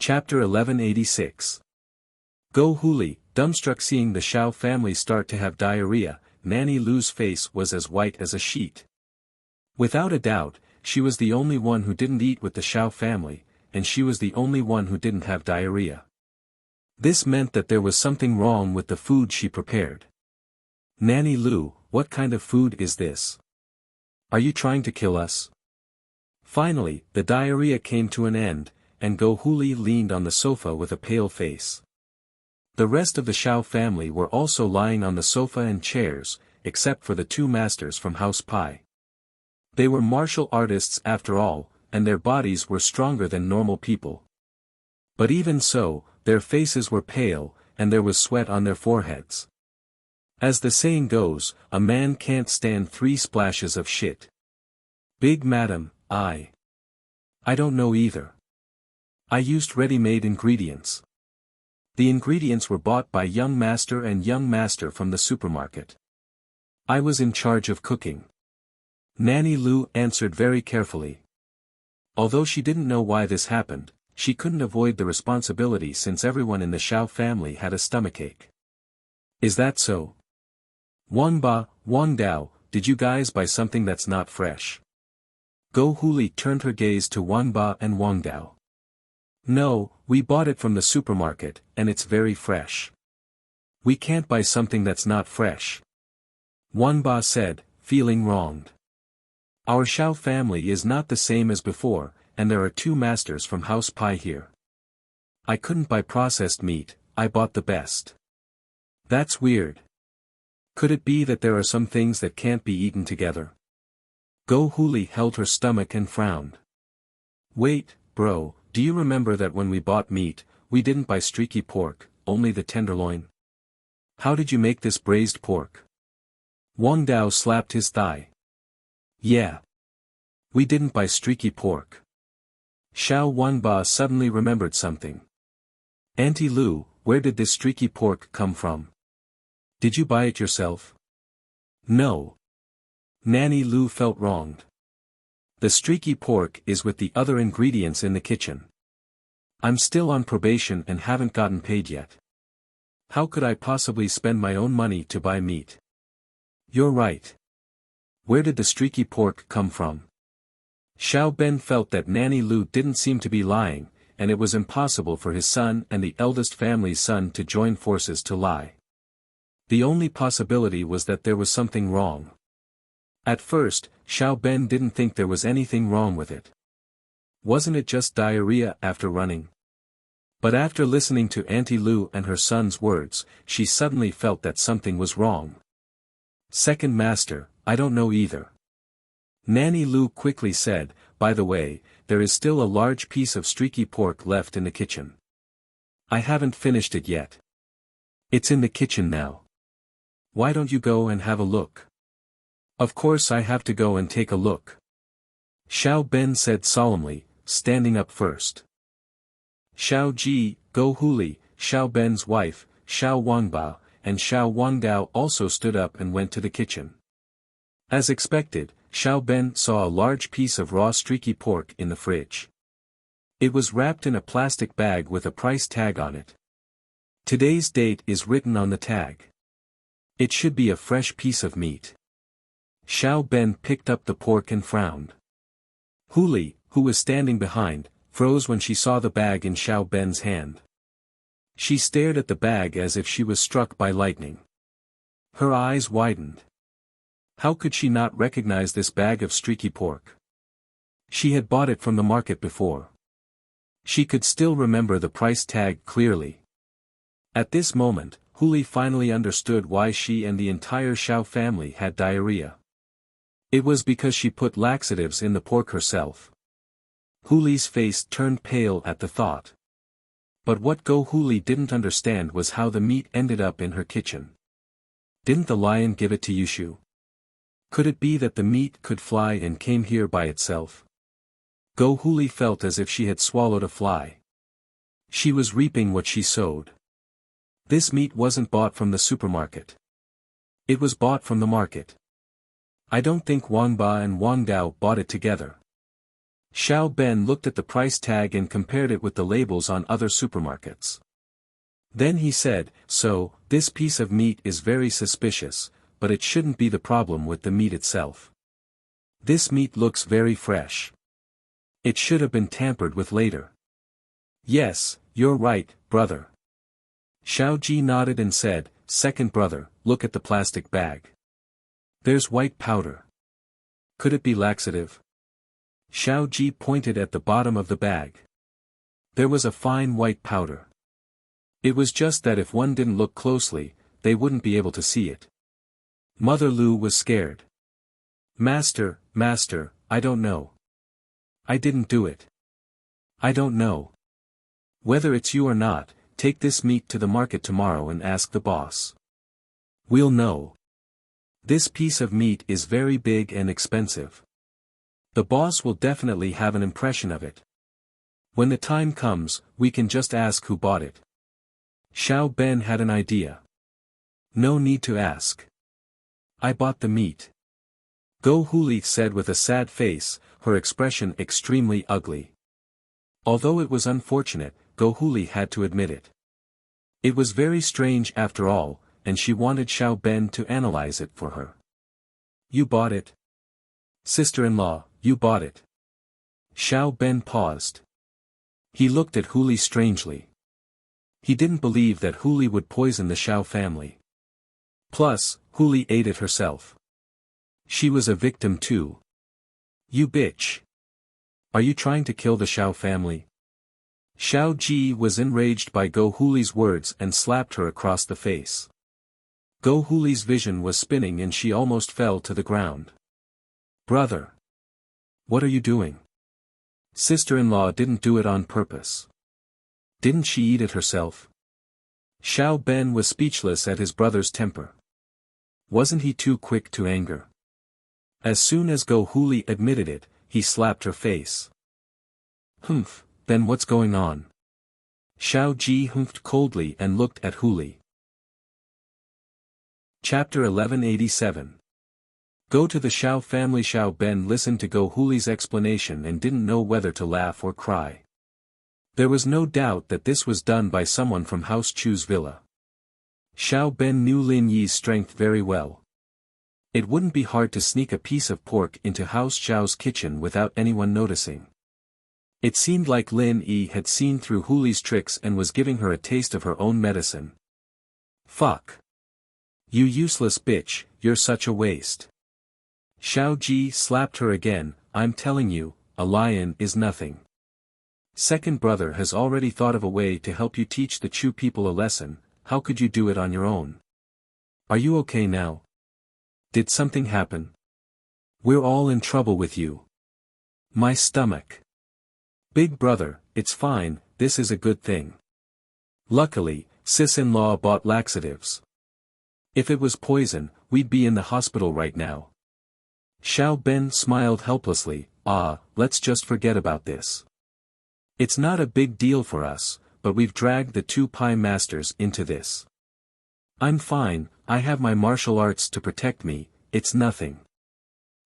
Chapter 1186. Go Huli, dumbstruck seeing the Xiao family start to have diarrhea, Nanny Lu's face was as white as a sheet. Without a doubt, she was the only one who didn't eat with the Xiao family, and she was the only one who didn't have diarrhea. This meant that there was something wrong with the food she prepared. Nanny Lu, what kind of food is this? Are you trying to kill us? Finally, the diarrhea came to an end, and Go Huli leaned on the sofa with a pale face. The rest of the Xiao family were also lying on the sofa and chairs, except for the two masters from House Pai. They were martial artists after all, and their bodies were stronger than normal people. But even so, their faces were pale, and there was sweat on their foreheads. As the saying goes, a man can't stand 3 splashes of shit. Big madam, I don't know either. I used ready-made ingredients. The ingredients were bought by young master and young master from the supermarket. I was in charge of cooking. Nanny Lu answered very carefully. Although she didn't know why this happened, she couldn't avoid the responsibility since everyone in the Xiao family had a stomachache. Is that so? Wang Ba, Wang Dao, did you guys buy something that's not fresh? Go Huli turned her gaze to Wang Ba and Wang Dao. No, we bought it from the supermarket, and it's very fresh. We can't buy something that's not fresh. Wang Ba said, feeling wronged. Our Xiao family is not the same as before, and there are 2 masters from House Pai here. I couldn't buy processed meat, I bought the best. That's weird. Could it be that there are some things that can't be eaten together? Go Huli held her stomach and frowned. Wait, bro, do you remember that when we bought meat, we didn't buy streaky pork, only the tenderloin? How did you make this braised pork? Wang Dao slapped his thigh. Yeah. We didn't buy streaky pork. Xiao Wanba suddenly remembered something. Auntie Lu, where did this streaky pork come from? Did you buy it yourself? No. Nanny Lu felt wronged. The streaky pork is with the other ingredients in the kitchen. I'm still on probation and haven't gotten paid yet. How could I possibly spend my own money to buy meat? You're right. Where did the streaky pork come from? Xiao Ben felt that Nanny Lu didn't seem to be lying, and it was impossible for his son and the eldest family's son to join forces to lie. The only possibility was that there was something wrong. At first, Xiao Ben didn't think there was anything wrong with it. Wasn't it just diarrhea after running? But after listening to Auntie Lu and her son's words, she suddenly felt that something was wrong. Second master, I don't know either. Nanny Lu quickly said, by the way, there is still a large piece of streaky pork left in the kitchen. I haven't finished it yet. It's in the kitchen now. Why don't you go and have a look? Of course I have to go and take a look. Xiao Ben said solemnly, standing up first. Xiao Ji, Go Huli, Xiao Ben's wife, Xiao Wangba, and Xiao Wangdao also stood up and went to the kitchen. As expected, Xiao Ben saw a large piece of raw streaky pork in the fridge. It was wrapped in a plastic bag with a price tag on it. Today's date is written on the tag. It should be a fresh piece of meat. Xiao Ben picked up the pork and frowned. Huli, who was standing behind, froze when she saw the bag in Xiao Ben's hand. She stared at the bag as if she was struck by lightning. Her eyes widened. How could she not recognize this bag of streaky pork? She had bought it from the market before. She could still remember the price tag clearly. At this moment, Huli finally understood why she and the entire Xiao family had diarrhea. It was because she put laxatives in the pork herself. Huli's face turned pale at the thought. But what Go Huli didn't understand was how the meat ended up in her kitchen. Didn't the lion give it to Yushu? Could it be that the meat could fly and came here by itself? Go Huli felt as if she had swallowed a fly. She was reaping what she sowed. This meat wasn't bought from the supermarket. It was bought from the market. I don't think Wang Ba and Wang Dao bought it together. Xiao Ben looked at the price tag and compared it with the labels on other supermarkets. Then he said, "So, this piece of meat is very suspicious, but it shouldn't be the problem with the meat itself. This meat looks very fresh. It should have been tampered with later." "Yes, you're right, brother." Xiao Ji nodded and said, "Second brother, look at the plastic bag. There's white powder. Could it be laxative?" Xiao Ji pointed at the bottom of the bag. There was a fine white powder. It was just that if one didn't look closely, they wouldn't be able to see it. Mother Lu was scared. Master, I don't know. I didn't do it. I don't know. Whether it's you or not, take this meat to the market tomorrow and ask the boss. We'll know. This piece of meat is very big and expensive. The boss will definitely have an impression of it. When the time comes, we can just ask who bought it. Xiao Ben had an idea. No need to ask. I bought the meat. Go Huli said with a sad face, her expression extremely ugly. Although it was unfortunate, Go Huli had to admit it. It was very strange after all, and she wanted Xiao Ben to analyze it for her. You bought it? Sister-in-law, you bought it. Xiao Ben paused. He looked at Huli strangely. He didn't believe that Huli would poison the Xiao family. Plus, Huli ate it herself. She was a victim too. You bitch. Are you trying to kill the Xiao family? Xiao Ji was enraged by Go Huli's words and slapped her across the face. Go Huli's vision was spinning and she almost fell to the ground. Brother. What are you doing? Sister-in-law didn't do it on purpose. Didn't she eat it herself? Xiao Ben was speechless at his brother's temper. Wasn't he too quick to anger? As soon as Go Huli admitted it, he slapped her face. Humph, then what's going on? Xiao Ji humphed coldly and looked at Huli. Chapter 1187. Go to the Xiao family. Xiao Ben listened to Go Huli's explanation and didn't know whether to laugh or cry. There was no doubt that this was done by someone from House Chu's villa. Xiao Ben knew Lin Yi's strength very well. It wouldn't be hard to sneak a piece of pork into House Xiao's kitchen without anyone noticing. It seemed like Lin Yi had seen through Huli's tricks and was giving her a taste of her own medicine. Fuck. You useless bitch, you're such a waste. Xiao Ji slapped her again. I'm telling you, a lion is nothing. Second brother has already thought of a way to help you teach the Chu people a lesson. How could you do it on your own? Are you okay now? Did something happen? We're all in trouble with you. My stomach. Big brother, it's fine, this is a good thing. Luckily, sis-in-law bought laxatives. If it was poison, we'd be in the hospital right now. Xiao Ben smiled helplessly. Let's just forget about this. It's not a big deal for us, but we've dragged the two pie masters into this. I'm fine, I have my martial arts to protect me, it's nothing.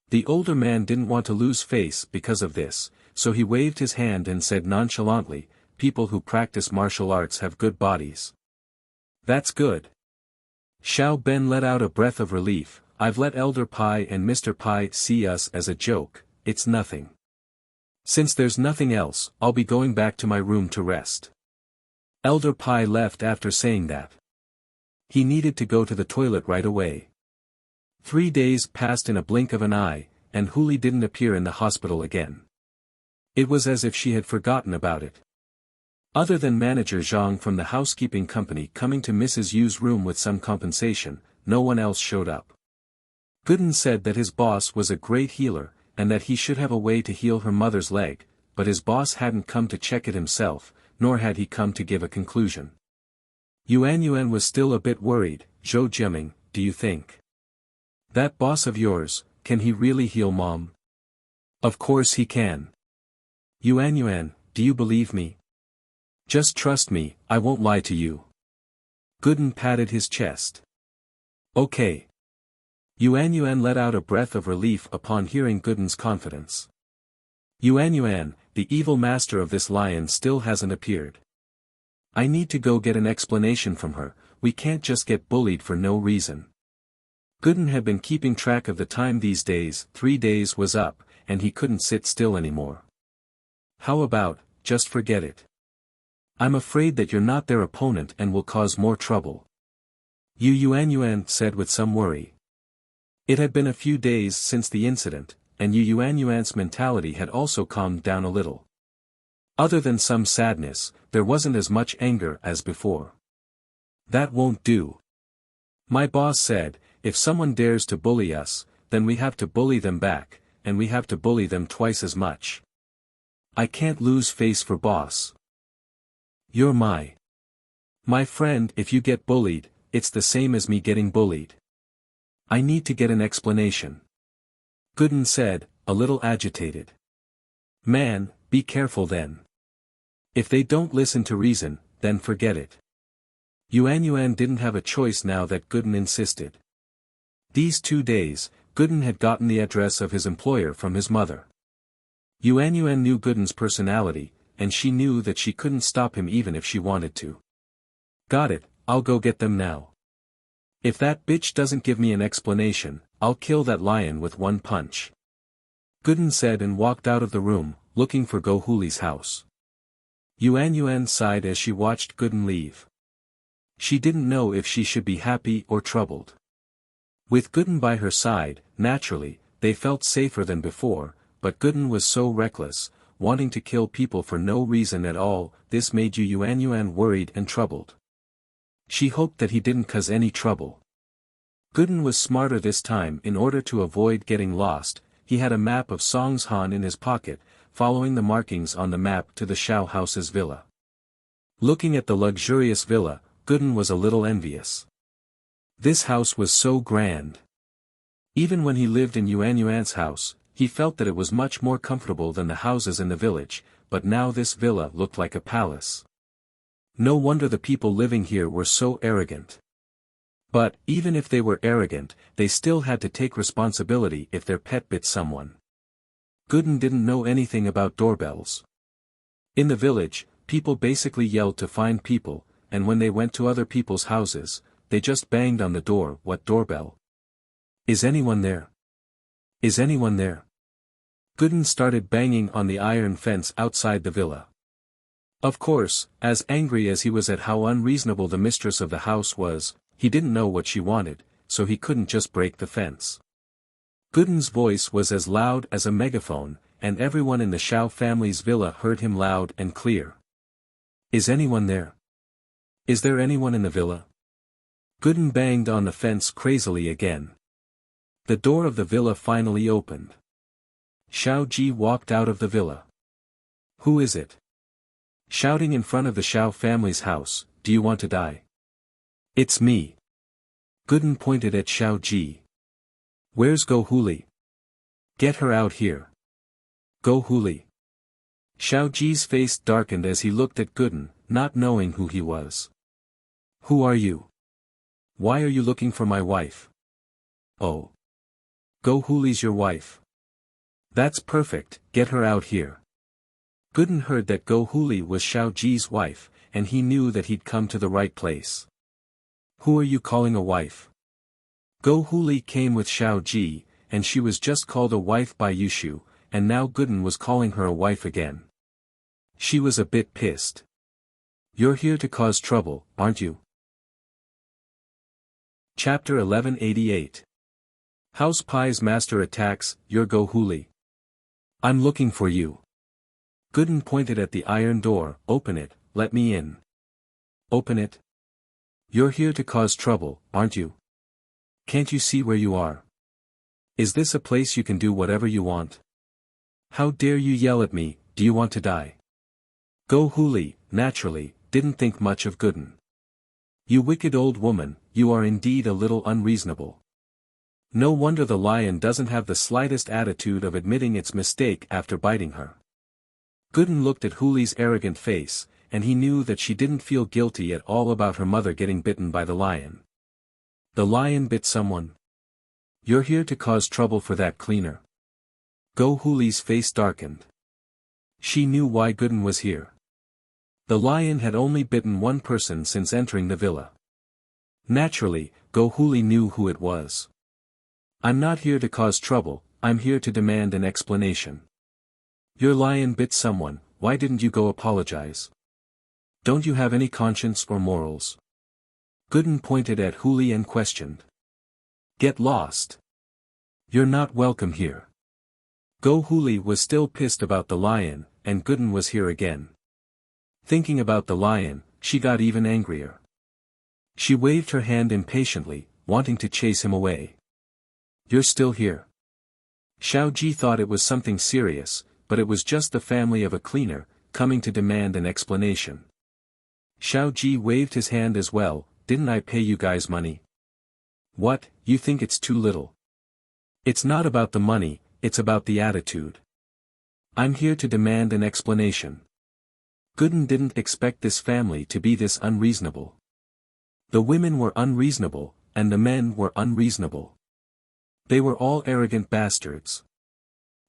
The older man didn't want to lose face because of this, so he waved his hand and said nonchalantly, people who practice martial arts have good bodies. That's good. Xiao Ben let out a breath of relief. I've let Elder Pai and Mr. Pai see us as a joke, it's nothing. Since there's nothing else, I'll be going back to my room to rest. Elder Pai left after saying that. He needed to go to the toilet right away. 3 days passed in a blink of an eye, and Huli didn't appear in the hospital again. It was as if she had forgotten about it. Other than manager Zhang from the housekeeping company coming to Mrs. Yu's room with some compensation, no one else showed up. Gooden said that his boss was a great healer, and that he should have a way to heal her mother's leg, but his boss hadn't come to check it himself, nor had he come to give a conclusion. Yuan was still a bit worried. Zhou Jiaming, do you think? That boss of yours, can he really heal Mom? Of course he can. Yuan, do you believe me? Just trust me, I won't lie to you. Gooden patted his chest. Okay. Yuan let out a breath of relief upon hearing Gooden's confidence. Yuan, the evil master of this lion still hasn't appeared. I need to go get an explanation from her, we can't just get bullied for no reason. Gooden had been keeping track of the time these days, 3 days was up, and he couldn't sit still anymore. How about, just forget it. I'm afraid that you're not their opponent and will cause more trouble. Yuan said with some worry. It had been a few days since the incident, and Yuan's mentality had also calmed down a little. Other than some sadness, there wasn't as much anger as before. That won't do. My boss said, if someone dares to bully us, then we have to bully them back, and we have to bully them twice as much. I can't lose face for boss. You're my friend. If you get bullied, it's the same as me getting bullied. I need to get an explanation. Gooden said, a little agitated. Man, be careful then. If they don't listen to reason, then forget it. Yuan didn't have a choice now that Gooden insisted. These 2 days, Gooden had gotten the address of his employer from his mother. Yuan knew Gooden's personality, and she knew that she couldn't stop him even if she wanted to. Got it, I'll go get them now. If that bitch doesn't give me an explanation, I'll kill that lion with one punch. Gooden said and walked out of the room, looking for Go Huli's house. Yuan sighed as she watched Gooden leave. She didn't know if she should be happy or troubled. With Gooden by her side, naturally, they felt safer than before, but Gooden was so reckless, wanting to kill people for no reason at all. This made Yuan worried and troubled. She hoped that he didn't cause any trouble. Gooden was smarter this time. In order to avoid getting lost, he had a map of Songshan in his pocket, following the markings on the map to the Shao house's villa. Looking at the luxurious villa, Gooden was a little envious. This house was so grand. Even when he lived in Yuan's house, he felt that it was much more comfortable than the houses in the village, but now this villa looked like a palace. No wonder the people living here were so arrogant. But, even if they were arrogant, they still had to take responsibility if their pet bit someone. Gooden didn't know anything about doorbells. In the village, people basically yelled to find people, and when they went to other people's houses, they just banged on the door. What doorbell? Is anyone there? Is anyone there? Gooden started banging on the iron fence outside the villa. Of course, as angry as he was at how unreasonable the mistress of the house was, he didn't know what she wanted, so he couldn't just break the fence. Gooden's voice was as loud as a megaphone, and everyone in the Shao family's villa heard him loud and clear. Is anyone there? Is there anyone in the villa? Gooden banged on the fence crazily again. The door of the villa finally opened. Shao Ji walked out of the villa. Who is it? Shouting in front of the Shao family's house, do you want to die? It's me. Gooden pointed at Shao Ji. Where's Go Huli? Get her out here. Go Huli. Shao Ji's face darkened as he looked at Gooden, not knowing who he was. Who are you? Why are you looking for my wife? Oh. Go Huli's your wife. That's perfect, get her out here. Gooden heard that Go Huli was Shao Ji's wife, and he knew that he'd come to the right place. Who are you calling a wife? Go Huli came with Shao Ji, and she was just called a wife by Yushu, and now Gooden was calling her a wife again. She was a bit pissed. You're here to cause trouble, aren't you? Chapter 1188. House Pie's master attacks. You're Go Huli. I'm looking for you. Gooden pointed at the iron door. Open it, let me in. Open it. You're here to cause trouble, aren't you? Can't you see where you are? Is this a place you can do whatever you want? How dare you yell at me? Do you want to die? Go Huli, naturally, didn't think much of Gooden. You wicked old woman, you are indeed a little unreasonable. No wonder the lion doesn't have the slightest attitude of admitting its mistake after biting her. Gooden looked at Huli's arrogant face, and he knew that she didn't feel guilty at all about her mother getting bitten by the lion. The lion bit someone. You're here to cause trouble for that cleaner. Go Huli's face darkened. She knew why Gooden was here. The lion had only bitten one person since entering the villa. Naturally, Go Huli knew who it was. I'm not here to cause trouble, I'm here to demand an explanation. Your lion bit someone, why didn't you go apologize? Don't you have any conscience or morals? Gooden pointed at Huli and questioned. Get lost. You're not welcome here. Go Huli was still pissed about the lion, and Gooden was here again. Thinking about the lion, she got even angrier. She waved her hand impatiently, wanting to chase him away. You're still here. Xiao Ji thought it was something serious, but it was just the family of a cleaner, coming to demand an explanation. Xiao Ji waved his hand as well. Didn't I pay you guys money? What, you think it's too little? It's not about the money, it's about the attitude. I'm here to demand an explanation. Gooden didn't expect this family to be this unreasonable. The women were unreasonable, and the men were unreasonable. They were all arrogant bastards.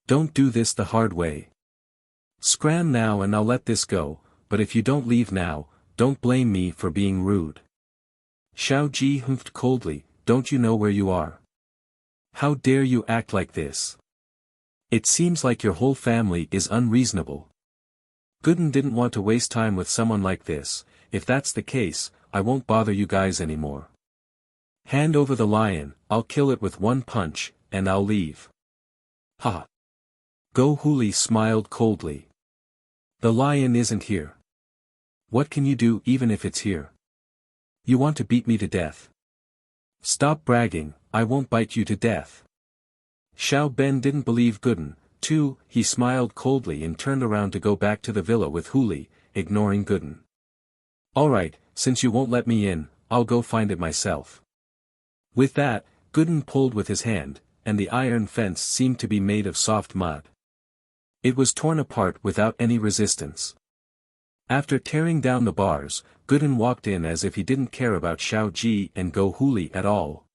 Don't do this the hard way. Scram now and I'll let this go, but if you don't leave now, don't blame me for being rude. Xiao Ji humphed coldly, don't you know where you are? How dare you act like this? It seems like your whole family is unreasonable. Gooden didn't want to waste time with someone like this. If that's the case, I won't bother you guys anymore. Hand over the lion, I'll kill it with one punch, and I'll leave. Ha! Go Huli smiled coldly. The lion isn't here. What can you do even if it's here? You want to beat me to death? Stop bragging, I won't bite you to death. Xiao Ben didn't believe Gooden, too. He smiled coldly and turned around to go back to the villa with Huli, ignoring Gooden. Alright, since you won't let me in, I'll go find it myself. With that, Gooden pulled with his hand, and the iron fence seemed to be made of soft mud. It was torn apart without any resistance. After tearing down the bars, Gooden walked in as if he didn't care about Xiao Ji and Go Huli at all.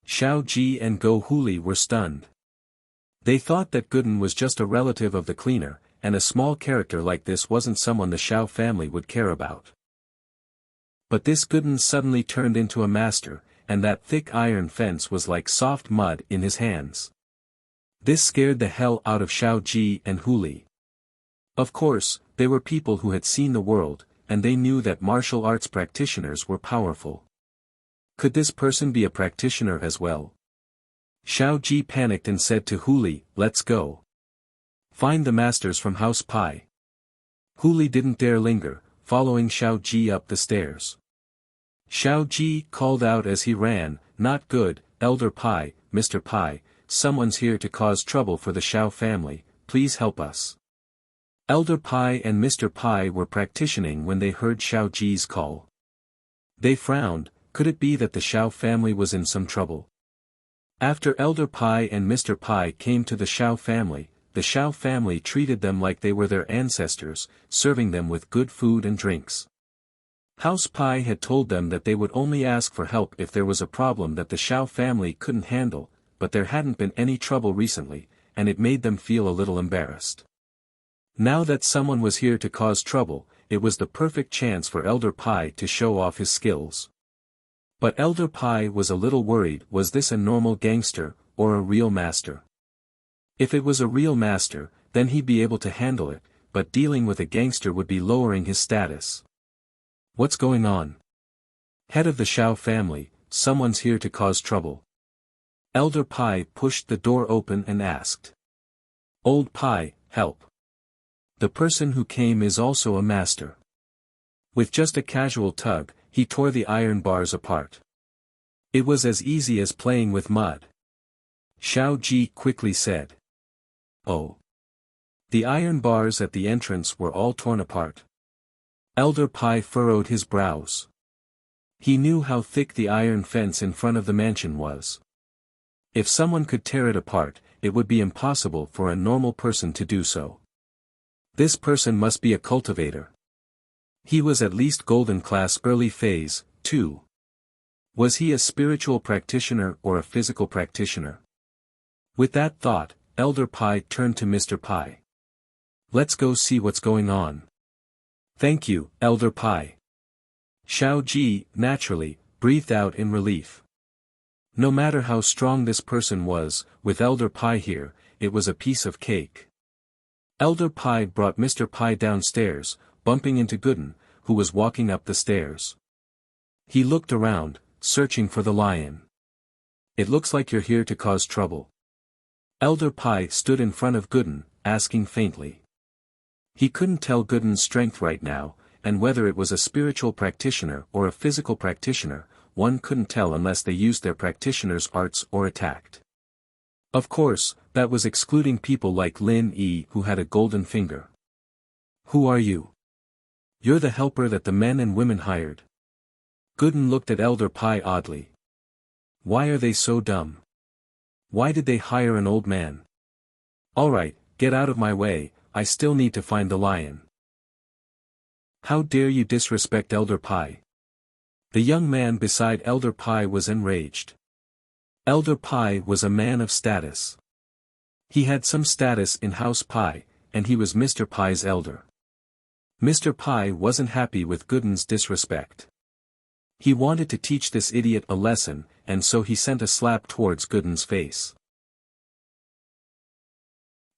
Xiao Ji and Go Huli were stunned. They thought that Gooden was just a relative of the cleaner, and a small character like this wasn't someone the Xiao family would care about. But this Gooden suddenly turned into a master, and that thick iron fence was like soft mud in his hands. This scared the hell out of Xiao Ji and Huli. Of course, they were people who had seen the world, and they knew that martial arts practitioners were powerful. Could this person be a practitioner as well? Xiao Ji panicked and said to Huli, let's go. Find the masters from House Pai. Huli didn't dare linger, following Xiao Ji up the stairs. Xiao Ji called out as he ran, not good, Elder Pai, Mr. Pai, someone's here to cause trouble for the Xiao family, please help us. Elder Pai and Mr. Pai were practicing when they heard Xiao Ji's call. They frowned. Could it be that the Xiao family was in some trouble? After Elder Pai and Mr. Pai came to the Xiao family treated them like they were their ancestors, serving them with good food and drinks. House Pai had told them that they would only ask for help if there was a problem that the Xiao family couldn't handle, but there hadn't been any trouble recently, and it made them feel a little embarrassed. Now that someone was here to cause trouble, it was the perfect chance for Elder Pai to show off his skills. But Elder Pai was a little worried, was this a normal gangster, or a real master? If it was a real master, then he'd be able to handle it, but dealing with a gangster would be lowering his status. What's going on? Head of the Xiao family, someone's here to cause trouble. Elder Pai pushed the door open and asked. Old Pai, help. The person who came is also a master. With just a casual tug, he tore the iron bars apart. It was as easy as playing with mud. Xiao Ji quickly said. Oh. The iron bars at the entrance were all torn apart. Elder Pai furrowed his brows. He knew how thick the iron fence in front of the mansion was. If someone could tear it apart, it would be impossible for a normal person to do so. This person must be a cultivator. He was at least golden class early phase, too. Was he a spiritual practitioner or a physical practitioner? With that thought, Elder Pai turned to Mr. Pai. Let's go see what's going on. Thank you, Elder Pai. Xiao Ji, naturally, breathed out in relief. No matter how strong this person was, with Elder Pai here, it was a piece of cake. Elder Pai brought Mr. Pai downstairs, bumping into Gooden, who was walking up the stairs. He looked around, searching for the lion. It looks like you're here to cause trouble. Elder Pai stood in front of Gooden, asking faintly. He couldn't tell Gooden's strength right now, and whether it was a spiritual practitioner or a physical practitioner, one couldn't tell unless they used their practitioner's arts or attacked. Of course, that was excluding people like Lin Yi who had a golden finger. Who are you? You're the helper that the men and women hired. Gooden looked at Elder Pai oddly. Why are they so dumb? Why did they hire an old man? Alright, get out of my way, I still need to find the lion. How dare you disrespect Elder Pai? The young man beside Elder Pai was enraged. Elder Pai was a man of status. He had some status in House Pai, and he was Mr. Pai's elder. Mr. Pai wasn't happy with Gooden's disrespect. He wanted to teach this idiot a lesson, and so he sent a slap towards Gooden's face.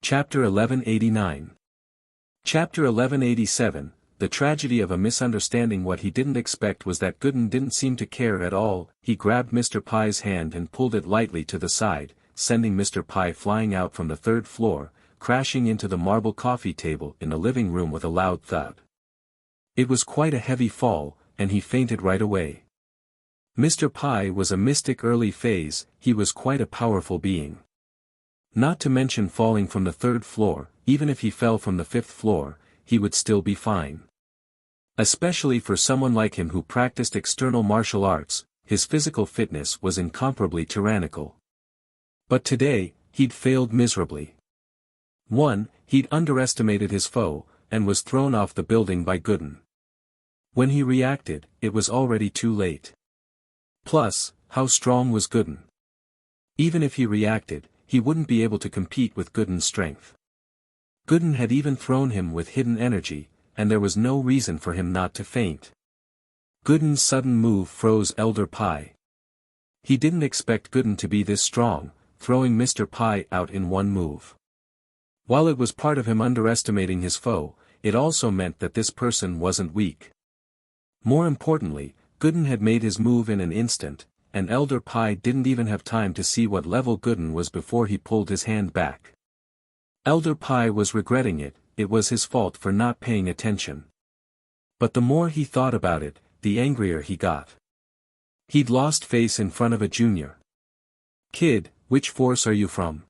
Chapter 1189. Chapter 1187. The tragedy of a misunderstanding. What he didn't expect was that Gooden didn't seem to care at all. He grabbed Mr. Pai's hand and pulled it lightly to the side, sending Mr. Pai flying out from the third floor, crashing into the marble coffee table in the living room with a loud thud. It was quite a heavy fall, and he fainted right away. Mr. Pai was a mystic early phase, he was quite a powerful being. Not to mention falling from the third floor, even if he fell from the fifth floor, he would still be fine. Especially for someone like him who practiced external martial arts, his physical fitness was incomparably tyrannical. But today, he'd failed miserably. 1. He'd underestimated his foe, and was thrown off the building by Gooden. When he reacted, it was already too late. Plus, how strong was Gooden? Even if he reacted, he wouldn't be able to compete with Gooden's strength. Gooden had even thrown him with hidden energy, and there was no reason for him not to faint. Gooden's sudden move froze Elder Pai. He didn't expect Gooden to be this strong, throwing Mr. Pai out in one move. While it was part of him underestimating his foe, it also meant that this person wasn't weak. More importantly, Gooden had made his move in an instant, and Elder Pai didn't even have time to see what level Gooden was before he pulled his hand back. Elder Pai was regretting it, it was his fault for not paying attention. But the more he thought about it, the angrier he got. He'd lost face in front of a junior. Kid, which force are you from?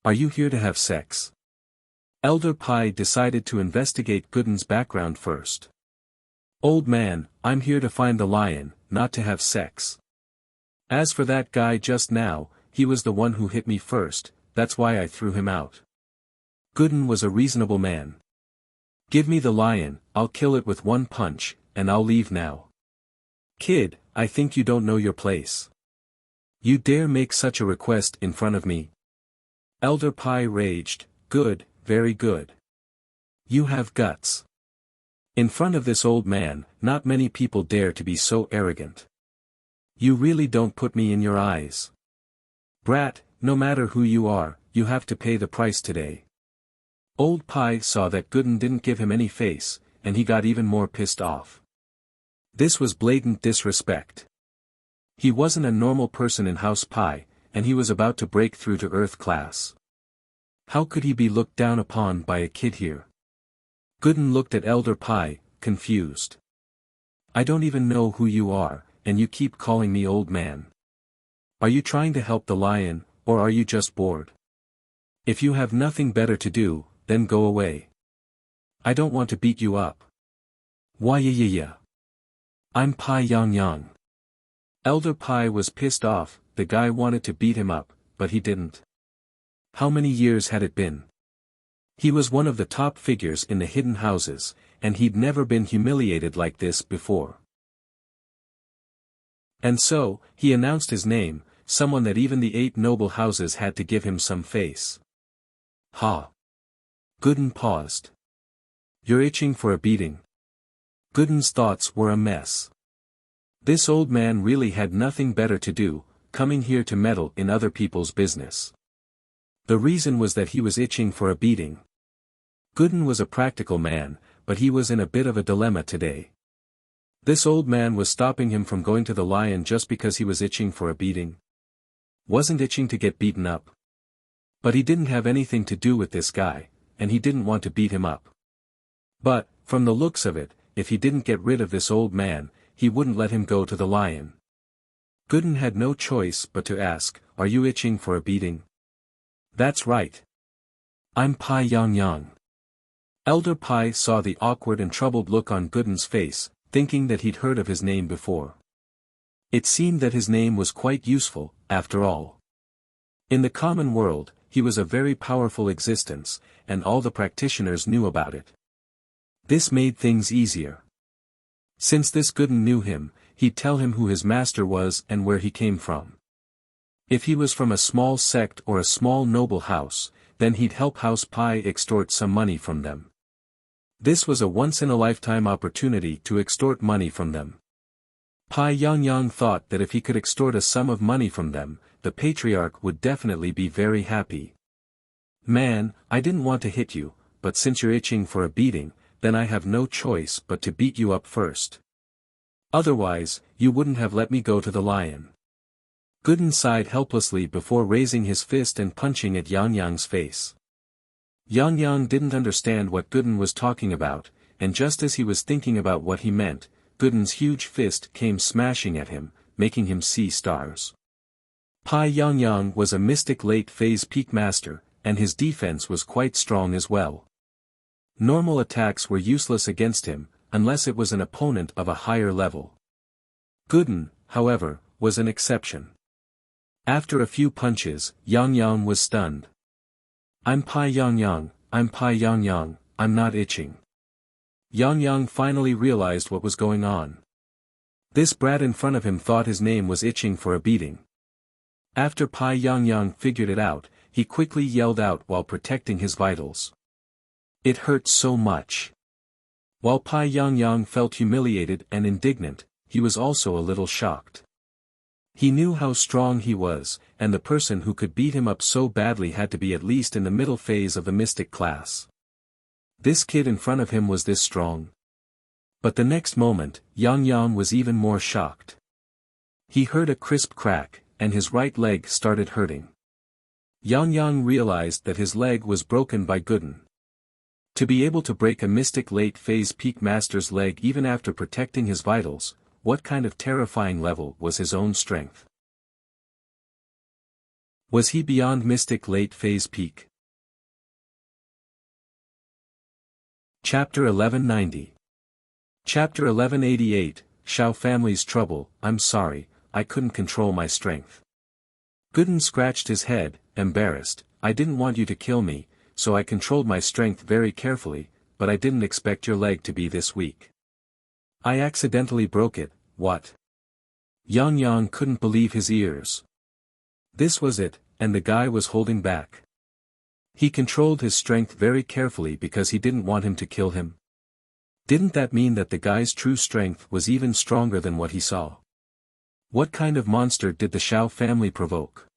Are you here to have sex? Elder Pai decided to investigate Gooden's background first. Old man, I'm here to find the lion, not to have sex. As for that guy just now, he was the one who hit me first, that's why I threw him out. Gooden was a reasonable man. Give me the lion, I'll kill it with one punch, and I'll leave now. Kid, I think you don't know your place. You dare make such a request in front of me? Elder Pai raged. Good, very good. You have guts. In front of this old man, not many people dare to be so arrogant. You really don't put me in your eyes. Brat, no matter who you are, you have to pay the price today. Old Pai saw that Gooden didn't give him any face, and he got even more pissed off. This was blatant disrespect. He wasn't a normal person in House Pai, and he was about to break through to Earth class. How could he be looked down upon by a kid here? Gooden looked at Elder Pai, confused. I don't even know who you are, and you keep calling me old man. Are you trying to help the lion, or are you just bored? If you have nothing better to do, then go away. I don't want to beat you up. Why yeah. I'm Pai Yang. Elder Pai was pissed off, the guy wanted to beat him up, but he didn't. How many years had it been? He was one of the top figures in the hidden houses, and he'd never been humiliated like this before. And so, he announced his name, someone that even the 8 noble houses had to give him some face. Ha! Gooden paused. You're itching for a beating. Gooden's thoughts were a mess. This old man really had nothing better to do, coming here to meddle in other people's business. The reason was that he was itching for a beating. Gooden was a practical man, but he was in a bit of a dilemma today. This old man was stopping him from going to the lion just because he was itching for a beating. Wasn't itching to get beaten up. But he didn't have anything to do with this guy, and he didn't want to beat him up. But, from the looks of it, if he didn't get rid of this old man, he wouldn't let him go to the lion. Gooden had no choice but to ask, "Are you itching for a beating?" "That's right. I'm Pai Yang." Elder Pai saw the awkward and troubled look on Gooden's face, thinking that he'd heard of his name before. It seemed that his name was quite useful, after all. In the common world, he was a very powerful existence, and all the practitioners knew about it. This made things easier. Since this Gooden knew him, he'd tell him who his master was and where he came from. If he was from a small sect or a small noble house, then he'd help House Pai extort some money from them. This was a once-in-a-lifetime opportunity to extort money from them. Pai Yang thought that if he could extort a sum of money from them, the patriarch would definitely be very happy. "Man, I didn't want to hit you, but since you're itching for a beating, then I have no choice but to beat you up first. Otherwise, you wouldn't have let me go to the lion." Gooden sighed helplessly before raising his fist and punching at Yang face. Yang didn't understand what Gooden was talking about, and just as he was thinking about what he meant, Gooden's huge fist came smashing at him, making him see stars. Pai Yang was a mystic late-phase peak master, and his defense was quite strong as well. Normal attacks were useless against him, unless it was an opponent of a higher level. Gooden, however, was an exception. After a few punches, Yang was stunned. "I'm Pai Yang, I'm Pai Yang, I'm not itching." Yang finally realized what was going on. This brat in front of him thought his name was itching for a beating. After Pai Yang figured it out, he quickly yelled out while protecting his vitals. It hurt so much. While Pai Yang felt humiliated and indignant, he was also a little shocked. He knew how strong he was, and the person who could beat him up so badly had to be at least in the middle phase of the mystic class. This kid in front of him was this strong. But the next moment, Yang was even more shocked. He heard a crisp crack, and his right leg started hurting. Yang realized that his leg was broken by Gooden. To be able to break a mystic late-phase peak master's leg even after protecting his vitals, what kind of terrifying level was his own strength? Was he beyond mystic late-phase peak? Chapter 1190. Chapter 1188, Shao Family's Trouble. "I'm sorry, I couldn't control my strength." Gooden scratched his head, embarrassed. "I didn't want you to kill me, so I controlled my strength very carefully, but I didn't expect your leg to be this weak. I accidentally broke it." "What?" Yang couldn't believe his ears. This was it, and the guy was holding back. He controlled his strength very carefully because he didn't want him to kill him. Didn't that mean that the guy's true strength was even stronger than what he saw? What kind of monster did the Shao family provoke?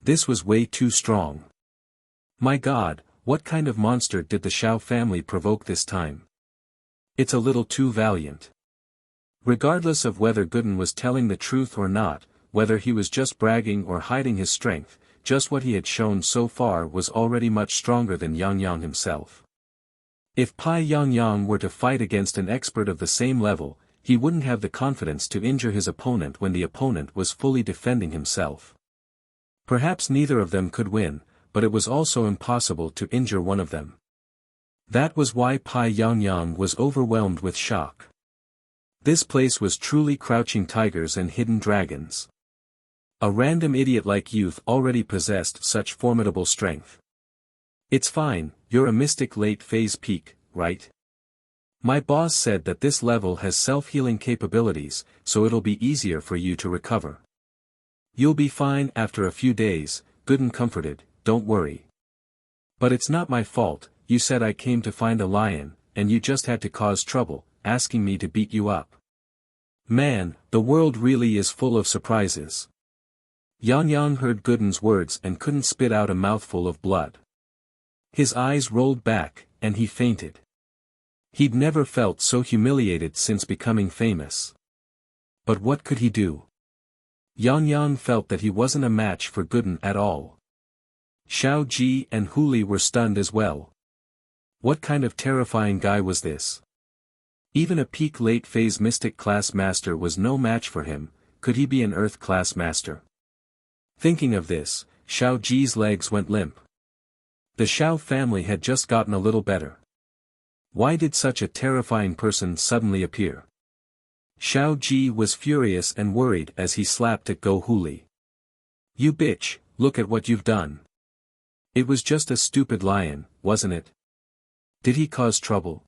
This was way too strong. My God, what kind of monster did the Shao family provoke this time? It's a little too valiant. Regardless of whether Gooden was telling the truth or not, whether he was just bragging or hiding his strength, just what he had shown so far was already much stronger than Yang himself. If Pai Yang were to fight against an expert of the same level, he wouldn't have the confidence to injure his opponent when the opponent was fully defending himself. Perhaps neither of them could win, but it was also impossible to injure one of them. That was why Pai Yang was overwhelmed with shock. This place was truly crouching tigers and hidden dragons. A random idiot-like youth already possessed such formidable strength. "It's fine, you're a mystic late-phase peak, right? My boss said that this level has self-healing capabilities, so it'll be easier for you to recover. You'll be fine after a few days," Gooden comforted, "don't worry. But it's not my fault, you said I came to find a lion, and you just had to cause trouble, asking me to beat you up. Man, the world really is full of surprises. Yang Yang heard Gooden's words and couldn't spit out a mouthful of blood. His eyes rolled back, and he fainted. He'd never felt so humiliated since becoming famous. But what could he do? Yang Yang felt that he wasn't a match for Gooden at all. Xiao Ji and Huli were stunned as well. What kind of terrifying guy was this? Even a peak late phase mystic class master was no match for him. Could he be an earth class master? Thinking of this, Xiao Ji's legs went limp. The Xiao family had just gotten a little better. Why did such a terrifying person suddenly appear? Xiao Ji was furious and worried as he slapped at Go Huli. You bitch, look at what you've done. It was just a stupid lion, wasn't it? Did he cause trouble?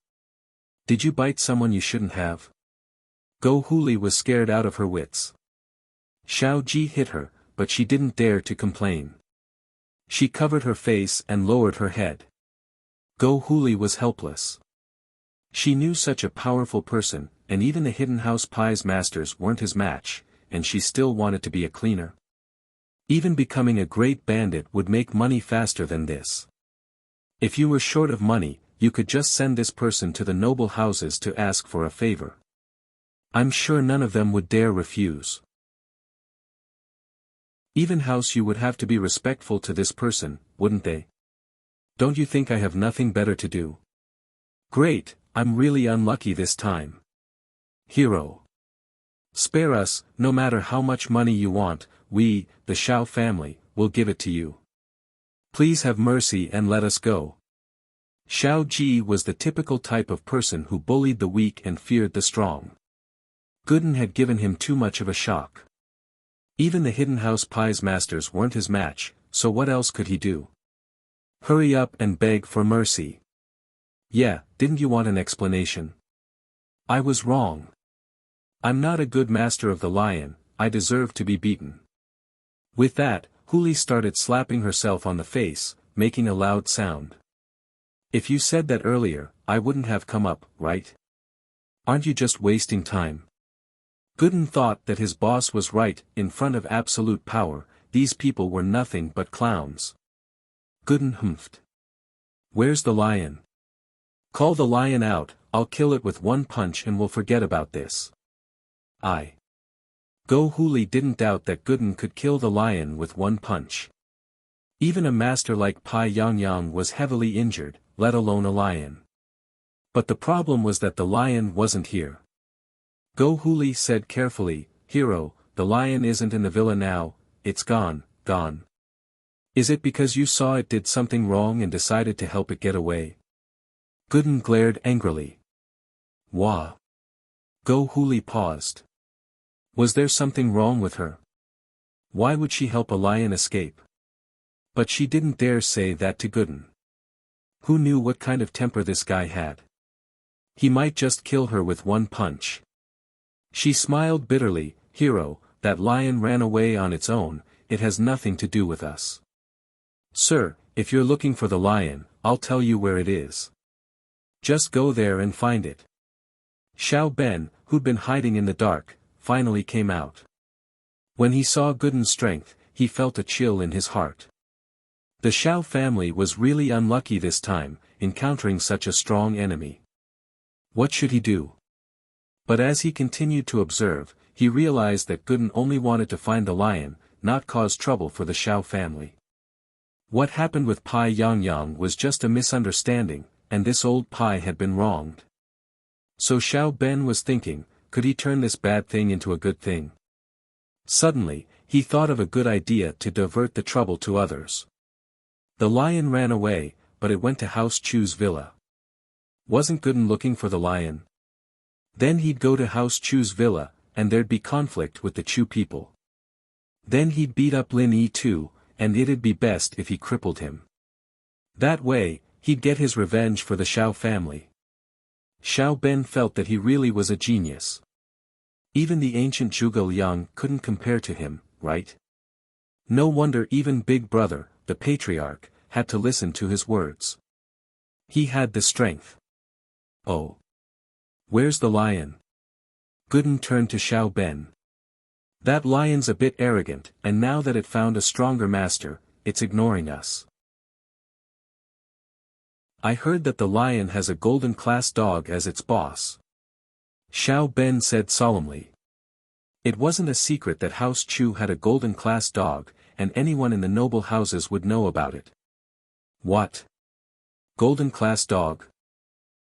Did you bite someone you shouldn't have? Go Huli was scared out of her wits. Xiao Ji hit her, but she didn't dare to complain. She covered her face and lowered her head. Go Huli was helpless. She knew such a powerful person, and even the Hidden House Pies masters weren't his match, and she still wanted to be a cleaner. Even becoming a great bandit would make money faster than this. If you were short of money, you could just send this person to the noble houses to ask for a favor. I'm sure none of them would dare refuse. Even house you would have to be respectful to this person, wouldn't they? Don't you think I have nothing better to do? Great, I'm really unlucky this time. Hero. Spare us, no matter how much money you want, we, the Xiao family, will give it to you. Please have mercy and let us go. Xiao Ji was the typical type of person who bullied the weak and feared the strong. Gooden had given him too much of a shock. Even the Hidden House Pies masters weren't his match, so what else could he do? Hurry up and beg for mercy. Yeah, didn't you want an explanation? I was wrong. I'm not a good master of the lion, I deserve to be beaten. With that, Huli started slapping herself on the face, making a loud sound. If you said that earlier, I wouldn't have come up, right? Aren't you just wasting time? Gooden thought that his boss was right. In front of absolute power, these people were nothing but clowns. Gooden humphed. Where's the lion? Call the lion out, I'll kill it with one punch and we'll forget about this. Go Huli didn't doubt that Gooden could kill the lion with one punch. Even a master like Pai Yang Yang was heavily injured, let alone a lion. But the problem was that the lion wasn't here. Go Huli said carefully, Hero, the lion isn't in the villa now, it's gone. Is it because you saw it did something wrong and decided to help it get away? Gooden glared angrily. Wah. Go Huli paused. Was there something wrong with her? Why would she help a lion escape? But she didn't dare say that to Gooden. Who knew what kind of temper this guy had? He might just kill her with one punch. She smiled bitterly, Hero, that lion ran away on its own, it has nothing to do with us. Sir, if you're looking for the lion, I'll tell you where it is. Just go there and find it. Xiao Ben, who'd been hiding in the dark, finally came out. When he saw Gooden's strength, he felt a chill in his heart. The Xiao family was really unlucky this time, encountering such a strong enemy. What should he do? But as he continued to observe, he realized that Gooden only wanted to find the lion, not cause trouble for the Xiao family. What happened with Pai Yang Yang was just a misunderstanding, and this old Pai had been wronged. So Xiao Ben was thinking, could he turn this bad thing into a good thing? Suddenly, he thought of a good idea to divert the trouble to others. The lion ran away, but it went to House Chu's villa. Wasn't Gooden looking for the lion? Then he'd go to House Chu's villa, and there'd be conflict with the Chu people. Then he'd beat up Lin Yi too, and it'd be best if he crippled him. That way, he'd get his revenge for the Xiao family. Xiao Ben felt that he really was a genius. Even the ancient Zhuge Liang couldn't compare to him, right? No wonder even Big Brother, the patriarch, had to listen to his words. He had the strength. Oh. Where's the lion? Gooden turned to Xiao Ben. That lion's a bit arrogant, and now that it found a stronger master, it's ignoring us. I heard that the lion has a golden class dog as its boss. Xiao Ben said solemnly. It wasn't a secret that House Chu had a golden class dog, and anyone in the noble houses would know about it. What? Golden class dog?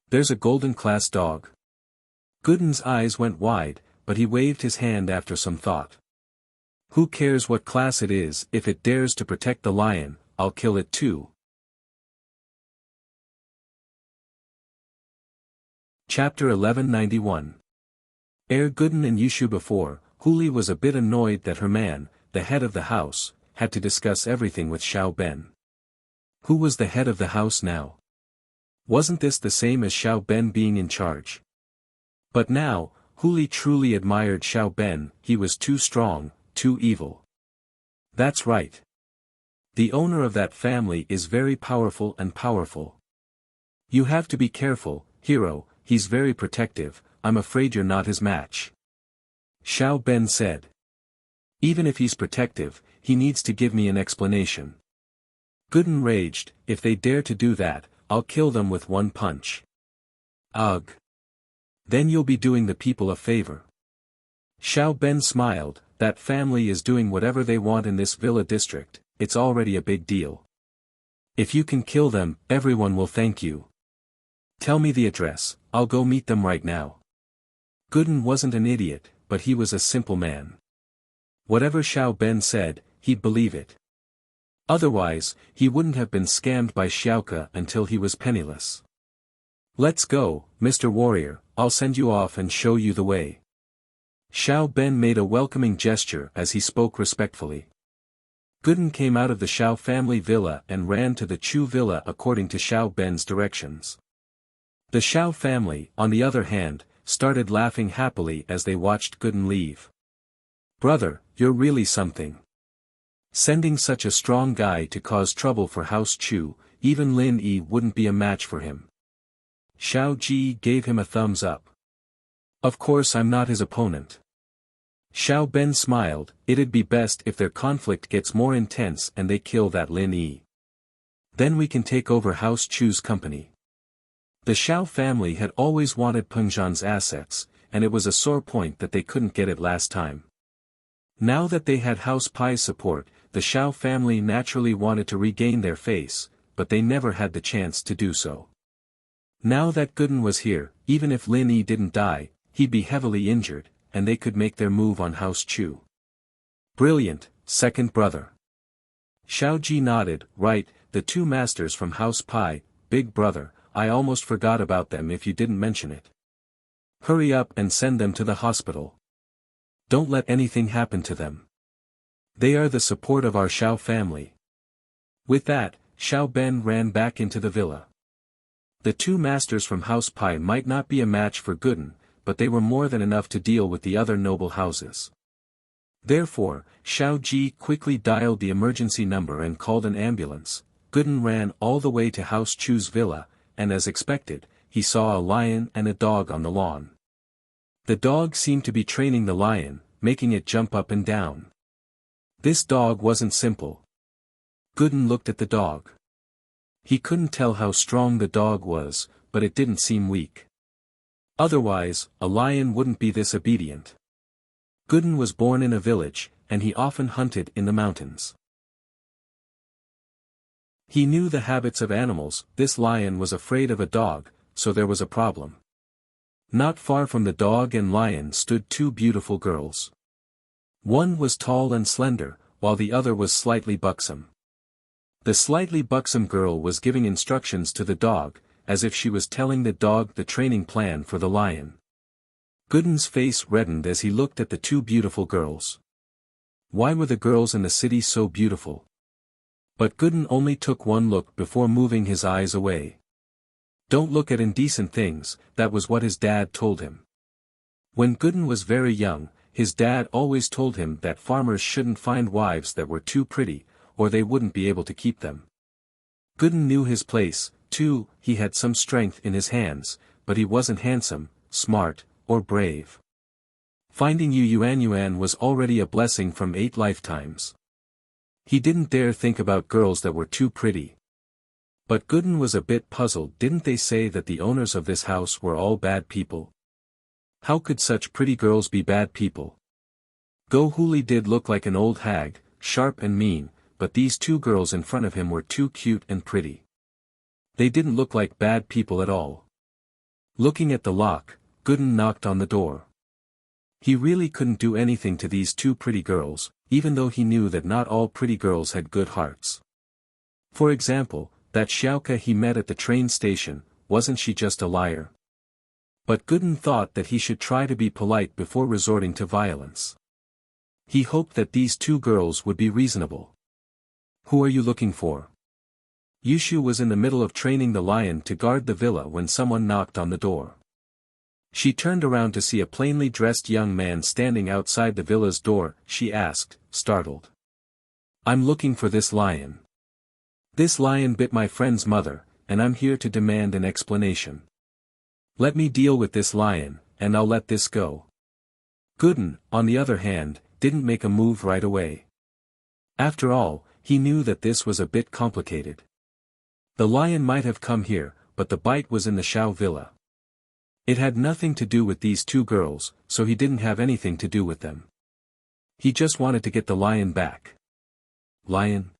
There's a golden class dog? Gooden's eyes went wide, but he waved his hand after some thought. Who cares what class it is? If it dares to protect the lion, I'll kill it too. Chapter 1191. Ere Gooden and Yushu before, Huli was a bit annoyed that her man, the head of the house, had to discuss everything with Xiao Ben. Who was the head of the house now? Wasn't this the same as Xiao Ben being in charge? But now, Huli truly admired Xiao Ben. He was too strong, too evil. That's right. The owner of that family is very powerful and powerful. You have to be careful, hero, he's very protective, I'm afraid you're not his match. Xiao Ben said. Even if he's protective, he needs to give me an explanation. Gooden raged, if they dare to do that, I'll kill them with one punch. Ugh. Then you'll be doing the people a favor. Xiao Ben smiled, that family is doing whatever they want in this villa district, it's already a big deal. If you can kill them, everyone will thank you. Tell me the address, I'll go meet them right now. Gooden wasn't an idiot, but he was a simple man. Whatever Xiao Ben said, he'd believe it. Otherwise, he wouldn't have been scammed by Xiaoke until he was penniless. Let's go, Mr. Warrior, I'll send you off and show you the way. Xiao Ben made a welcoming gesture as he spoke respectfully. Gooden came out of the Xiao family villa and ran to the Chu villa according to Xiao Ben's directions. The Xiao family, on the other hand, started laughing happily as they watched Gooden leave. Brother, you're really something. Sending such a strong guy to cause trouble for House Chu, even Lin Yi wouldn't be a match for him. Xiao Ji gave him a thumbs up. Of course I'm not his opponent. Xiao Ben smiled, it'd be best if their conflict gets more intense and they kill that Lin Yi. Then we can take over House Chu's company. The Xiao family had always wanted Peng Zhan's assets, and it was a sore point that they couldn't get it last time. Now that they had House Pai's support, the Xiao family naturally wanted to regain their face, but they never had the chance to do so. Now that Gooden was here, even if Lin Yi didn't die, he'd be heavily injured, and they could make their move on House Chu. Brilliant, second brother. Xiao Ji nodded, right, the two masters from House Pai, big brother, I almost forgot about them if you didn't mention it. Hurry up and send them to the hospital. Don't let anything happen to them. They are the support of our Xiao family. With that, Xiao Ben ran back into the villa. The two masters from House Pai might not be a match for Gooden, but they were more than enough to deal with the other noble houses. Therefore, Xiao Ji quickly dialed the emergency number and called an ambulance. Gooden ran all the way to House Chu's villa, and as expected, he saw a lion and a dog on the lawn. The dog seemed to be training the lion, making it jump up and down. This dog wasn't simple. Gooden looked at the dog. He couldn't tell how strong the dog was, but it didn't seem weak. Otherwise, a lion wouldn't be this obedient. Gooden was born in a village, and he often hunted in the mountains. He knew the habits of animals. This lion was afraid of a dog, so there was a problem. Not far from the dog and lion stood two beautiful girls. One was tall and slender, while the other was slightly buxom. The slightly buxom girl was giving instructions to the dog, as if she was telling the dog the training plan for the lion. Gooden's face reddened as he looked at the two beautiful girls. Why were the girls in the city so beautiful? But Gooden only took one look before moving his eyes away. Don't look at indecent things, that was what his dad told him. When Gooden was very young, his dad always told him that farmers shouldn't find wives that were too pretty, or they wouldn't be able to keep them. Gooden knew his place, too, he had some strength in his hands, but he wasn't handsome, smart, or brave. Finding Yuan was already a blessing from 8 lifetimes. He didn't dare think about girls that were too pretty. But Gooden was a bit puzzled. Didn't they say that the owners of this house were all bad people? How could such pretty girls be bad people? Go Huli did look like an old hag, sharp and mean, but these 2 girls in front of him were too cute and pretty. They didn't look like bad people at all. Looking at the lock, Gooden knocked on the door. He really couldn't do anything to these 2 pretty girls, even though he knew that not all pretty girls had good hearts. For example, that Xiaoka he met at the train station, wasn't she just a liar? But Gooden thought that he should try to be polite before resorting to violence. He hoped that these 2 girls would be reasonable. Who are you looking for? Yushu was in the middle of training the lion to guard the villa when someone knocked on the door. She turned around to see a plainly dressed young man standing outside the villa's door. She asked, startled. I'm looking for this lion. This lion bit my friend's mother, and I'm here to demand an explanation. Let me deal with this lion, and I'll let this go. Gooden, on the other hand, didn't make a move right away. After all, he knew that this was a bit complicated. The lion might have come here, but the bite was in the Shao villa. It had nothing to do with these 2 girls, so he didn't have anything to do with them. He just wanted to get the lion back. Lion?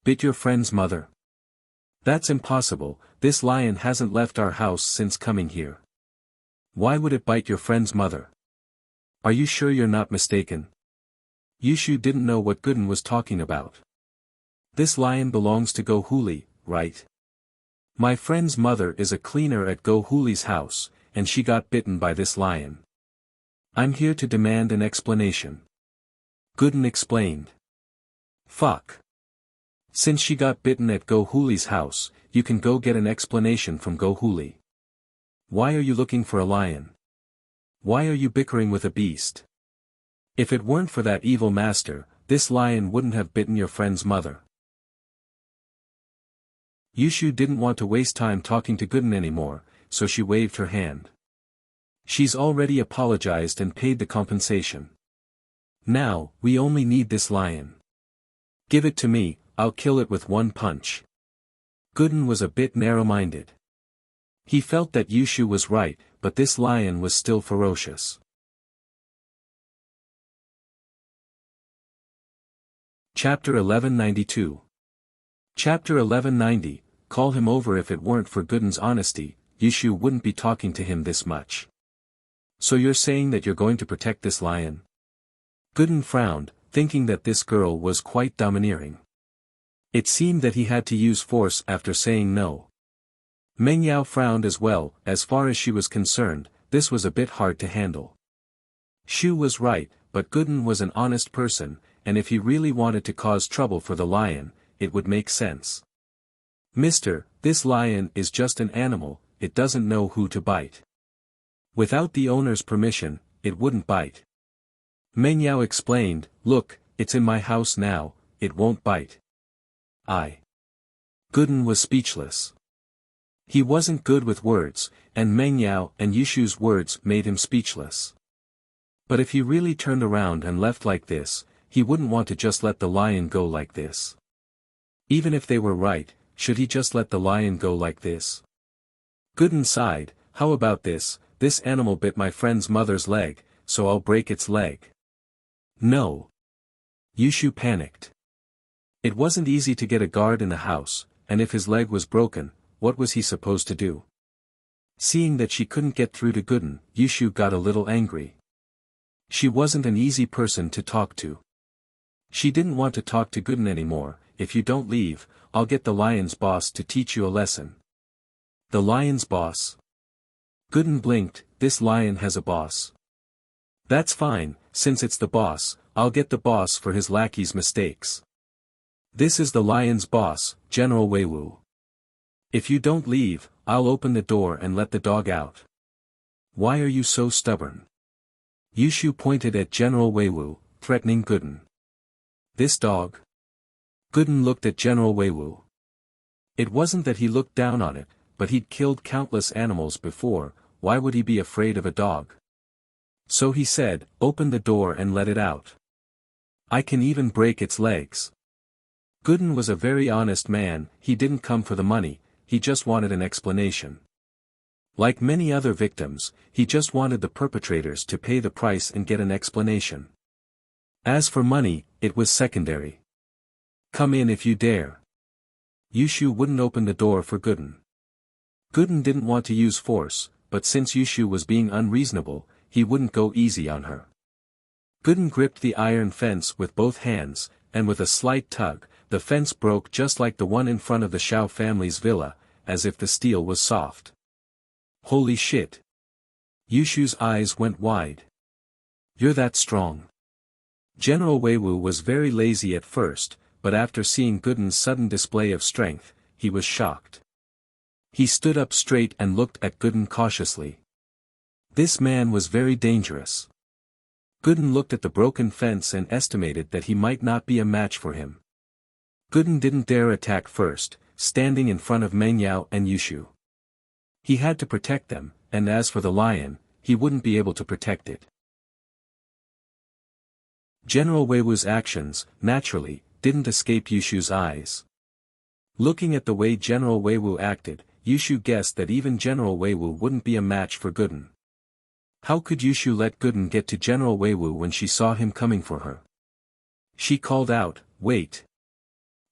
Bit your friend's mother? That's impossible. This lion hasn't left our house since coming here. Why would it bite your friend's mother? Are you sure you're not mistaken? Yushu didn't know what Gooden was talking about. This lion belongs to Go Huli, right? My friend's mother is a cleaner at Go Huli's house, and she got bitten by this lion. I'm here to demand an explanation. Gooden explained. Fuck. Since she got bitten at Go Huli's house, you can go get an explanation from Go Huli. Why are you looking for a lion? Why are you bickering with a beast? If it weren't for that evil master, this lion wouldn't have bitten your friend's mother. Yushu didn't want to waste time talking to Gooden anymore, so she waved her hand. She's already apologized and paid the compensation. Now, we only need this lion. Give it to me, I'll kill it with 1 punch. Gooden was a bit narrow-minded. He felt that Yushu was right, but this lion was still ferocious. Chapter 1192. Chapter 1190, call him over. If it weren't for Gooden's honesty, Yushu wouldn't be talking to him this much. So you're saying that you're going to protect this lion? Gooden frowned, thinking that this girl was quite domineering. It seemed that he had to use force after saying no. Meng Yao frowned as well. As far as she was concerned, this was a bit hard to handle. Shu was right, but Gooden was an honest person, and if he really wanted to cause trouble for the lion, it would make sense. Mister, this lion is just an animal, it doesn't know who to bite. Without the owner's permission, it wouldn't bite. Meng Yao explained, look, it's in my house now, it won't bite. Gooden was speechless. He wasn't good with words, and Meng Yao and Yushu's words made him speechless. But if he really turned around and left like this, he wouldn't want to just let the lion go like this. Even if they were right, should he just let the lion go like this? Gooden sighed, how about this? This animal bit my friend's mother's leg, so I'll break its leg. No. Yushu panicked. It wasn't easy to get a guard in the house, and if his leg was broken, what was he supposed to do? Seeing that she couldn't get through to Gooden, Yushu got a little angry. She wasn't an easy person to talk to. She didn't want to talk to Gooden anymore. If you don't leave, I'll get the lion's boss to teach you a lesson. The lion's boss? Gooden blinked. This lion has a boss. That's fine, since it's the boss, I'll get the boss for his lackey's mistakes. This is the lion's boss, General Weiwu. If you don't leave, I'll open the door and let the dog out. Why are you so stubborn? Yushu pointed at General Weiwu, threatening Gooden. This dog? Gooden looked at General Weiwu. It wasn't that he looked down on it, but he'd killed countless animals before, why would he be afraid of a dog? So he said, "Open the door and let it out. I can even break its legs." Gooden was a very honest man, he didn't come for the money, he just wanted an explanation. Like many other victims, he just wanted the perpetrators to pay the price and get an explanation. As for money, it was secondary. "Come in if you dare." Yushu wouldn't open the door for Gooden. Gooden didn't want to use force, but since Yushu was being unreasonable, he wouldn't go easy on her. Gooden gripped the iron fence with both hands, and with a slight tug, the fence broke just like the one in front of the Shao family's villa, as if the steel was soft. Holy shit! Yushu's eyes went wide. You're that strong. General Weiwu was very lazy at first, but after seeing Gooden's sudden display of strength, he was shocked. He stood up straight and looked at Gooden cautiously. This man was very dangerous. Gooden looked at the broken fence and estimated that he might not be a match for him. Gooden didn't dare attack first, standing in front of Mengyao and Yushu. He had to protect them, and as for the lion, he wouldn't be able to protect it. General Weiwu's actions, naturally, didn't escape Yushu's eyes. Looking at the way General Weiwu acted, Yushu guessed that even General Weiwu wouldn't be a match for Gooden. How could Yushu let Gooden get to General Weiwu when she saw him coming for her? She called out, "Wait!"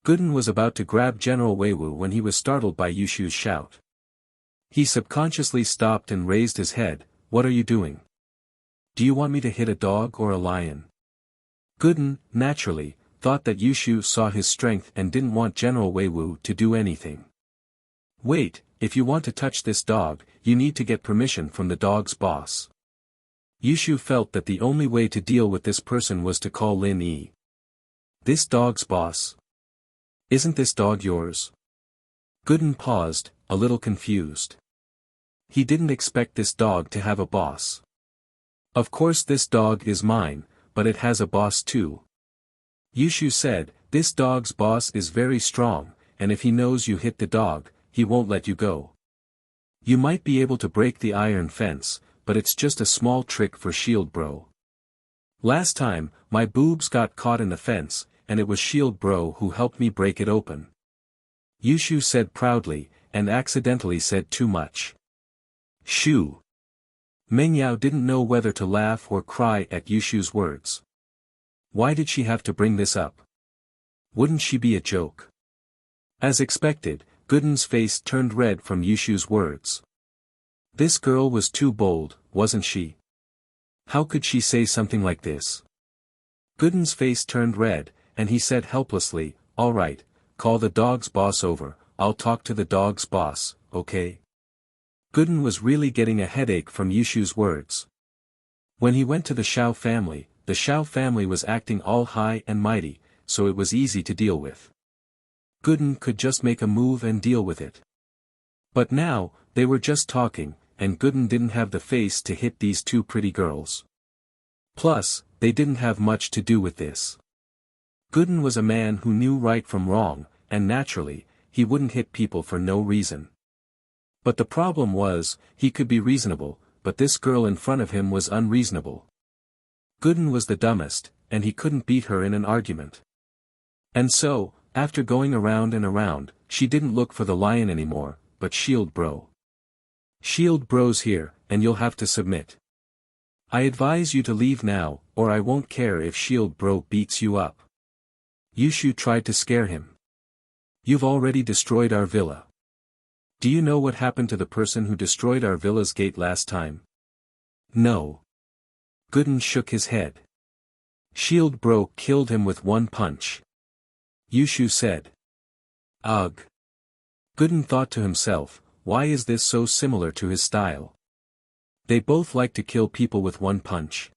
Gooden was about to grab General Weiwu when he was startled by Yushu's shout. He subconsciously stopped and raised his head. "What are you doing? Do you want me to hit a dog or a lion?" Gooden, naturally, thought that Yushu saw his strength and didn't want General Weiwu to do anything. "Wait, if you want to touch this dog, you need to get permission from the dog's boss." Yushu felt that the only way to deal with this person was to call Lin Yi. "This dog's boss? Isn't this dog yours?" Gooden paused, a little confused. He didn't expect this dog to have a boss. "Of course this dog is mine, but it has a boss too." Yushu said, "This dog's boss is very strong, and if he knows you hit the dog, he won't let you go. You might be able to break the iron fence, but it's just a small trick for Shield Bro. Last time, my boobs got caught in the fence, and it was Shield Bro who helped me break it open." Yushu said proudly, and accidentally said too much. Shoo! Mengyao didn't know whether to laugh or cry at Yushu's words. Why did she have to bring this up? Wouldn't she be a joke? As expected, Gooden's face turned red from Yushu's words. This girl was too bold, wasn't she? How could she say something like this? Gooden's face turned red, and he said helplessly, "All right, call the dog's boss over, I'll talk to the dog's boss, okay?" Gooden was really getting a headache from Yushu's words. When he went to the Shao family was acting all high and mighty, so it was easy to deal with. Gooden could just make a move and deal with it. But now, they were just talking, and Gooden didn't have the face to hit these two pretty girls. Plus, they didn't have much to do with this. Gooden was a man who knew right from wrong, and naturally, he wouldn't hit people for no reason. But the problem was, he could be reasonable, but this girl in front of him was unreasonable. Gooden was the dumbest, and he couldn't beat her in an argument. And so, after going around and around, she didn't look for the lion anymore, but Shield Bro. "Shield Bro's here, and you'll have to submit. I advise you to leave now, or I won't care if Shield Bro beats you up." Yushu tried to scare him. "You've already destroyed our villa. Do you know what happened to the person who destroyed our villa's gate last time?" "No." Gooden shook his head. "Shield Bro killed him with one punch." Yushu said. "Ugh." Gooden thought to himself, why is this so similar to his style? They both like to kill people with one punch.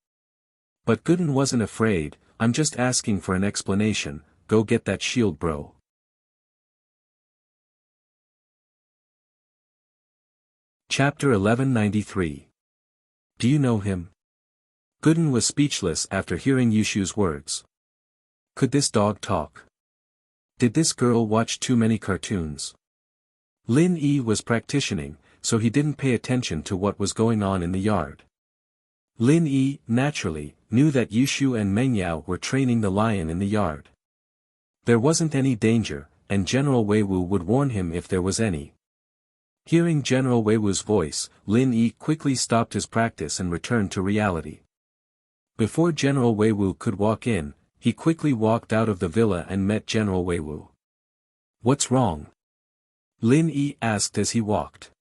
But Gooden wasn't afraid. "I'm just asking for an explanation, go get that Shield Bro." Chapter 1193. Do you know him? Gooden was speechless after hearing Yushu's words. Could this dog talk? Did this girl watch too many cartoons? Lin Yi was practicing, so he didn't pay attention to what was going on in the yard. Lin Yi, naturally, knew that Yushu and Meng Yao were training the lion in the yard. There wasn't any danger, and General Weiwu would warn him if there was any. Hearing General Weiwu's voice, Lin Yi quickly stopped his practice and returned to reality. Before General Weiwu could walk in, he quickly walked out of the villa and met General Weiwu. "What's wrong?" Lin Yi asked as he walked.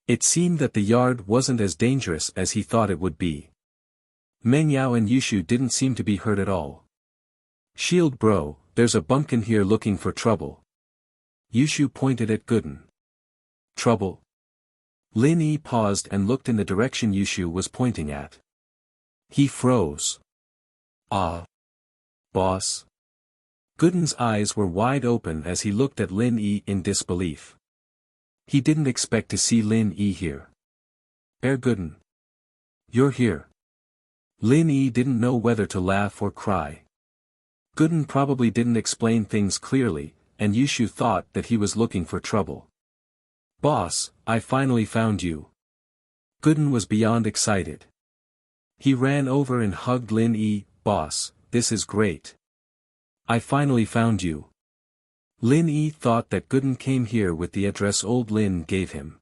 It seemed that the yard wasn't as dangerous as he thought it would be. Meng Yao and Yushu didn't seem to be hurt at all. "Shield bro, there's a bumpkin here looking for trouble." Yushu pointed at Gooden. "Trouble?" Lin Yi paused and looked in the direction Yushu was pointing at. He froze. "Ah. Boss?" Gooden's eyes were wide open as he looked at Lin Yi in disbelief. He didn't expect to see Lin Yi here. Gooden. You're here." Lin Yi didn't know whether to laugh or cry. Gooden probably didn't explain things clearly, and Yushu thought that he was looking for trouble. "Boss, I finally found you." Gooden was beyond excited. He ran over and hugged Lin Yi. "Boss, this is great. I finally found you." Lin Yi thought that Gooden came here with the address old Lin gave him.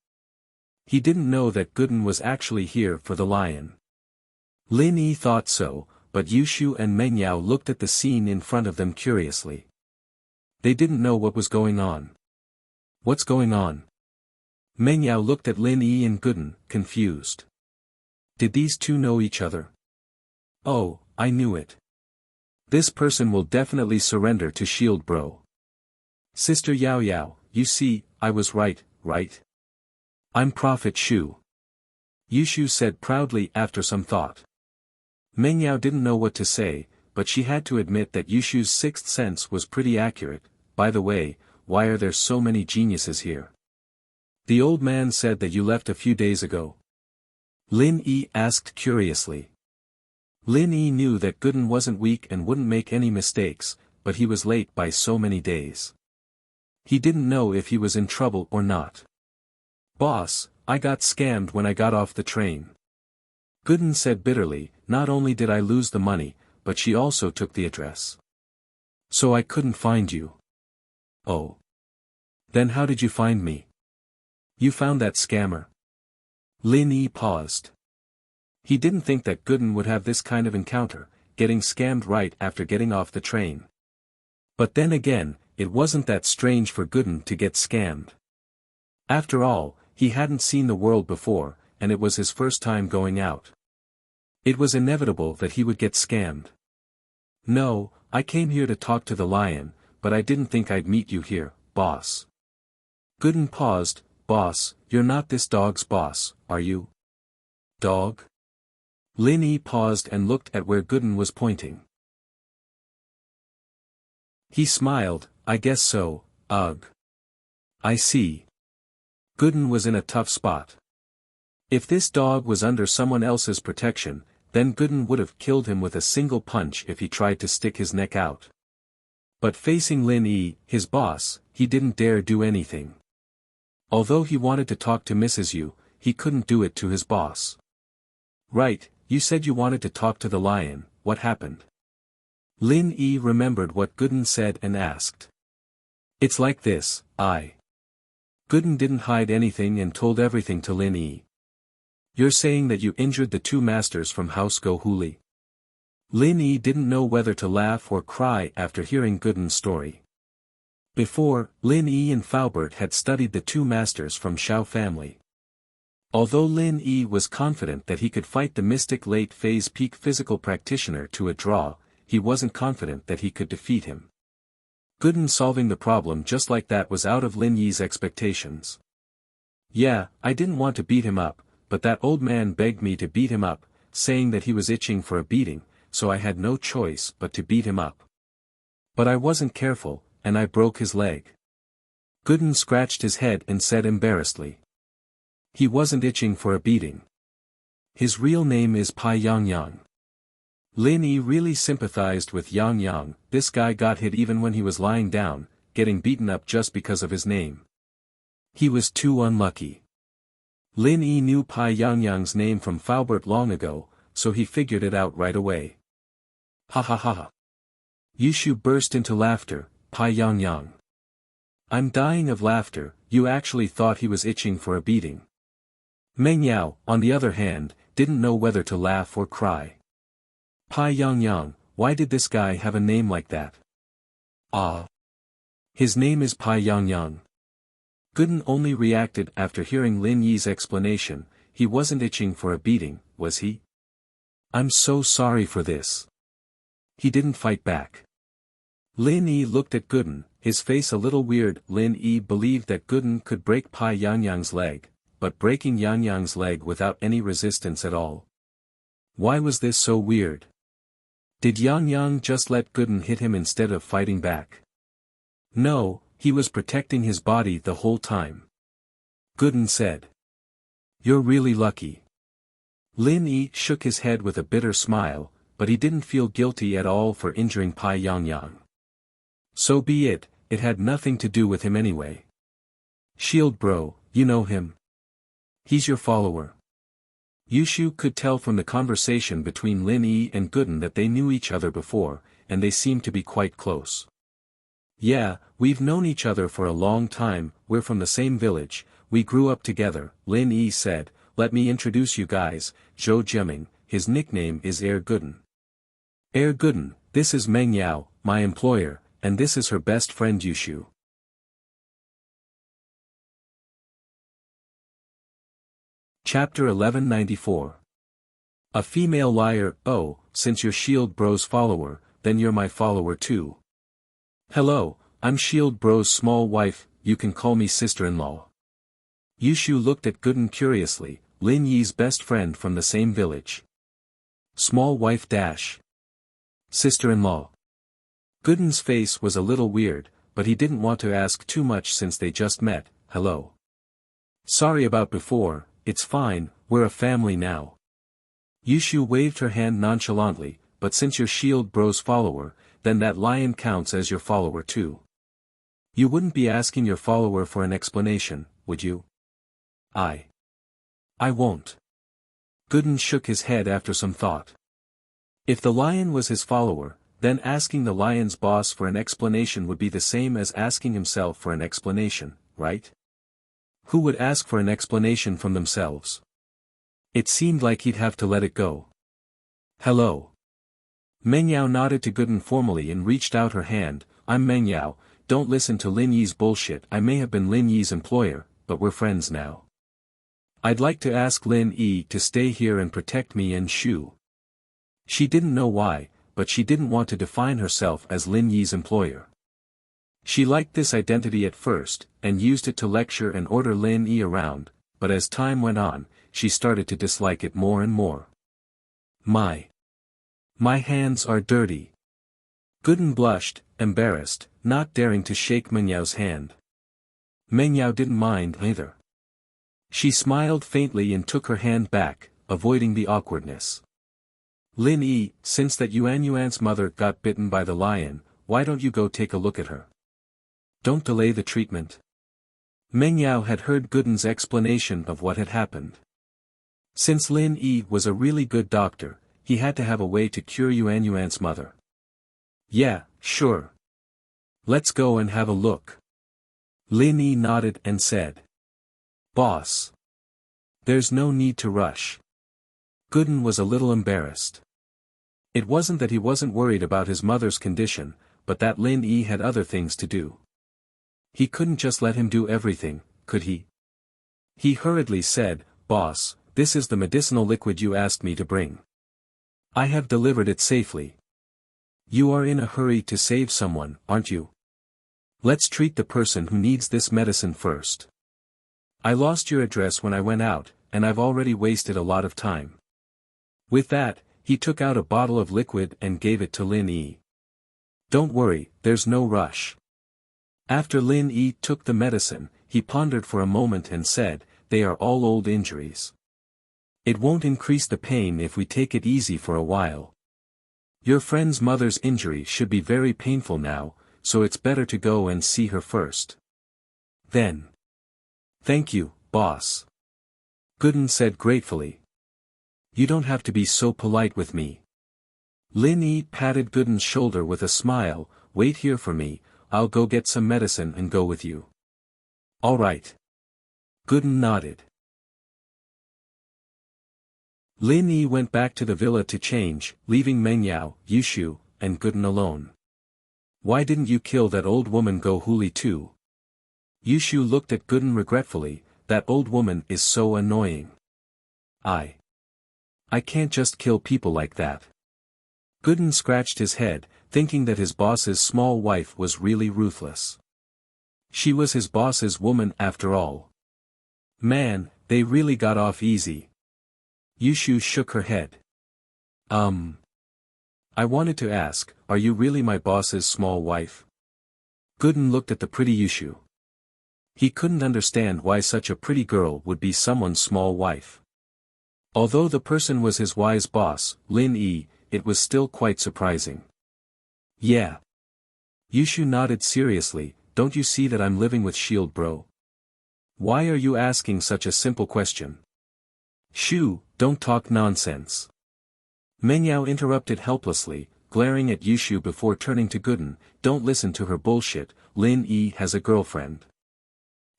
He didn't know that Gooden was actually here for the lion. Lin Yi thought so, but Yushu and Meng Yao looked at the scene in front of them curiously. They didn't know what was going on. "What's going on?" Meng Yao looked at Lin Yi and Gooden, confused. Did these two know each other? "Oh, I knew it. This person will definitely surrender to Shield Bro. Sister Yao Yao, you see, I was right, right? I'm Prophet Shu." Yushu said proudly after some thought. Meng Yao didn't know what to say, but she had to admit that Yushu's sixth sense was pretty accurate. "By the way, why are there so many geniuses here?" "The old man said that you left a few days ago." Lin Yi asked curiously. Lin Yi knew that Gooden wasn't weak and wouldn't make any mistakes, but he was late by so many days. He didn't know if he was in trouble or not. "Boss, I got scammed when I got off the train." Gooden said bitterly, "Not only did I lose the money, but she also took the address. So I couldn't find you." "Oh. Then how did you find me?" "You found that scammer." Lin Yi paused. He didn't think that Gooden would have this kind of encounter, getting scammed right after getting off the train. But then again, it wasn't that strange for Gooden to get scammed. After all, he hadn't seen the world before, and it was his first time going out. It was inevitable that he would get scammed. "No, I came here to talk to the lion, but I didn't think I'd meet you here, boss." Gooden paused. "Boss, you're not this dog's boss, are you?" "Dog?" Lin Yi paused and looked at where Gooden was pointing. He smiled. "I guess so, ugh. I see." Gooden was in a tough spot. If this dog was under someone else's protection, then Gooden would have killed him with a single punch if he tried to stick his neck out. But facing Lin Yi, his boss, he didn't dare do anything. Although he wanted to talk to Mrs. Yu, he couldn't do it to his boss. "Right, you said you wanted to talk to the lion, what happened?" Lin Yi remembered what Gooden said and asked. "It's like this, Gooden didn't hide anything and told everything to Lin Yi." "You're saying that you injured the two masters from House Go Huli?" Lin Yi didn't know whether to laugh or cry after hearing Gooden's story. Before, Lin Yi and Faubert had studied the two masters from Shao family. Although Lin Yi was confident that he could fight the mystic late phase peak physical practitioner to a draw, he wasn't confident that he could defeat him. Gooden solving the problem just like that was out of Lin Yi's expectations. "Yeah, I didn't want to beat him up, but that old man begged me to beat him up, saying that he was itching for a beating, so I had no choice but to beat him up. But I wasn't careful, and I broke his leg." Gooden scratched his head and said embarrassedly. He wasn't itching for a beating. His real name is Pai Yang Yang. Lin Yi really sympathized with Yang Yang. This guy got hit even when he was lying down, getting beaten up just because of his name. He was too unlucky. Lin Yi knew Pai Yangyang's name from Faubert long ago, so he figured it out right away. Ha ha ha ha. Yushu burst into laughter. Pai Yangyang. I'm dying of laughter, you actually thought he was itching for a beating. Meng Yao, on the other hand, didn't know whether to laugh or cry. Pai Yangyang, why did this guy have a name like that? Ah. His name is Pai Yangyang. Gooden only reacted after hearing Lin Yi's explanation. He wasn't itching for a beating, was he? I'm so sorry for this. He didn't fight back. Lin Yi looked at Gooden, his face a little weird. Lin Yi believed that Gooden could break Pai Yangyang's leg, but breaking Yangyang's leg without any resistance at all. Why was this so weird? Did Yangyang just let Gooden hit him instead of fighting back? No, he was protecting his body the whole time. Gooden said. You're really lucky. Lin Yi shook his head with a bitter smile, but he didn't feel guilty at all for injuring Pai Yangyang. So be it, it had nothing to do with him anyway. Shield bro, you know him. He's your follower. Yushu could tell from the conversation between Lin Yi and Gooden that they knew each other before, and they seemed to be quite close. Yeah, we've known each other for a long time, we're from the same village, we grew up together, Lin Yi said. Let me introduce you guys, Zhou Jiaming, his nickname is Air Gooden. Air Gooden, this is Meng Yao, my employer, and this is her best friend Yushu. Chapter 1194. A female liar. Oh, since you're Shield Bro's follower, then you're my follower too. Hello, I'm Shield Bro's small wife, you can call me sister-in-law. Yushu looked at Gooden curiously, Lin Yi's best friend from the same village. Small wife dash. Sister-in-law. Gooden's face was a little weird, but he didn't want to ask too much since they just met. Hello. Sorry about before, it's fine, we're a family now. Yushu waved her hand nonchalantly, but since you're Shield Bro's follower, then that lion counts as your follower too. You wouldn't be asking your follower for an explanation, would you? I won't. Gooden shook his head after some thought. If the lion was his follower, then asking the lion's boss for an explanation would be the same as asking himself for an explanation, right? Who would ask for an explanation from themselves? It seemed like he'd have to let it go. Hello. Meng Yao nodded to Gooden formally and reached out her hand. I'm Meng Yao, don't listen to Lin Yi's bullshit. I may have been Lin Yi's employer, but we're friends now. I'd like to ask Lin Yi to stay here and protect me and Shu. She didn't know why, but she didn't want to define herself as Lin Yi's employer. She liked this identity at first, and used it to lecture and order Lin Yi around, but as time went on, she started to dislike it more and more. My hands are dirty. Gooden blushed, embarrassed, not daring to shake Meng Yao's hand. Meng Yao didn't mind either. She smiled faintly and took her hand back, avoiding the awkwardness. Lin Yi, since that Yuan's mother got bitten by the lion, why don't you go take a look at her? Don't delay the treatment. Meng Yao had heard Gooden's explanation of what had happened. Since Lin Yi was a really good doctor, he had to have a way to cure Yuan's mother. Yeah, sure. Let's go and have a look. Lin Yi nodded and said. Boss. There's no need to rush. Gooden was a little embarrassed. It wasn't that he wasn't worried about his mother's condition, but that Lin Yi had other things to do. He couldn't just let him do everything, could he? He hurriedly said, Boss, this is the medicinal liquid you asked me to bring. I have delivered it safely. You are in a hurry to save someone, aren't you? Let's treat the person who needs this medicine first. I lost your address when I went out, and I've already wasted a lot of time. With that, he took out a bottle of liquid and gave it to Lin Yi. Don't worry, there's no rush. After Lin Yi took the medicine, he pondered for a moment and said, they are all old injuries. It won't increase the pain if we take it easy for a while. Your friend's mother's injury should be very painful now, so it's better to go and see her first. Then. Thank you, boss. Gooden said gratefully. You don't have to be so polite with me. Lin Yi patted Gooden's shoulder with a smile. Wait here for me, I'll go get some medicine and go with you. All right. Gooden nodded. Lin Yi went back to the villa to change, leaving Meng Yao, Yushu, and Gooden alone. Why didn't you kill that old woman Go Huli too? Yushu looked at Gooden regretfully. That old woman is so annoying. I can't just kill people like that. Gooden scratched his head, thinking that his boss's small wife was really ruthless. She was his boss's woman after all. Man, they really got off easy. Yushu shook her head. I wanted to ask, are you really my boss's small wife? Gooden looked at the pretty Yushu. He couldn't understand why such a pretty girl would be someone's small wife. Although the person was his wise boss, Lin Yi, it was still quite surprising. Yeah. Yushu nodded seriously. Don't you see that I'm living with Shield Bro? Why are you asking such a simple question? Shoo, don't talk nonsense. Meng Yao interrupted helplessly, glaring at Yushu before turning to Gooden. Don't listen to her bullshit, Lin Yi has a girlfriend.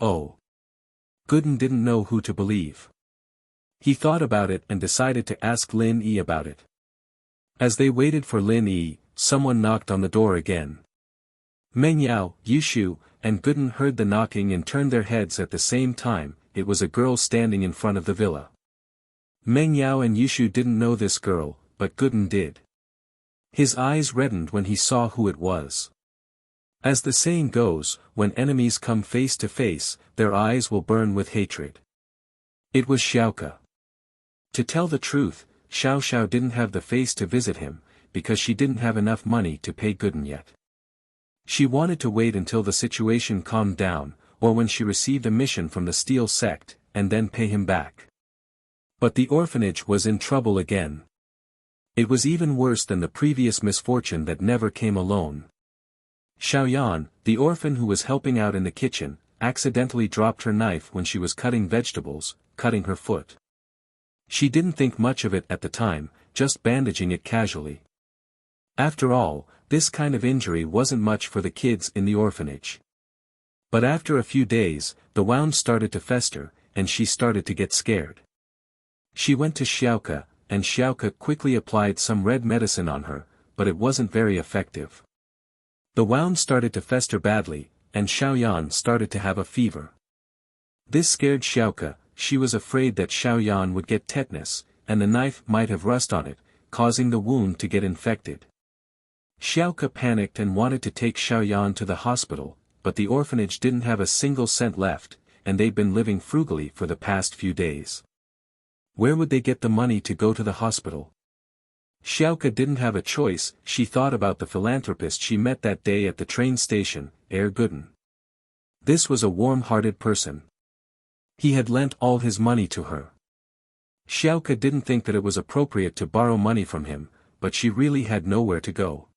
Oh. Gooden didn't know who to believe. He thought about it and decided to ask Lin Yi about it. As they waited for Lin Yi, someone knocked on the door again. Meng Yao, Yushu, and Gooden heard the knocking and turned their heads at the same time. It was a girl standing in front of the villa. Meng Yao and Yushu didn't know this girl, but Gooden did. His eyes reddened when he saw who it was. As the saying goes, when enemies come face to face, their eyes will burn with hatred. It was Xiaoke. To tell the truth, Xiao Xiao didn't have the face to visit him, because she didn't have enough money to pay Gooden yet. She wanted to wait until the situation calmed down, or when she received a mission from the Steel Sect, and then pay him back. But the orphanage was in trouble again. It was even worse than the previous misfortune that never came alone. Xiaoyan, the orphan who was helping out in the kitchen, accidentally dropped her knife when she was cutting vegetables, cutting her foot. She didn't think much of it at the time, just bandaging it casually. After all, this kind of injury wasn't much for the kids in the orphanage. But after a few days, the wound started to fester, and she started to get scared. She went to Xiaoke, and Xiaoke quickly applied some red medicine on her, but it wasn't very effective. The wound started to fester badly, and Xiaoyan started to have a fever. This scared Xiaoke. She was afraid that Xiaoyan would get tetanus, and the knife might have rust on it, causing the wound to get infected. Xiaoke panicked and wanted to take Xiaoyan to the hospital, but the orphanage didn't have a single cent left, and they'd been living frugally for the past few days. Where would they get the money to go to the hospital? Xiaoke didn't have a choice. She thought about the philanthropist she met that day at the train station, Gooden. This was a warm-hearted person. He had lent all his money to her. Xiaoke didn't think that it was appropriate to borrow money from him, but she really had nowhere to go.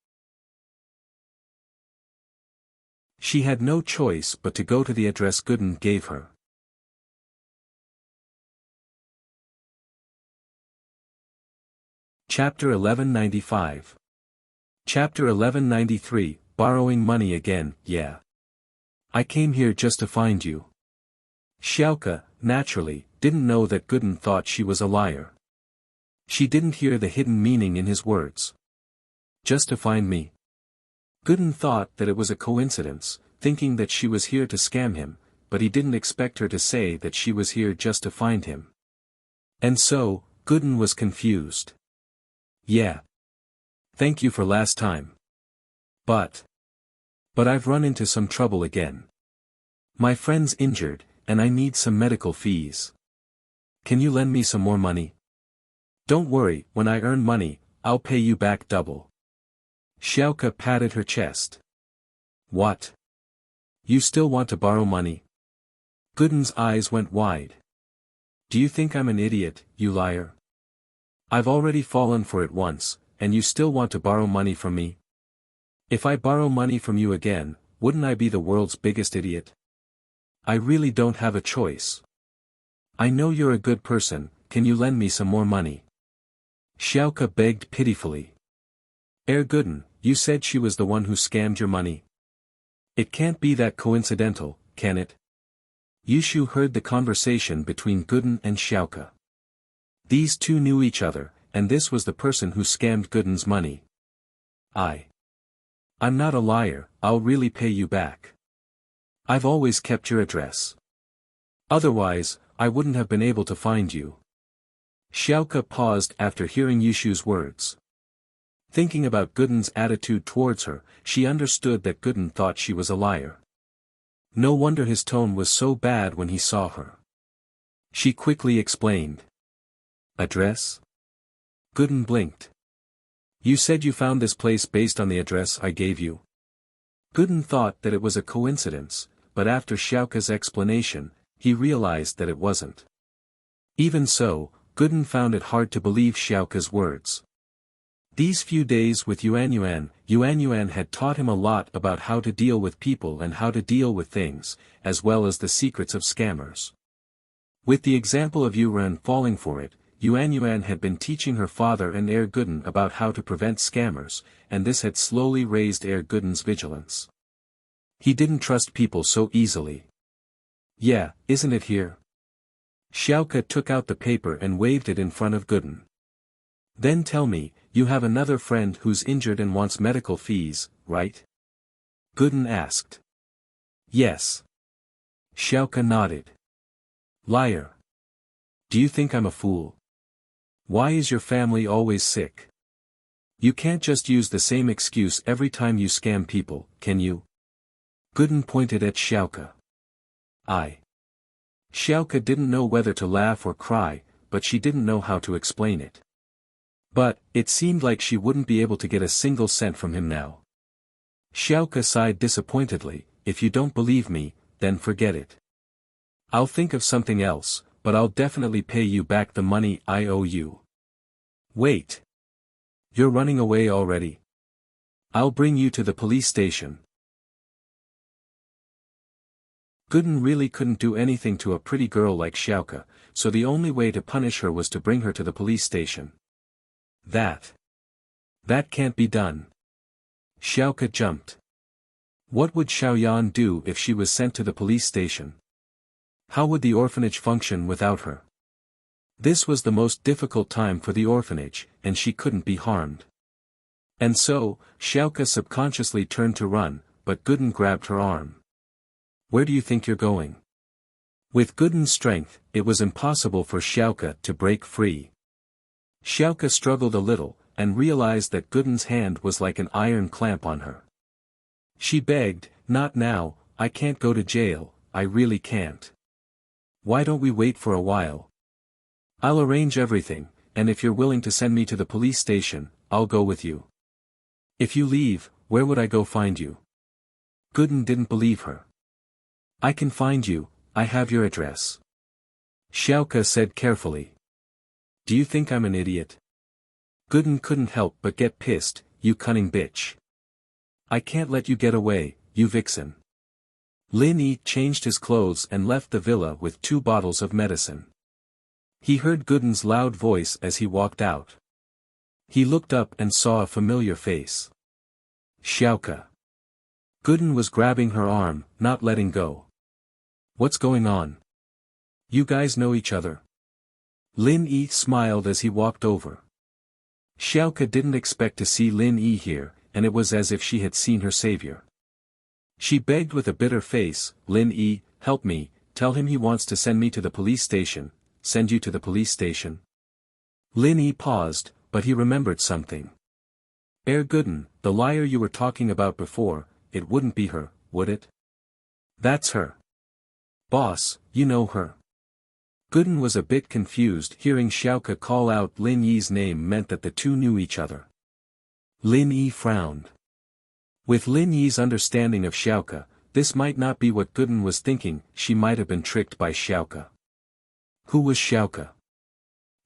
She had no choice but to go to the address Gooden gave her. Chapter 1195. Chapter 1193, Borrowing Money Again, yeah. I came here just to find you. Xiaoke, naturally, didn't know that Gooden thought she was a liar. She didn't hear the hidden meaning in his words. Just to find me. Gooden thought that it was a coincidence, thinking that she was here to scam him, but he didn't expect her to say that she was here just to find him. And so, Gooden was confused. Yeah. Thank you for last time. But I've run into some trouble again. My friend's injured, and I need some medical fees. Can you lend me some more money? Don't worry, when I earn money, I'll pay you back double. Xiaoke patted her chest. What? You still want to borrow money? Gooden's eyes went wide. Do you think I'm an idiot, you liar? I've already fallen for it once, and you still want to borrow money from me? If I borrow money from you again, wouldn't I be the world's biggest idiot? I really don't have a choice. I know you're a good person, can you lend me some more money? Xiaoka begged pitifully. Gooden, you said she was the one who scammed your money. It can't be that coincidental, can it? Yushu heard the conversation between Gooden and Xiaoka. These two knew each other, and this was the person who scammed Gooden's money. I'm not a liar, I'll really pay you back. I've always kept your address. Otherwise, I wouldn't have been able to find you. Xiaoka paused after hearing Yushu's words. Thinking about Gooden's attitude towards her, she understood that Gooden thought she was a liar. No wonder his tone was so bad when he saw her. She quickly explained. Address? Gooden blinked. You said you found this place based on the address I gave you. Gooden thought that it was a coincidence, but after Xiaoka's explanation, he realized that it wasn't. Even so, Gooden found it hard to believe Xiaoka's words. These few days with Yuan Yuan had taught him a lot about how to deal with people and how to deal with things, as well as the secrets of scammers. With the example of Yuan falling for it, Yuan had been teaching her father and Gooden about how to prevent scammers, and this had slowly raised Gooden's vigilance. He didn't trust people so easily. Yeah, isn't it here? Xiaoka took out the paper and waved it in front of Gooden. Then tell me, you have another friend who's injured and wants medical fees, right? Gooden asked. Yes. Xiaoka nodded. Liar. Do you think I'm a fool? Why is your family always sick? You can't just use the same excuse every time you scam people, can you? Gooden pointed at Xiaoka. Xiaoka didn't know whether to laugh or cry, but she didn't know how to explain it. But, it seemed like she wouldn't be able to get a single cent from him now. Xiaoka sighed disappointedly, if you don't believe me, then forget it. I'll think of something else, but I'll definitely pay you back the money I owe you. Wait. You're running away already? I'll bring you to the police station. Gooden really couldn't do anything to a pretty girl like Xiaoka, so the only way to punish her was to bring her to the police station. That can't be done. Xiaoka jumped. What would Xiaoyan do if she was sent to the police station? How would the orphanage function without her? This was the most difficult time for the orphanage, and she couldn't be harmed. And so, Xiaoka subconsciously turned to run, but Gooden grabbed her arm. Where do you think you're going? With Gooden's strength, it was impossible for Xiaoka to break free. Xiaoka struggled a little, and realized that Gooden's hand was like an iron clamp on her. She begged, not now, I can't go to jail, I really can't. Why don't we wait for a while? I'll arrange everything, and if you're willing to send me to the police station, I'll go with you. If you leave, where would I go find you? Gooden didn't believe her. I can find you, I have your address. Xiaoka said carefully. Do you think I'm an idiot? Gooden couldn't help but get pissed, you cunning bitch. I can't let you get away, you vixen. Lin Yi changed his clothes and left the villa with 2 bottles of medicine. He heard Gooden's loud voice as he walked out. He looked up and saw a familiar face. Xiaoka. Gooden was grabbing her arm, not letting go. What's going on? You guys know each other? Lin Yi smiled as he walked over. Xiaoka didn't expect to see Lin Yi here, and it was as if she had seen her savior. She begged with a bitter face, Lin Yi, help me, tell him he wants to send me to the police station. Send you to the police station? Lin Yi paused, but he remembered something. Gooden, the liar you were talking about before, it wouldn't be her, would it? That's her. Boss, you know her. Gooden was a bit confused. Hearing Xiaoka call out Lin Yi's name meant that the two knew each other. Lin Yi frowned. With Lin Yi's understanding of Xiaoka, this might not be what Gooden was thinking. She might have been tricked by Xiaoka. Who was Xiaoka?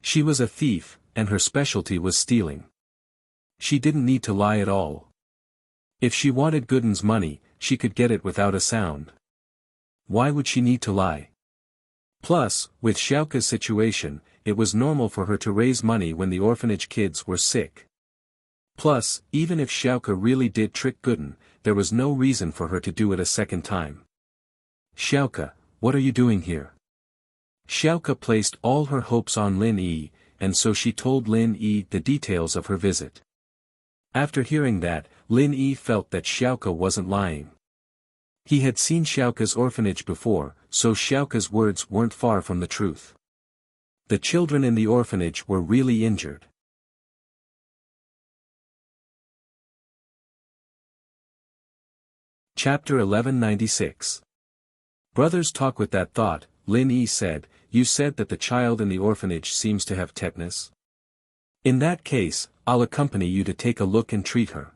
She was a thief, and her specialty was stealing. She didn't need to lie at all. If she wanted Gooden's money, she could get it without a sound. Why would she need to lie? Plus, with Xiaoka's situation, it was normal for her to raise money when the orphanage kids were sick. Plus, even if Xiaoka really did trick Gooden, there was no reason for her to do it a second time. Xiaoka, what are you doing here? Xiaoka placed all her hopes on Lin Yi, and so she told Lin Yi the details of her visit. After hearing that, Lin Yi felt that Xiaoka wasn't lying. He had seen Xiaoka's orphanage before, so Xiaoka's words weren't far from the truth. The children in the orphanage were really injured. Chapter 1196. Brothers talk with that thought, Lin Yi said, you said that the child in the orphanage seems to have tetanus. In that case, I'll accompany you to take a look and treat her.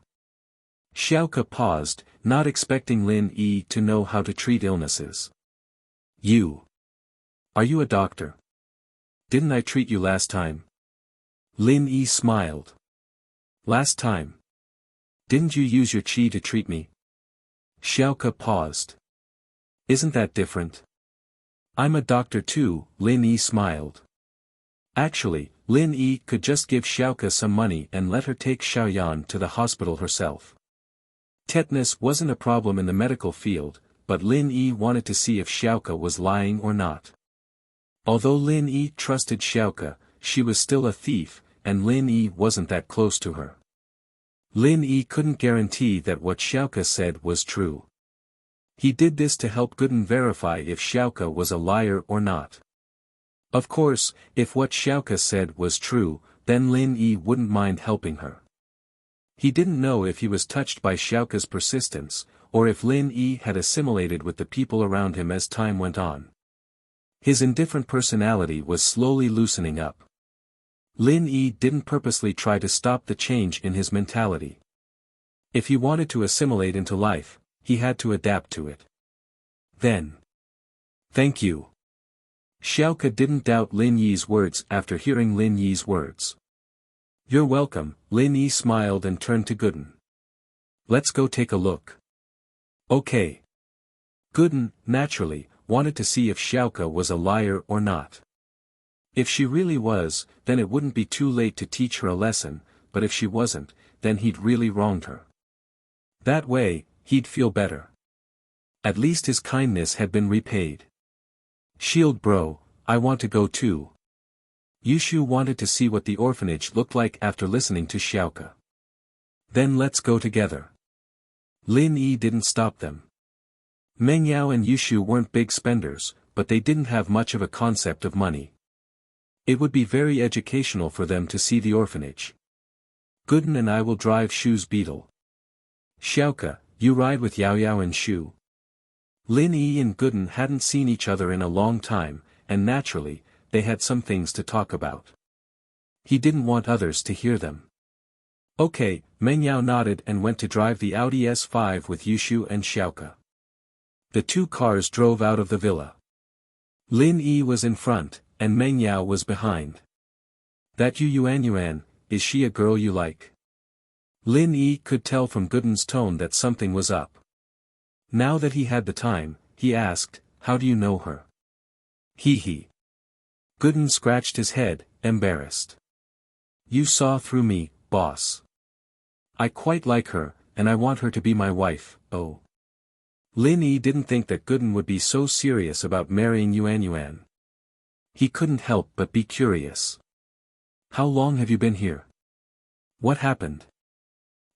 Xiaoka paused, not expecting Lin Yi to know how to treat illnesses. Are you a doctor? Didn't I treat you last time? Lin Yi smiled. Last time? Didn't you use your qi to treat me? Xiaoka paused. Isn't that different? I'm a doctor too, Lin Yi smiled. Actually, Lin Yi could just give Xiaoka some money and let her take Xiaoyan to the hospital herself. Tetanus wasn't a problem in the medical field, but Lin Yi wanted to see if Xiaoka was lying or not. Although Lin Yi trusted Xiaoka, she was still a thief, and Lin Yi wasn't that close to her. Lin Yi couldn't guarantee that what Xiaoka said was true. He did this to help Gooden verify if Xiaoka was a liar or not. Of course, if what Xiaoka said was true, then Lin Yi wouldn't mind helping her. He didn't know if he was touched by Xiaoka's persistence, or if Lin Yi had assimilated with the people around him as time went on. His indifferent personality was slowly loosening up. Lin Yi didn't purposely try to stop the change in his mentality. If he wanted to assimilate into life, he had to adapt to it. Then. Thank you. Xiaoka didn't doubt Lin Yi's words after hearing Lin Yi's words. You're welcome, Lin Yi smiled and turned to Gooden. Let's go take a look. Okay. Gooden, naturally, wanted to see if Xiaoka was a liar or not. If she really was, then it wouldn't be too late to teach her a lesson, but if she wasn't, then he'd really wronged her. That way, he'd feel better. At least his kindness had been repaid. Shield bro, I want to go too. Yushu wanted to see what the orphanage looked like after listening to Xiaoka. Then let's go together. Lin Yi didn't stop them. Meng Yao and Yushu weren't big spenders, but they didn't have much of a concept of money. It would be very educational for them to see the orphanage. Gooden and I will drive Shu's beetle. Xiaoka, you ride with Yao Yao and Shu. Lin Yi and Gooden hadn't seen each other in a long time, and naturally, they had some things to talk about. He didn't want others to hear them. Okay, Meng Yao nodded and went to drive the Audi S5 with Yushu and Xiaoka. The two cars drove out of the villa. Lin Yi was in front, and Meng Yao was behind. That Yuan, is she a girl you like? Lin Yi could tell from Gooden's tone that something was up. Now that he had the time, he asked, how do you know her? Hee. Gooden scratched his head, embarrassed. You saw through me, boss. I quite like her, and I want her to be my wife, oh. Lin Yi didn't think that Gooden would be so serious about marrying Yuan. He couldn't help but be curious. How long have you been here? What happened?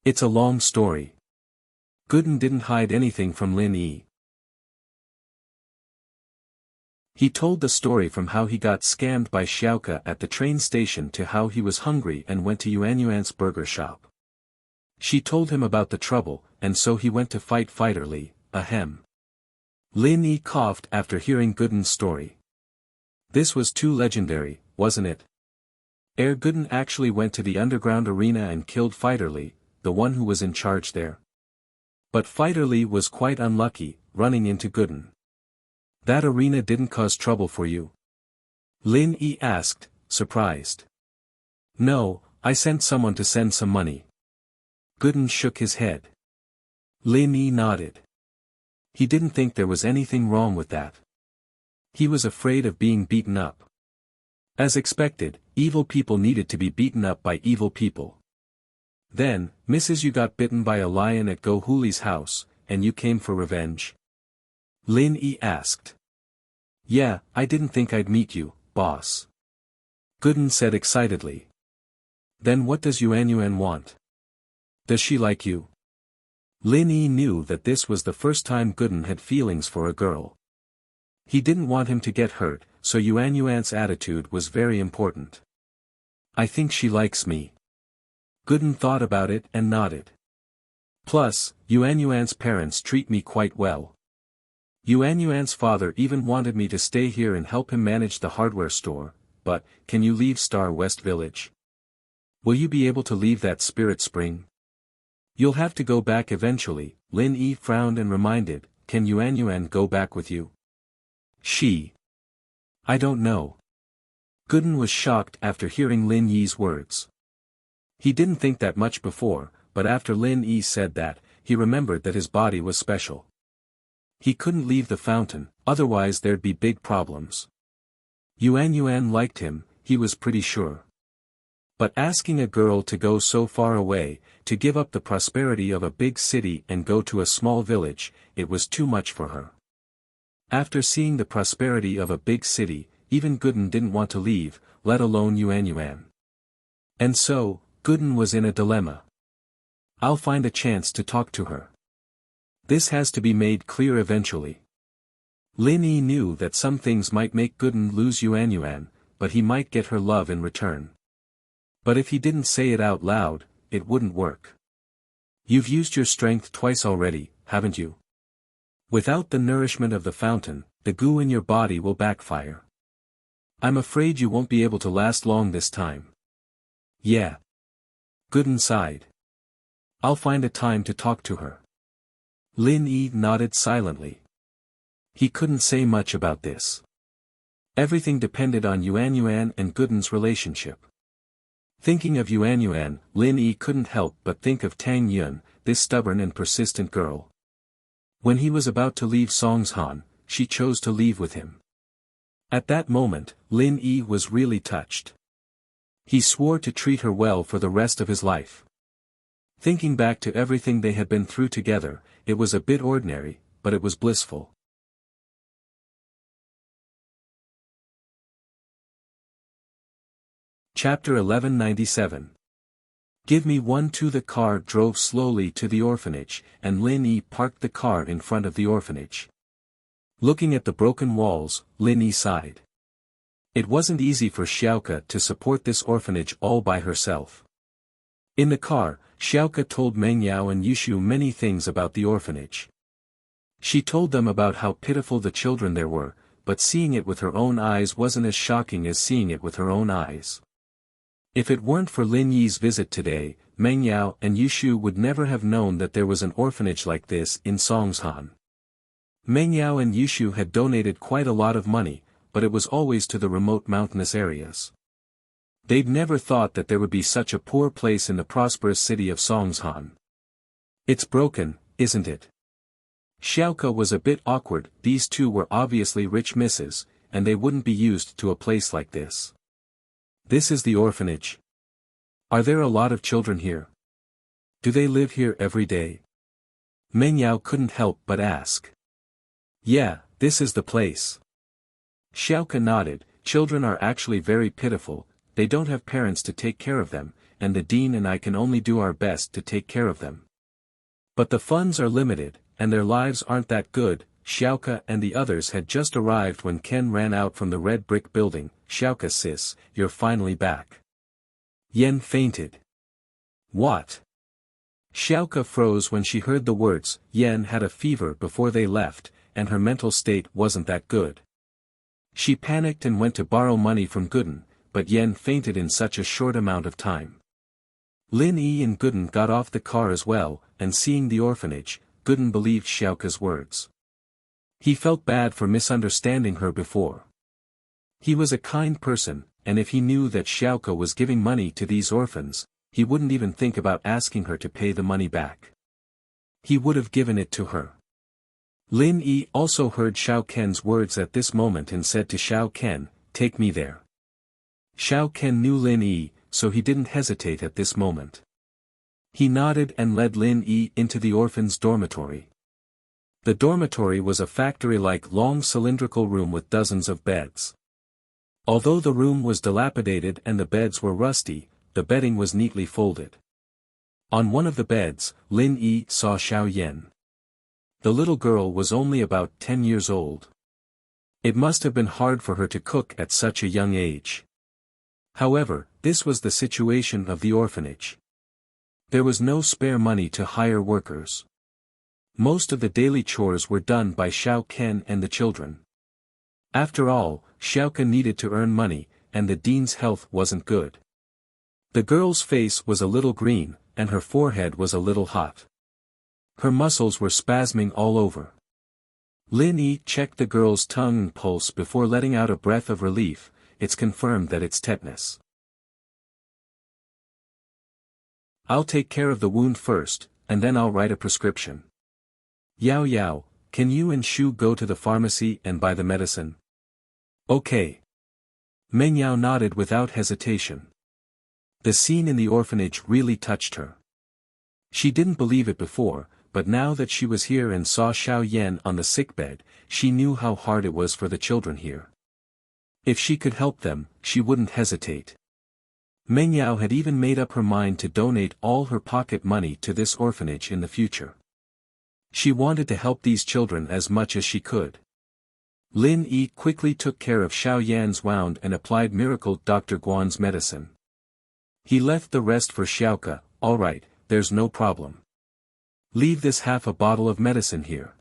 It's a long story. Gooden didn't hide anything from Lin Yi. He told the story from how he got scammed by Xiaoka at the train station to how he was hungry and went to Yuan's burger shop. She told him about the trouble, and so he went to fight Fighter Li, ahem. Lin Yi coughed after hearing Gooden's story. This was too legendary, wasn't it? Gooden actually went to the underground arena and killed Fighter Li, the one who was in charge there. But Fighter Li was quite unlucky, running into Gooden. That arena didn't cause trouble for you? Lin Yi asked, surprised. No, I sent someone to send some money. Gooden shook his head. Lin Yi nodded. He didn't think there was anything wrong with that. He was afraid of being beaten up. As expected, evil people needed to be beaten up by evil people. Then, Mrs. You got bitten by a lion at Go Huli's house, and you came for revenge? Lin Yi asked. Yeah, I didn't think I'd meet you, boss. Gooden said excitedly. Then what does Yuan want? Does she like you? Lin Yi knew that this was the first time Gooden had feelings for a girl. He didn't want him to get hurt, so Yuan's attitude was very important. I think she likes me. Gooden thought about it and nodded. Plus, Yuan's parents treat me quite well. Yuan's father even wanted me to stay here and help him manage the hardware store, but, can you leave Star West Village? Will you be able to leave that spirit spring? You'll have to go back eventually. Lin Yi frowned and reminded, can Yuan go back with you? I don't know. Gooden was shocked after hearing Lin Yi's words. He didn't think that much before, but after Lin Yi said that, he remembered that his body was special. He couldn't leave the fountain, otherwise there'd be big problems. Yuan liked him, he was pretty sure. But asking a girl to go so far away, to give up the prosperity of a big city and go to a small village, it was too much for her. After seeing the prosperity of a big city, even Gooden didn't want to leave, let alone Yuan. And so, Gooden was in a dilemma. I'll find a chance to talk to her. This has to be made clear eventually. Lin Yi knew that some things might make Gooden lose Yuan, but he might get her love in return. But if he didn't say it out loud, it wouldn't work. You've used your strength twice already, haven't you? Without the nourishment of the fountain, the goo in your body will backfire. I'm afraid you won't be able to last long this time. Yeah. Gooden sighed. I'll find a time to talk to her. Lin Yi nodded silently. He couldn't say much about this. Everything depended on Yuan and Gooden's relationship. Thinking of Yuan, Lin Yi couldn't help but think of Tang Yun, this stubborn and persistent girl. When he was about to leave Songshan, she chose to leave with him. At that moment, Lin Yi was really touched. He swore to treat her well for the rest of his life. Thinking back to everything they had been through together, it was a bit ordinary, but it was blissful. Chapter 1197. Give me one. The car drove slowly to the orphanage, and Lin Yi parked the car in front of the orphanage. Looking at the broken walls, Lin Yi sighed. It wasn't easy for Xiaoke to support this orphanage all by herself. In the car, Xiaoke told Meng Yao and Yushu many things about the orphanage. She told them about how pitiful the children there were, but seeing it with her own eyes wasn't as shocking as seeing it with her own eyes. If it weren't for Lin Yi's visit today, Meng Yao and Yushu would never have known that there was an orphanage like this in Songshan. Meng Yao and Yushu had donated quite a lot of money, but it was always to the remote mountainous areas. They'd never thought that there would be such a poor place in the prosperous city of Songshan. It's broken, isn't it? Xiaoke was a bit awkward. These two were obviously rich misses, and they wouldn't be used to a place like this. This is the orphanage. Are there a lot of children here? Do they live here every day? Meng Yao couldn't help but ask. Yeah, this is the place. Xiaoke nodded. Children are actually very pitiful, they don't have parents to take care of them, and the dean and I can only do our best to take care of them. But the funds are limited, and their lives aren't that good. Xiaoke and the others had just arrived when Ken ran out from the red brick building. Xiaoke sis, you're finally back. Yen fainted. What? Xiaoke froze when she heard the words. Yen had a fever before they left, and her mental state wasn't that good. She panicked and went to borrow money from Gooden, but Yen fainted in such a short amount of time. Lin Yi and Gooden got off the car as well, and seeing the orphanage, Gooden believed Xiaoke's words. He felt bad for misunderstanding her before. He was a kind person, and if he knew that Xiaoke was giving money to these orphans, he wouldn't even think about asking her to pay the money back. He would have given it to her. Lin Yi also heard Xiao Ken's words at this moment and said to Xiao Ken, "Take me there." Xiao Ken knew Lin Yi, so he didn't hesitate at this moment. He nodded and led Lin Yi into the orphan's dormitory. The dormitory was a factory-like long cylindrical room with dozens of beds. Although the room was dilapidated and the beds were rusty, the bedding was neatly folded. On one of the beds, Lin Yi saw Xiao Yan. The little girl was only about 10 years old. It must have been hard for her to cook at such a young age. However, this was the situation of the orphanage. There was no spare money to hire workers. Most of the daily chores were done by Xiao Ken and the children. After all, Xiao Ken needed to earn money, and the dean's health wasn't good. The girl's face was a little green, and her forehead was a little hot. Her muscles were spasming all over. Lin Yi checked the girl's tongue and pulse before letting out a breath of relief. It's confirmed that it's tetanus. I'll take care of the wound first, and then I'll write a prescription. Yao Yao, can you and Shu go to the pharmacy and buy the medicine? Okay. Meng Yao nodded without hesitation. The scene in the orphanage really touched her. She didn't believe it before, but now that she was here and saw Xiao Yan on the sickbed, she knew how hard it was for the children here. If she could help them, she wouldn't hesitate. Meng Yao had even made up her mind to donate all her pocket money to this orphanage in the future. She wanted to help these children as much as she could. Lin Yi quickly took care of Xiao Yan's wound and applied Miracle Dr. Guan's medicine. He left the rest for Xiaoke. All right, there's no problem. Leave this half a bottle of medicine here.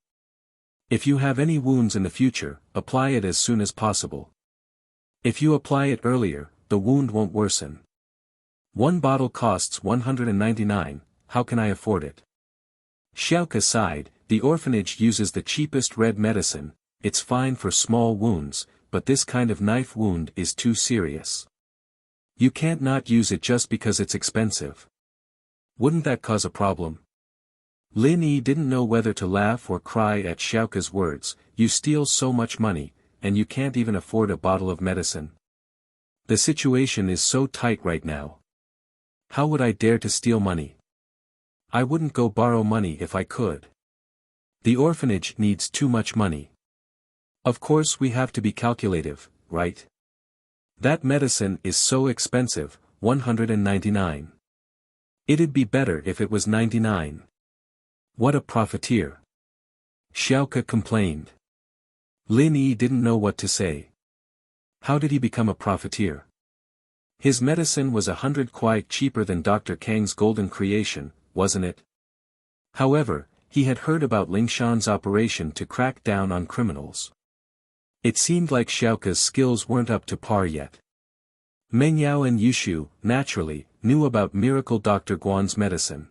If you have any wounds in the future, apply it as soon as possible. If you apply it earlier, the wound won't worsen. One bottle costs 199, how can I afford it? Xiaoke sighed, the orphanage uses the cheapest red medicine, it's fine for small wounds, but this kind of knife wound is too serious. You can't not use it just because it's expensive. Wouldn't that cause a problem? Lin Yi didn't know whether to laugh or cry at Xiaoke's words. You steal so much money, and you can't even afford a bottle of medicine. The situation is so tight right now. How would I dare to steal money? I wouldn't go borrow money if I could. The orphanage needs too much money. Of course we have to be calculative, right? That medicine is so expensive, 199. It'd be better if it was 99. What a profiteer. Xiaoke complained. Lin Yi didn't know what to say. How did he become a profiteer? His medicine was 100 quite cheaper than Dr. Kang's golden creation, wasn't it? However, he had heard about Lingshan's operation to crack down on criminals. It seemed like Xiaoke's skills weren't up to par yet. Meng Yao and Yushu, naturally, knew about Miracle Dr. Guan's medicine.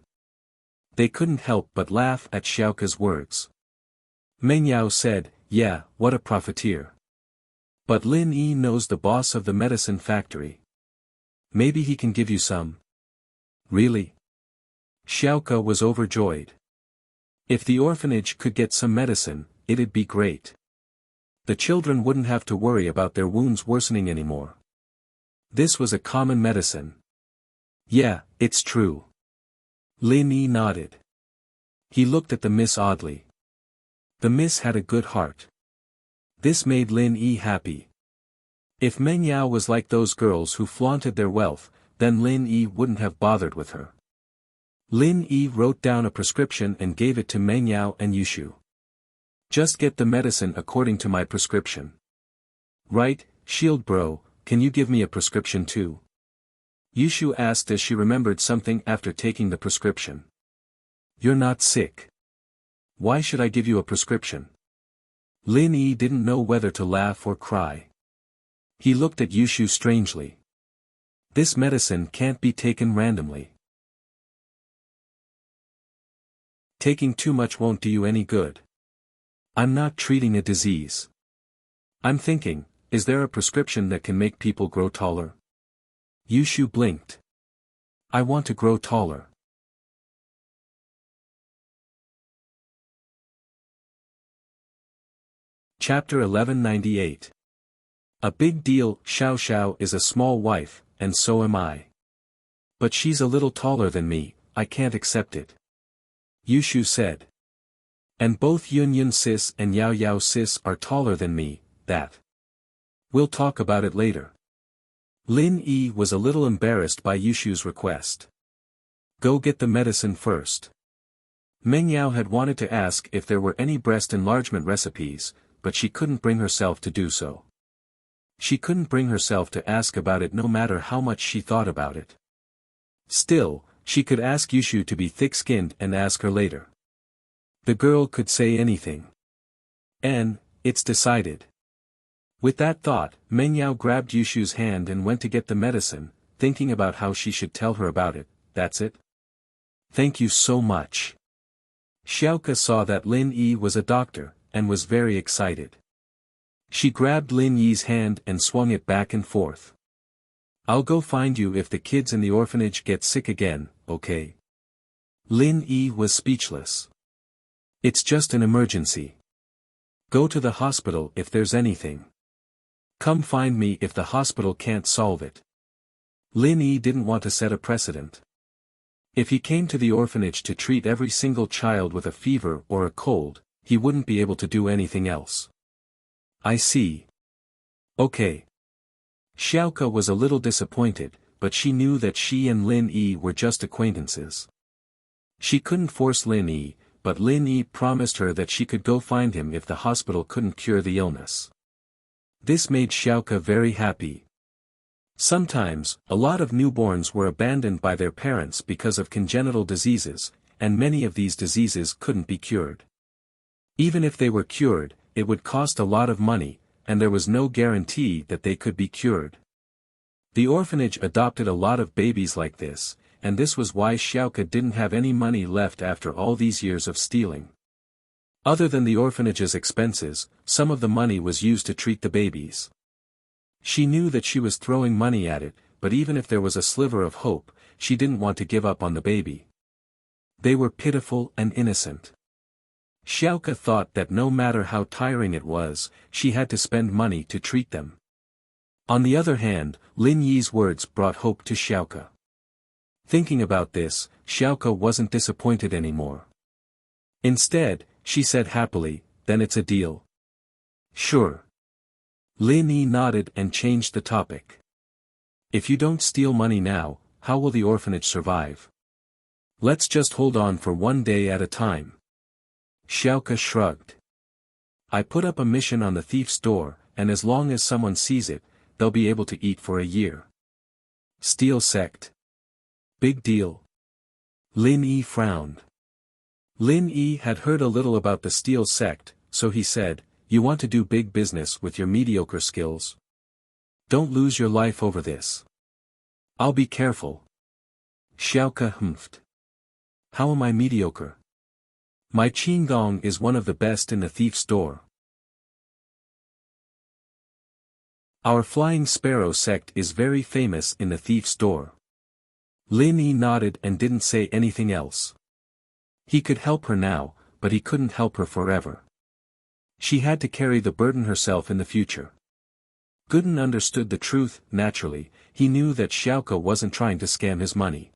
They couldn't help but laugh at Xiaoke's words. Meng Yao said, yeah, what a profiteer. But Lin Yi knows the boss of the medicine factory. Maybe he can give you some. Really? Xiaoke was overjoyed. If the orphanage could get some medicine, it'd be great. The children wouldn't have to worry about their wounds worsening anymore. This was a common medicine. Yeah, it's true. Lin Yi nodded. He looked at the miss oddly. The miss had a good heart. This made Lin Yi happy. If Meng Yao was like those girls who flaunted their wealth, then Lin Yi wouldn't have bothered with her. Lin Yi wrote down a prescription and gave it to Meng Yao and Yushu. Just get the medicine according to my prescription. Right, Shield Bro, can you give me a prescription too? Yushu asked as she remembered something after taking the prescription. You're not sick. Why should I give you a prescription? Lin Yi didn't know whether to laugh or cry. He looked at Yushu strangely. This medicine can't be taken randomly. Taking too much won't do you any good. I'm not treating a disease. I'm thinking, is there a prescription that can make people grow taller? Yushu blinked. I want to grow taller. Chapter 1198. A big deal. Xiao Xiao is a small wife, and so am I. But she's a little taller than me, I can't accept it. Yushu said. And both Yun Yun sis and Yao Yao sis are taller than me, that. We'll talk about it later. Lin Yi was a little embarrassed by Yushu's request. Go get the medicine first. Meng Yao had wanted to ask if there were any breast enlargement recipes, but she couldn't bring herself to do so. She couldn't bring herself to ask about it no matter how much she thought about it. Still, she could ask Yushu to be thick-skinned and ask her later. The girl could say anything. And, it's decided. With that thought, Meng Yao grabbed Yushu's hand and went to get the medicine, thinking about how she should tell her about it. That's it? Thank you so much. Xiaoke saw that Lin Yi was a doctor, and was very excited. She grabbed Lin Yi's hand and swung it back and forth. I'll go find you if the kids in the orphanage get sick again, okay? Lin Yi was speechless. It's just an emergency. Go to the hospital if there's anything. Come find me if the hospital can't solve it. Lin Yi didn't want to set a precedent. If he came to the orphanage to treat every single child with a fever or a cold, he wouldn't be able to do anything else. I see. Okay. Xiaoke was a little disappointed, but she knew that she and Lin Yi were just acquaintances. She couldn't force Lin Yi, but Lin Yi promised her that she could go find him if the hospital couldn't cure the illness. This made Xiaoke very happy. Sometimes, a lot of newborns were abandoned by their parents because of congenital diseases, and many of these diseases couldn't be cured. Even if they were cured, it would cost a lot of money, and there was no guarantee that they could be cured. The orphanage adopted a lot of babies like this, and this was why Xiaoke didn't have any money left after all these years of stealing. Other than the orphanage's expenses, some of the money was used to treat the babies. She knew that she was throwing money at it, but even if there was a sliver of hope, she didn't want to give up on the baby. They were pitiful and innocent. Xiaoke thought that no matter how tiring it was, she had to spend money to treat them. On the other hand, Lin Yi's words brought hope to Xiaoke. Thinking about this, Xiaoke wasn't disappointed anymore. Instead, she said happily, then it's a deal. Sure. Lin Yi nodded and changed the topic. If you don't steal money now, how will the orphanage survive? Let's just hold on for one day at a time. Xiaoke shrugged. I put up a mission on the thief's door, and as long as someone sees it, they'll be able to eat for a year. Steal sect. Big deal. Lin Yi frowned. Lin Yi had heard a little about the Steel sect, so he said, you want to do big business with your mediocre skills? Don't lose your life over this. I'll be careful. Xiaoke humphed. How am I mediocre? My qinggong is one of the best in the thief's door. Our Flying Sparrow sect is very famous in the thief's door. Lin Yi nodded and didn't say anything else. He could help her now, but he couldn't help her forever. She had to carry the burden herself in the future. Gooden understood the truth. Naturally, he knew that Xiaoke wasn't trying to scam his money.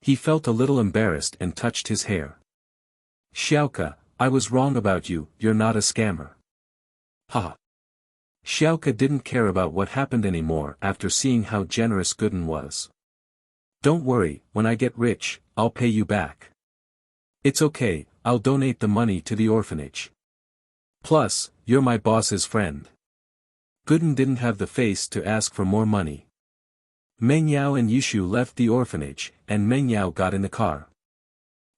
He felt a little embarrassed and touched his hair. Xiaoke, I was wrong about you, you're not a scammer. Ha! Xiaoke didn't care about what happened anymore after seeing how generous Gooden was. Don't worry, when I get rich, I'll pay you back. It's okay, I'll donate the money to the orphanage. Plus, you're my boss's friend. Gooden didn't have the face to ask for more money. Meng Yao and Yushu left the orphanage, and Meng Yao got in the car.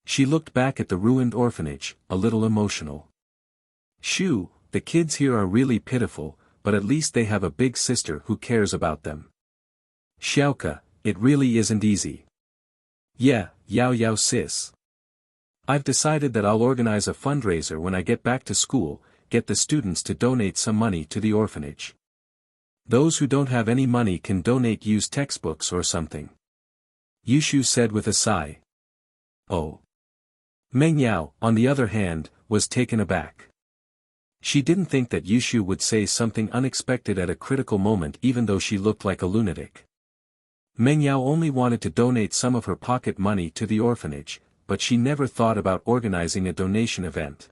She looked back at the ruined orphanage, a little emotional. Shoo, the kids here are really pitiful, but at least they have a big sister who cares about them. Xiaoke, it really isn't easy. Yeah, Yao Yao sis. I've decided that I'll organize a fundraiser when I get back to school, get the students to donate some money to the orphanage. Those who don't have any money can donate used textbooks or something. Yushu said with a sigh. Oh. Meng Yao, on the other hand, was taken aback. She didn't think that Yushu would say something unexpected at a critical moment even though she looked like a lunatic. Meng Yao only wanted to donate some of her pocket money to the orphanage, but she never thought about organizing a donation event.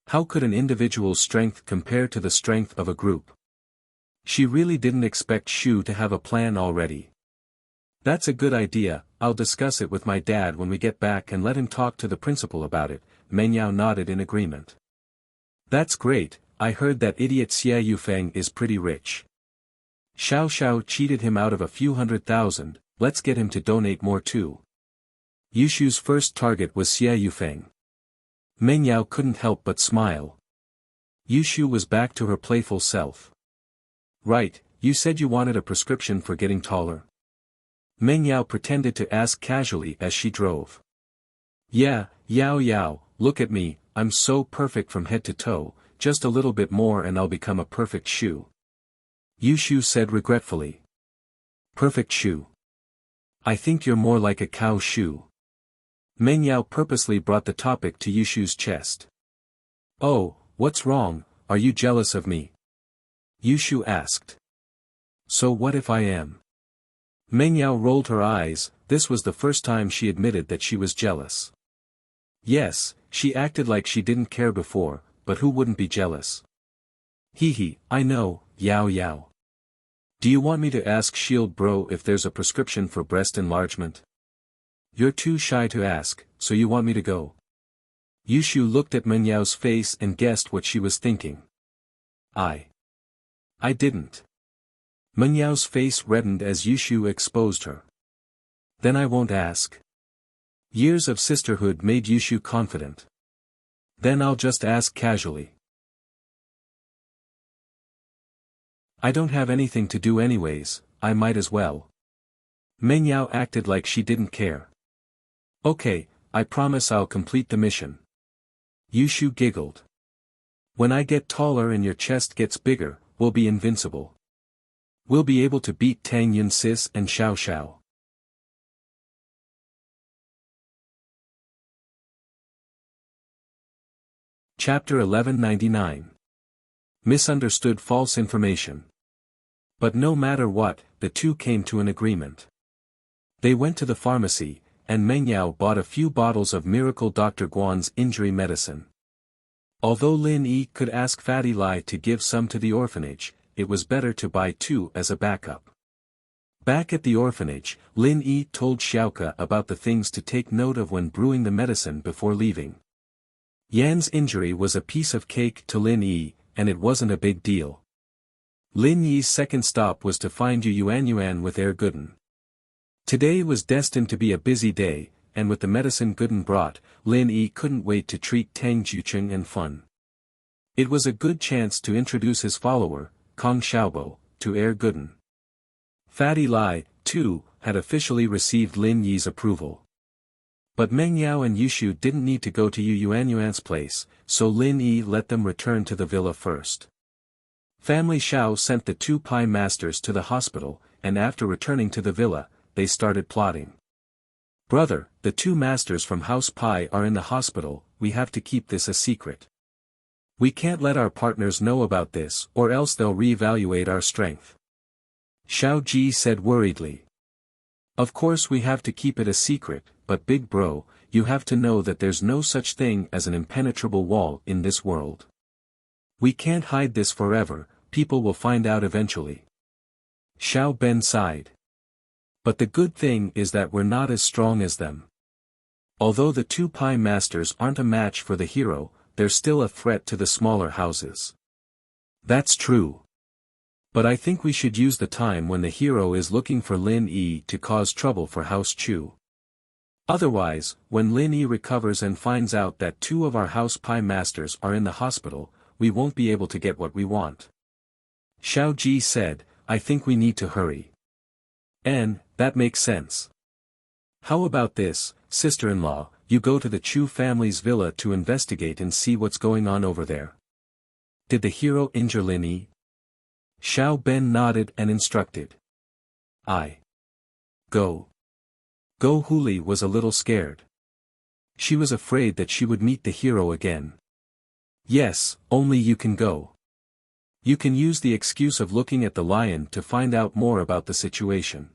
How could an individual's strength compare to the strength of a group? She really didn't expect Shu to have a plan already. That's a good idea, I'll discuss it with my dad when we get back and let him talk to the principal about it. Meng Yao nodded in agreement. That's great, I heard that idiot Xie Yufeng is pretty rich. Xiao Xiao cheated him out of a few $100,000, let's get him to donate more too. Yushu's first target was Xie Yufeng. Meng Yao couldn't help but smile. Yushu was back to her playful self. Right, you said you wanted a prescription for getting taller. Meng Yao pretended to ask casually as she drove. Yeah, Yao Yao, look at me, I'm so perfect from head to toe, just a little bit more and I'll become a perfect shoe. Yushu said regretfully. Perfect shoe. I think you're more like a cow shoe. Meng Yao purposely brought the topic to Yushu's chest. Oh, what's wrong, are you jealous of me? Yushu asked. So what if I am? Meng Yao rolled her eyes, this was the first time she admitted that she was jealous. Yes, she acted like she didn't care before, but who wouldn't be jealous? Hee, I know, Yao Yao. Do you want me to ask Shield Bro if there's a prescription for breast enlargement? You're too shy to ask, so you want me to go? Yushu looked at Meng Yao's face and guessed what she was thinking. I didn't. Meng Yao's face reddened as Yushu exposed her. Then I won't ask. Years of sisterhood made Yushu confident. Then I'll just ask casually. I don't have anything to do anyways, I might as well. Meng Yao acted like she didn't care. Okay, I promise I'll complete the mission. Yushu giggled. When I get taller and your chest gets bigger, we'll be invincible. We'll be able to beat Tang Yun Sis and Xiao Xiao. Chapter 1199. Misunderstood false information. But no matter what, the two came to an agreement. They went to the pharmacy, and Meng Yao bought a few bottles of Miracle Dr. Guan's injury medicine. Although Lin Yi could ask Fatty Lai to give some to the orphanage, it was better to buy two as a backup. Back at the orphanage, Lin Yi told Xiaoke about the things to take note of when brewing the medicine before leaving. Yan's injury was a piece of cake to Lin Yi, and it wasn't a big deal. Lin Yi's second stop was to find Yuan with Air Gooden. Today was destined to be a busy day, and with the medicine Gooden brought, Lin Yi couldn't wait to treat Tang Jucheng and Fun. It was a good chance to introduce his follower, Kong Xiaobo, to Air Gooden. Fatty Lai, too, had officially received Lin Yi's approval. But Meng Yao and Yushu didn't need to go to Yuan's place, so Lin Yi let them return to the villa first. Family Xiao sent the two pie masters to the hospital, and after returning to the villa, they started plotting. Brother, the two masters from House Pi are in the hospital, we have to keep this a secret. We can't let our partners know about this or else they'll reevaluate our strength. Xiao Ji said worriedly. Of course we have to keep it a secret, but big bro, you have to know that there's no such thing as an impenetrable wall in this world. We can't hide this forever, people will find out eventually. Xiao Ben sighed. But the good thing is that we're not as strong as them. Although the two pie masters aren't a match for the hero, they're still a threat to the smaller houses. That's true. But I think we should use the time when the hero is looking for Lin Yi to cause trouble for House Chu. Otherwise, when Lin Yi recovers and finds out that two of our House Pie masters are in the hospital, we won't be able to get what we want. Xiao Ji said, I think we need to hurry. That makes sense. How about this, sister-in-law, you go to the Chu family's villa to investigate and see what's going on over there. Did the hero injure Lin Yi? Xiao Ben nodded and instructed. Go. Go Huli was a little scared. She was afraid that she would meet the hero again. Yes, only you can go. You can use the excuse of looking at the lion to find out more about the situation.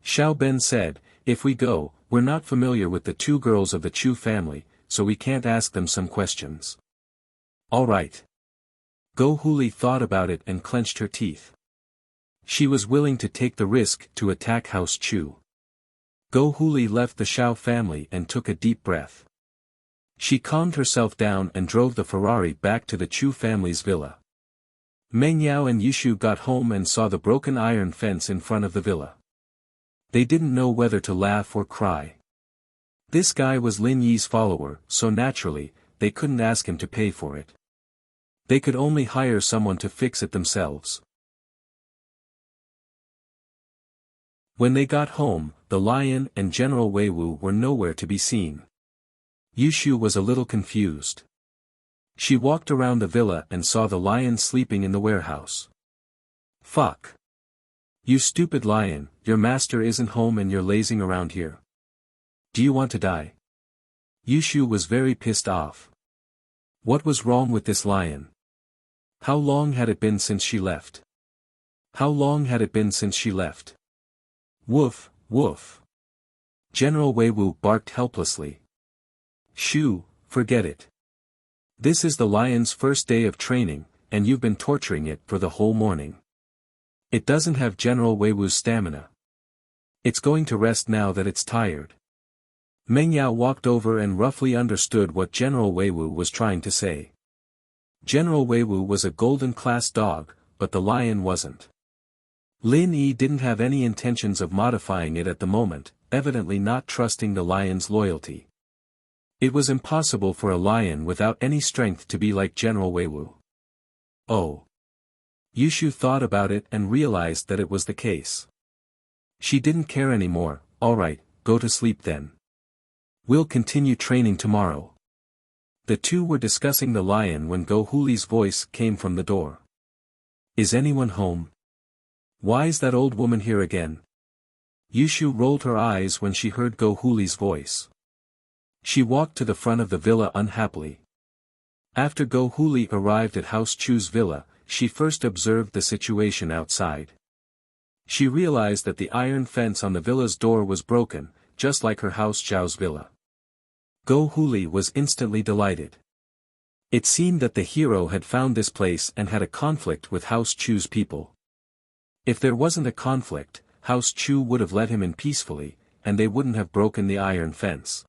Xiao Ben said, if we go, we're not familiar with the two girls of the Chu family, so we can't ask them some questions. All right. Go Huli thought about it and clenched her teeth. She was willing to take the risk to attack House Chu. Go Huli left the Xiao family and took a deep breath. She calmed herself down and drove the Ferrari back to the Chu family's villa. Meng Yao and Yushu got home and saw the broken iron fence in front of the villa. They didn't know whether to laugh or cry. This guy was Lin Yi's follower, so naturally, they couldn't ask him to pay for it. They could only hire someone to fix it themselves. When they got home, the lion and General Weiwu were nowhere to be seen. Yushu was a little confused. She walked around the villa and saw the lion sleeping in the warehouse. Fuck. You stupid lion, your master isn't home and you're lazing around here. Do you want to die? Yushu was very pissed off. What was wrong with this lion? How long had it been since she left? How long had it been since she left? Woof, woof. General Weiwu barked helplessly. Shoo, forget it. This is the lion's first day of training, and you've been torturing it for the whole morning. It doesn't have General Weiwu's stamina. It's going to rest now that it's tired. Meng Yao walked over and roughly understood what General Weiwu was trying to say. General Weiwu was a golden-class dog, but the lion wasn't. Lin Yi didn't have any intentions of modifying it at the moment, evidently not trusting the lion's loyalty. It was impossible for a lion without any strength to be like General Weiwu. Oh. Yushu thought about it and realized that it was the case. She didn't care anymore. Alright, go to sleep then. We'll continue training tomorrow. The two were discussing the lion when Go Huli's voice came from the door. Is anyone home? Why is that old woman here again? Yushu rolled her eyes when she heard Go Huli's voice. She walked to the front of the villa unhappily. After Go Huli arrived at House Chu's villa, she first observed the situation outside. She realized that the iron fence on the villa's door was broken, just like her House Zhao's villa. Go Huli was instantly delighted. It seemed that the hero had found this place and had a conflict with House Chu's people. If there wasn't a conflict, House Chu would have let him in peacefully, and they wouldn't have broken the iron fence.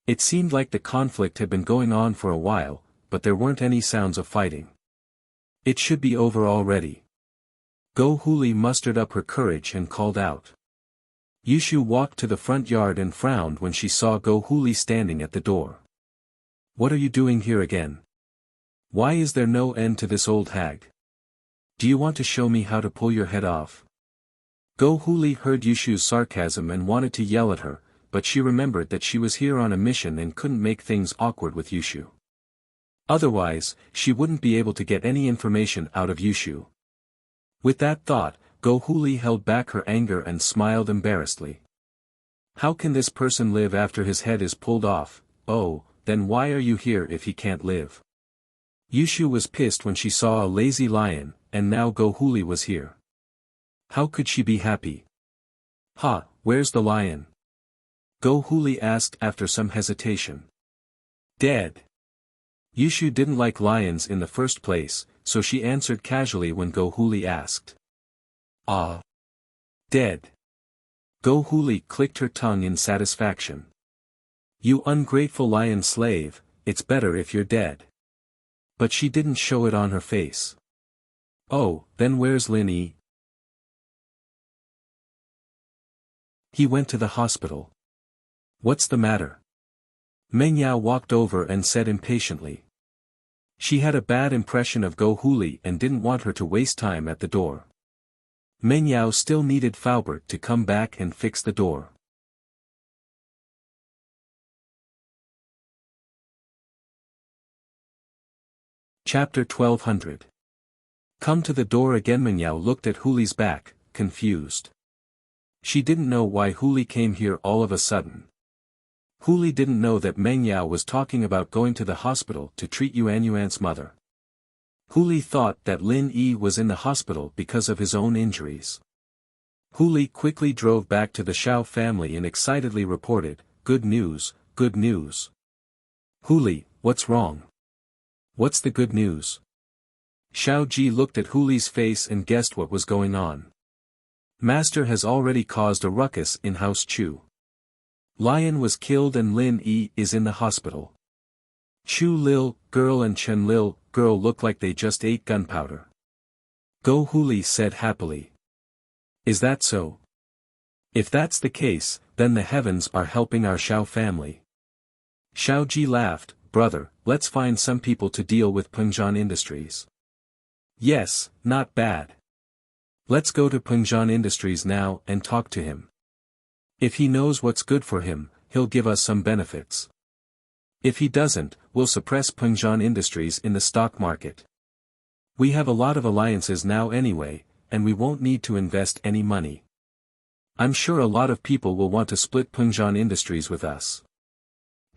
It seemed like the conflict had been going on for a while, but there weren't any sounds of fighting. It should be over already. Go Huli mustered up her courage and called out. Yushu walked to the front yard and frowned when she saw Go Huli standing at the door. What are you doing here again? Why is there no end to this old hag? Do you want to show me how to pull your head off? Go Huli heard Yushu's sarcasm and wanted to yell at her, but she remembered that she was here on a mission and couldn't make things awkward with Yushu. Otherwise, she wouldn't be able to get any information out of Yushu. With that thought, Go Huli held back her anger and smiled embarrassedly. How can this person live after his head is pulled off? Oh, then why are you here if he can't live? Yushu was pissed when she saw a lazy lion, and now Go Huli was here. How could she be happy? Ha, where's the lion? Go Huli asked after some hesitation. Dead. Yushu didn't like lions in the first place, so she answered casually when Go Huli asked. Ah. Dead. Go Huli clicked her tongue in satisfaction. You ungrateful lion slave, it's better if you're dead. But she didn't show it on her face. Oh, then where's Lin Yi? He went to the hospital. What's the matter? Meng Yao walked over and said impatiently. She had a bad impression of Go Huli and didn't want her to waste time at the door. Meng Yao still needed Faubert to come back and fix the door. Chapter 1200. Come to the door again. Meng Yao looked at Huli's back, confused. She didn't know why Huli came here all of a sudden. Hu didn't know that Meng Yao was talking about going to the hospital to treat Yuan's mother. Hu thought that Lin Yi was in the hospital because of his own injuries. Hu quickly drove back to the Shao family and excitedly reported, "Good news, good news." "Hu, what's wrong? What's the good news?" Shao Ji looked at Huli's face and guessed what was going on. Master has already caused a ruckus in House Chu. Lion was killed and Lin Yi is in the hospital. Chu Lil, girl and Chen Lil, girl look like they just ate gunpowder. Go Hu said happily. Is that so? If that's the case, then the heavens are helping our Shao family. Shao Ji laughed, brother, let's find some people to deal with Pengzhan Industries. Yes, not bad. Let's go to Pengzhan Industries now and talk to him. If he knows what's good for him, he'll give us some benefits. If he doesn't, we'll suppress Pengzhan Industries in the stock market. We have a lot of alliances now anyway, and we won't need to invest any money. I'm sure a lot of people will want to split Pengzhan Industries with us.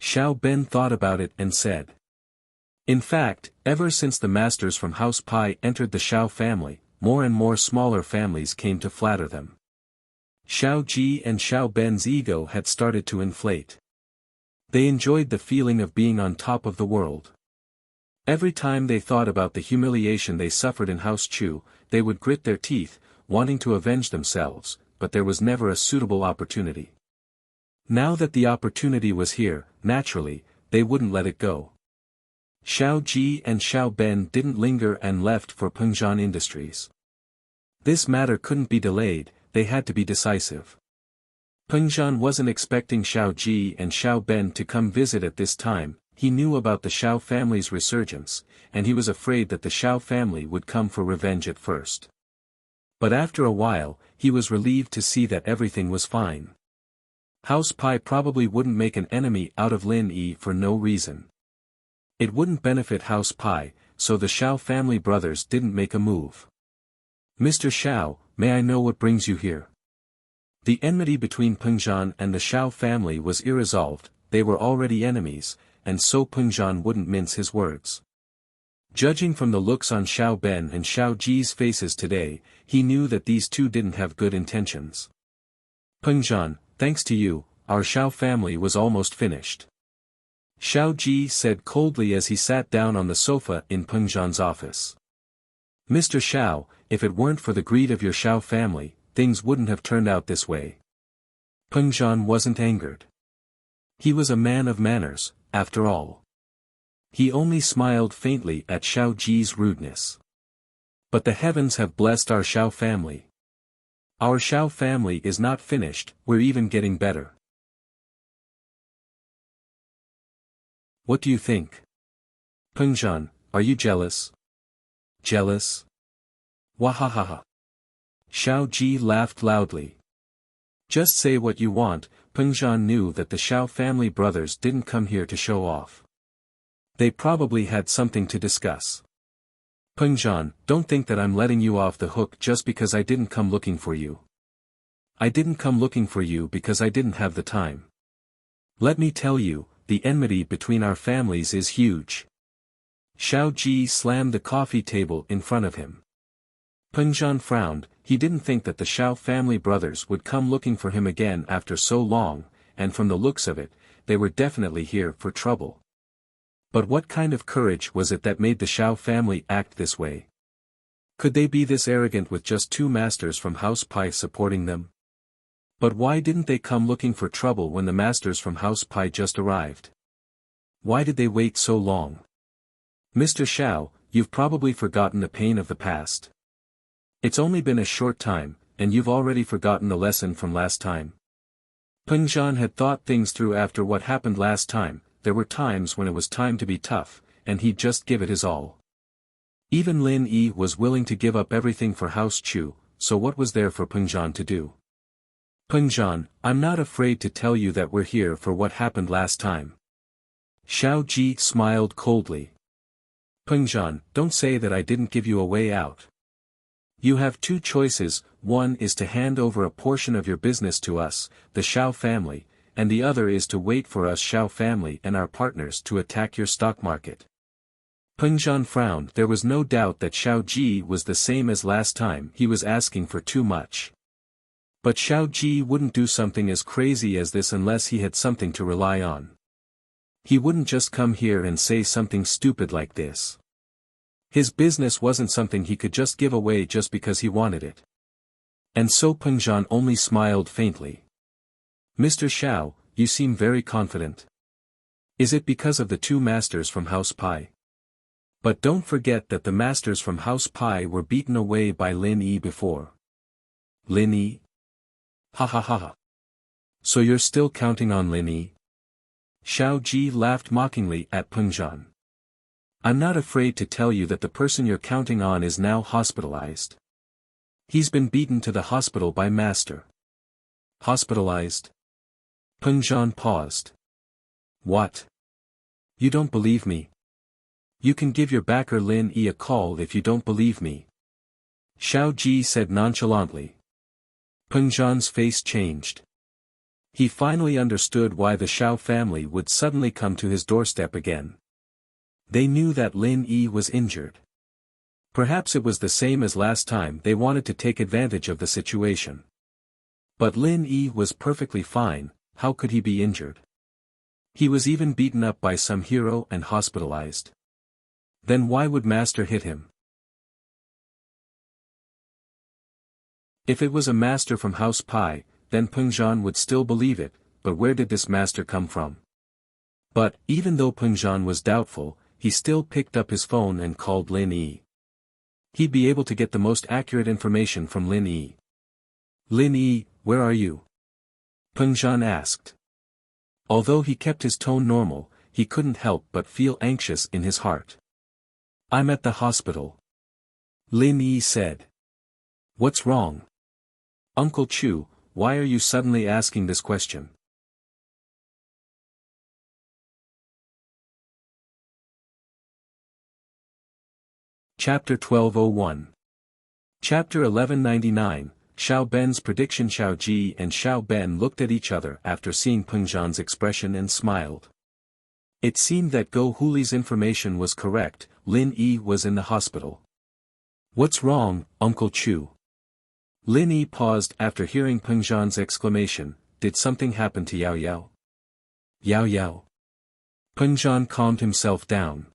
Xiao Ben thought about it and said. In fact, ever since the masters from House Pai entered the Shao family, more and more smaller families came to flatter them. Xiao Ji and Xiao Ben's ego had started to inflate. They enjoyed the feeling of being on top of the world. Every time they thought about the humiliation they suffered in House Chu, they would grit their teeth, wanting to avenge themselves, but there was never a suitable opportunity. Now that the opportunity was here, naturally, they wouldn't let it go. Xiao Ji and Xiao Ben didn't linger and left for Pengzhan Industries. This matter couldn't be delayed, they had to be decisive. Pengzhan wasn't expecting Xiao Ji and Xiao Ben to come visit at this time. He knew about the Shao family's resurgence, and he was afraid that the Shao family would come for revenge at first. But after a while, he was relieved to see that everything was fine. House Pai probably wouldn't make an enemy out of Lin Yi for no reason. It wouldn't benefit House Pai, so the Shao family brothers didn't make a move. Mr. Shao, may I know what brings you here? The enmity between Pengzhan and the Shao family was irresolved, they were already enemies, and so Pengzhan wouldn't mince his words. Judging from the looks on Xiao Ben and Xiao Ji's faces today, he knew that these two didn't have good intentions. Pengzhan, thanks to you, our Shao family was almost finished. Xiao Ji said coldly as he sat down on the sofa in Pengzhan's office. Mr. Shao, if it weren't for the greed of your Shao family, things wouldn't have turned out this way. Pengzhan wasn't angered. He was a man of manners, after all. He only smiled faintly at Xiao Ji's rudeness. But the heavens have blessed our Shao family. Our Shao family is not finished, we're even getting better. What do you think? Pengzhan, are you jealous? Jealous? Wahahaha. Xiao Ji laughed loudly. Just say what you want. Pengzhan knew that the Shao family brothers didn't come here to show off. They probably had something to discuss. Pengzhan, don't think that I'm letting you off the hook just because I didn't come looking for you. I didn't come looking for you because I didn't have the time. Let me tell you, the enmity between our families is huge. Xiao Ji slammed the coffee table in front of him. Pengzhan frowned, he didn't think that the Shao family brothers would come looking for him again after so long, and from the looks of it, they were definitely here for trouble. But what kind of courage was it that made the Shao family act this way? Could they be this arrogant with just two masters from House Pai supporting them? But why didn't they come looking for trouble when the masters from House Pai just arrived? Why did they wait so long? Mr. Shao, you've probably forgotten the pain of the past. It's only been a short time, and you've already forgotten the lesson from last time. Pengzhan had thought things through after what happened last time. There were times when it was time to be tough, and he'd just give it his all. Even Lin Yi was willing to give up everything for House Chu, so what was there for Pengzhan to do? Pengzhan, I'm not afraid to tell you that we're here for what happened last time. Xiao Ji smiled coldly. Pengzhan, don't say that I didn't give you a way out. You have two choices, one is to hand over a portion of your business to us, the Shao family, and the other is to wait for us Xiao family and our partners to attack your stock market. Peng Zhan frowned. There was no doubt that Xiao Ji was the same as last time. He was asking for too much. But Xiao Ji wouldn't do something as crazy as this unless he had something to rely on. He wouldn't just come here and say something stupid like this. His business wasn't something he could just give away just because he wanted it. And so Peng Zhan only smiled faintly. Mr. Xiao, you seem very confident. Is it because of the two masters from House Pai? But don't forget that the masters from House Pai were beaten away by Lin Yi before. Lin Yi? Ha ha ha ha. So you're still counting on Lin Yi? Xiao Ji laughed mockingly at Peng Zhan. I'm not afraid to tell you that the person you're counting on is now hospitalized. He's been beaten to the hospital by Master. Hospitalized? Peng Zhan paused. What? You don't believe me? You can give your backer Lin Yi a call if you don't believe me. Xiao Ji said nonchalantly. Peng Zhan's face changed. He finally understood why the Xiao family would suddenly come to his doorstep again. They knew that Lin Yi was injured. Perhaps it was the same as last time. They wanted to take advantage of the situation. But Lin Yi was perfectly fine. How could he be injured? He was even beaten up by some hero and hospitalized. Then why would Master hit him? If it was a master from House Pai, then Peng Zhan would still believe it, but where did this master come from? But, even though Peng Zhan was doubtful, he still picked up his phone and called Lin Yi. He'd be able to get the most accurate information from Lin Yi. Lin Yi, where are you? Peng Zhan asked. Although he kept his tone normal, he couldn't help but feel anxious in his heart. I'm at the hospital. Lin Yi said. What's wrong? Uncle Chu, why are you suddenly asking this question? Chapter 1201. Chapter 1199, Xiao Ben's prediction. Xiao Ji and Xiao Ben looked at each other after seeing Peng Zhan's expression and smiled. It seemed that Go Huli's information was correct. Lin Yi was in the hospital. What's wrong, Uncle Chu? Lin Yi paused after hearing Peng Zhan's exclamation. Did something happen to Yao Yao? Yao Yao. Peng Zhan calmed himself down.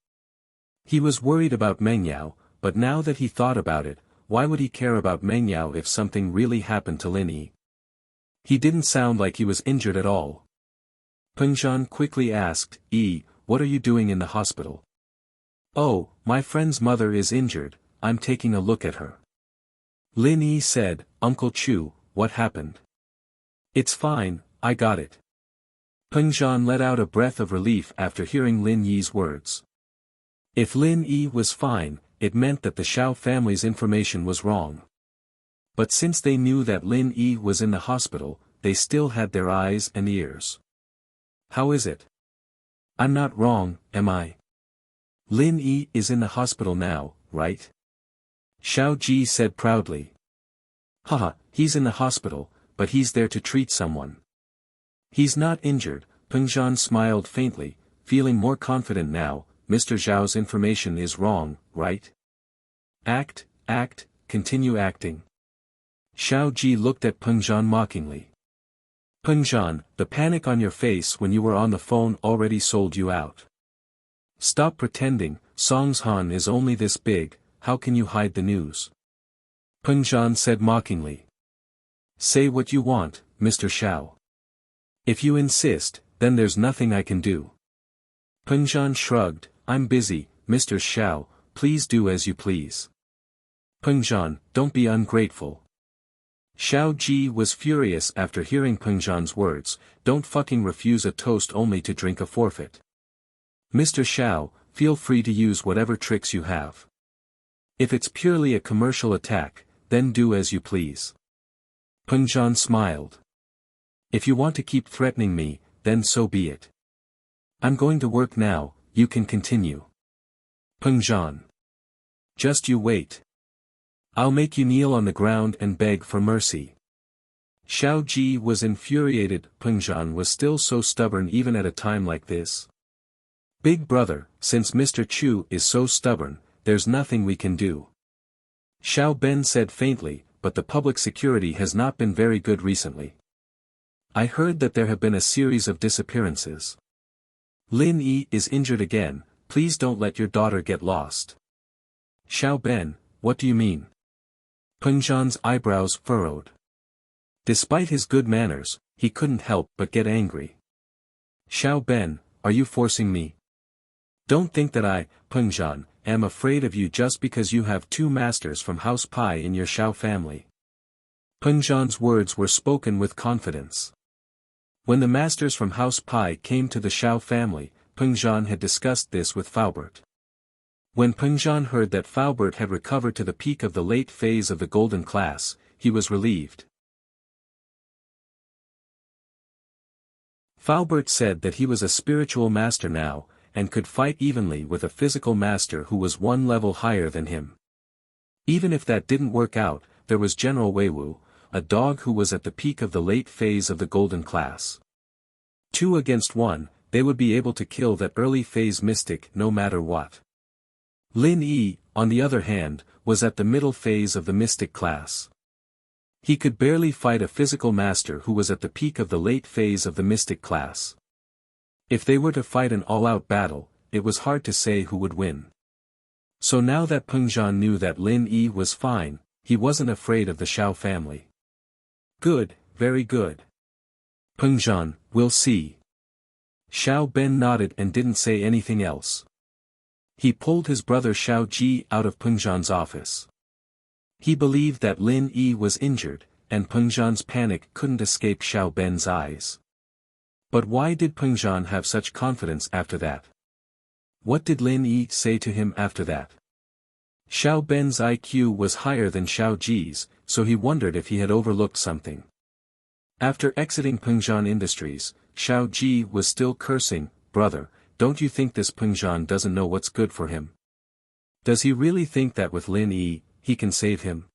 He was worried about Meng Yao, but now that he thought about it, why would he care about Meng Yao if something really happened to Lin Yi? He didn't sound like he was injured at all. Peng Zhan quickly asked, what are you doing in the hospital? Oh, my friend's mother is injured, I'm taking a look at her. Lin Yi said, Uncle Chu, what happened? It's fine, I got it. Peng Zhan let out a breath of relief after hearing Lin Yi's words. If Lin Yi was fine, it meant that the Xiao family's information was wrong. But since they knew that Lin Yi was in the hospital, they still had their eyes and ears. How is it? I'm not wrong, am I? Lin Yi is in the hospital now, right? Xiao Ji said proudly. Haha, he's in the hospital, but he's there to treat someone. He's not injured. Peng Zhan smiled faintly, feeling more confident now. Mr. Zhao's information is wrong, right? Act, continue acting. Xiao Ji looked at Peng Zhan mockingly. Peng Zhan, the panic on your face when you were on the phone already sold you out. Stop pretending. Song's Han is only this big, how can you hide the news? Peng Zhan said mockingly. Say what you want, Mr. Xiao. If you insist, then there's nothing I can do. Peng Zhan shrugged. I'm busy, Mr. Xiao, please do as you please. Peng Zhan, don't be ungrateful. Xiao Ji was furious after hearing Peng Zhan's words. Don't fucking refuse a toast only to drink a forfeit. Mr. Xiao, feel free to use whatever tricks you have. If it's purely a commercial attack, then do as you please. Peng Zhan smiled. If you want to keep threatening me, then so be it. I'm going to work now, you can continue. Peng Zhan. Just you wait. I'll make you kneel on the ground and beg for mercy. Xiao Ji was infuriated. Peng Zhan was still so stubborn even at a time like this. Big brother, since Mr. Chu is so stubborn, there's nothing we can do. Xiao Ben said faintly, but the public security has not been very good recently. I heard that there have been a series of disappearances. Lin Yi is injured again, please don't let your daughter get lost. Xiao Ben, what do you mean? Peng Zhan's eyebrows furrowed. Despite his good manners, he couldn't help but get angry. Xiao Ben, are you forcing me? Don't think that I, Peng Zhan, am afraid of you just because you have 2 masters from House Pai in your Xiao family. Peng Zhan's words were spoken with confidence. When the masters from House Pai came to the Xiao family, Peng Zhan had discussed this with Faubert. When Peng Zhan heard that Faubert had recovered to the peak of the late phase of the golden class, he was relieved. Faubert said that he was a spiritual master now, and could fight evenly with a physical master who was 1 level higher than him. Even if that didn't work out, there was General Weiwu, a dog who was at the peak of the late phase of the golden class. 2 against 1, they would be able to kill that early phase mystic no matter what. Lin Yi, on the other hand, was at the middle phase of the mystic class. He could barely fight a physical master who was at the peak of the late phase of the mystic class. If they were to fight an all-out battle, it was hard to say who would win. So now that Peng Zhan knew that Lin Yi was fine, he wasn't afraid of the Xiao family. Good, very good. Peng Zhan, we'll see. Xiao Ben nodded and didn't say anything else. He pulled his brother Xiao Ji out of Peng Zhan's office. He believed that Lin Yi was injured, and Peng Zhan's panic couldn't escape Xiao Ben's eyes. But why did Peng Zhan have such confidence after that? What did Lin Yi say to him after that? Xiao Ben's IQ was higher than Xiao Ji's, so he wondered if he had overlooked something. After exiting Peng Zhan Industries, Xiao Ji was still cursing, brother, don't you think this Peng Zhan doesn't know what's good for him? Does he really think that with Lin Yi, he can save him?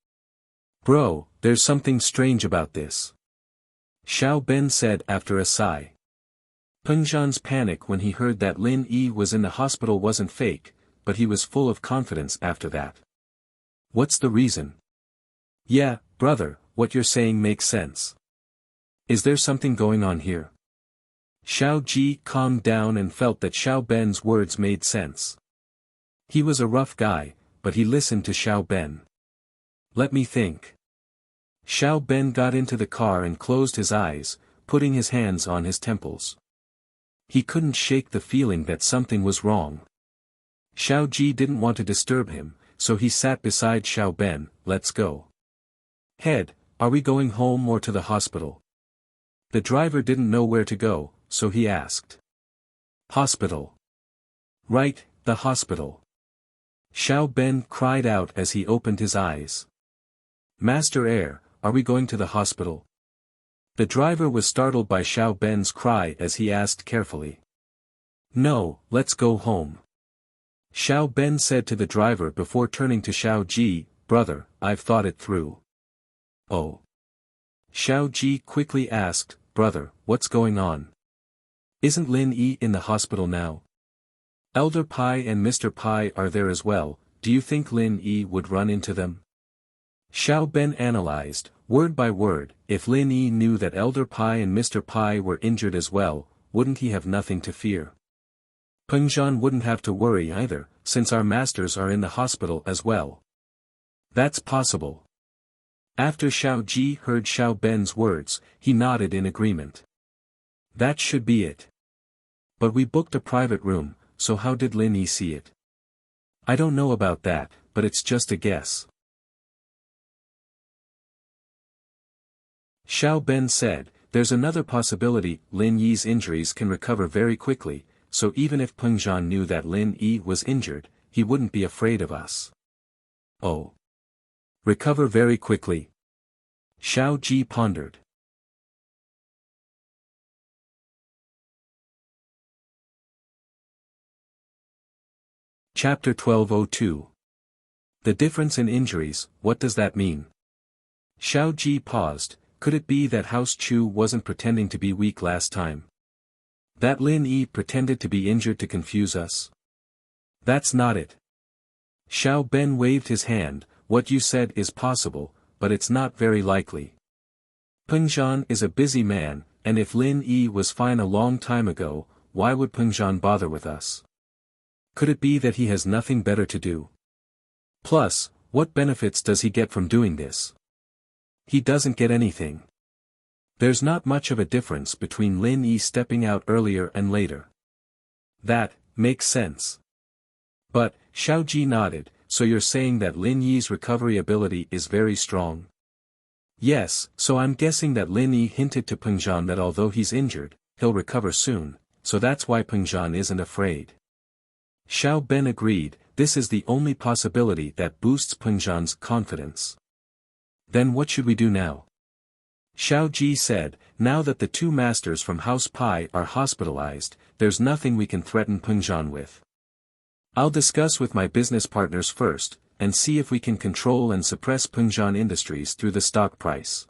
Bro, there's something strange about this. Xiao Ben said after a sigh. Peng Zhan's panic when he heard that Lin Yi was in the hospital wasn't fake, but he was full of confidence after that. What's the reason? Yeah, brother, what you're saying makes sense. Is there something going on here? Xiao Ji calmed down and felt that Xiao Ben's words made sense. He was a rough guy, but he listened to Xiao Ben. Let me think. Xiao Ben got into the car and closed his eyes, putting his hands on his temples. He couldn't shake the feeling that something was wrong. Xiao Ji didn't want to disturb him, so he sat beside Xiao Ben. Let's go. Head, are we going home or to the hospital? The driver didn't know where to go, so he asked. Hospital. Right, the hospital. Xiao Ben cried out as he opened his eyes. Master Air, are we going to the hospital? The driver was startled by Xiao Ben's cry as he asked carefully. No, let's go home. Xiao Ben said to the driver before turning to Xiao Ji, brother, I've thought it through. Oh. Xiao Ji quickly asked, brother, what's going on? Isn't Lin Yi in the hospital now? Elder Pai and Mr. Pai are there as well, do you think Lin Yi would run into them? Xiao Ben analyzed, word by word, if Lin Yi knew that Elder Pai and Mr. Pai were injured as well, wouldn't he have nothing to fear? Peng Zhan wouldn't have to worry either, since our masters are in the hospital as well. That's possible. After Xiao Ji heard Xiao Ben's words, he nodded in agreement. That should be it. But we booked a private room, so how did Lin Yi see it? I don't know about that, but it's just a guess. Xiao Ben said, there's another possibility, Lin Yi's injuries can recover very quickly, so even if Peng Zhan knew that Lin Yi was injured, he wouldn't be afraid of us. Oh. Recover very quickly. Xiao Ji pondered. Chapter 1202. The difference in injuries, what does that mean? Xiao Ji paused, Could it be that House Chu wasn't pretending to be weak last time? That Lin Yi pretended to be injured to confuse us? That's not it. Xiao Ben waved his hand. What you said is possible, but it's not very likely. Peng Zhan is a busy man, and if Lin Yi was fine a long time ago, why would Peng Zhan bother with us? Could it be that he has nothing better to do? Plus, what benefits does he get from doing this? He doesn't get anything. There's not much of a difference between Lin Yi stepping out earlier and later. That makes sense. But, Xiao Ji nodded, so you're saying that Lin Yi's recovery ability is very strong? Yes, so I'm guessing that Lin Yi hinted to Peng Zhan that although he's injured, he'll recover soon, so that's why Peng Zhan isn't afraid. Xiao Ben agreed, this is the only possibility that boosts Peng Zhan's confidence. Then what should we do now? Xiao Ji said, now that the two masters from House Pai are hospitalized, there's nothing we can threaten Peng Zhan with. I'll discuss with my business partners first, and see if we can control and suppress Peng Zhan Industries through the stock price.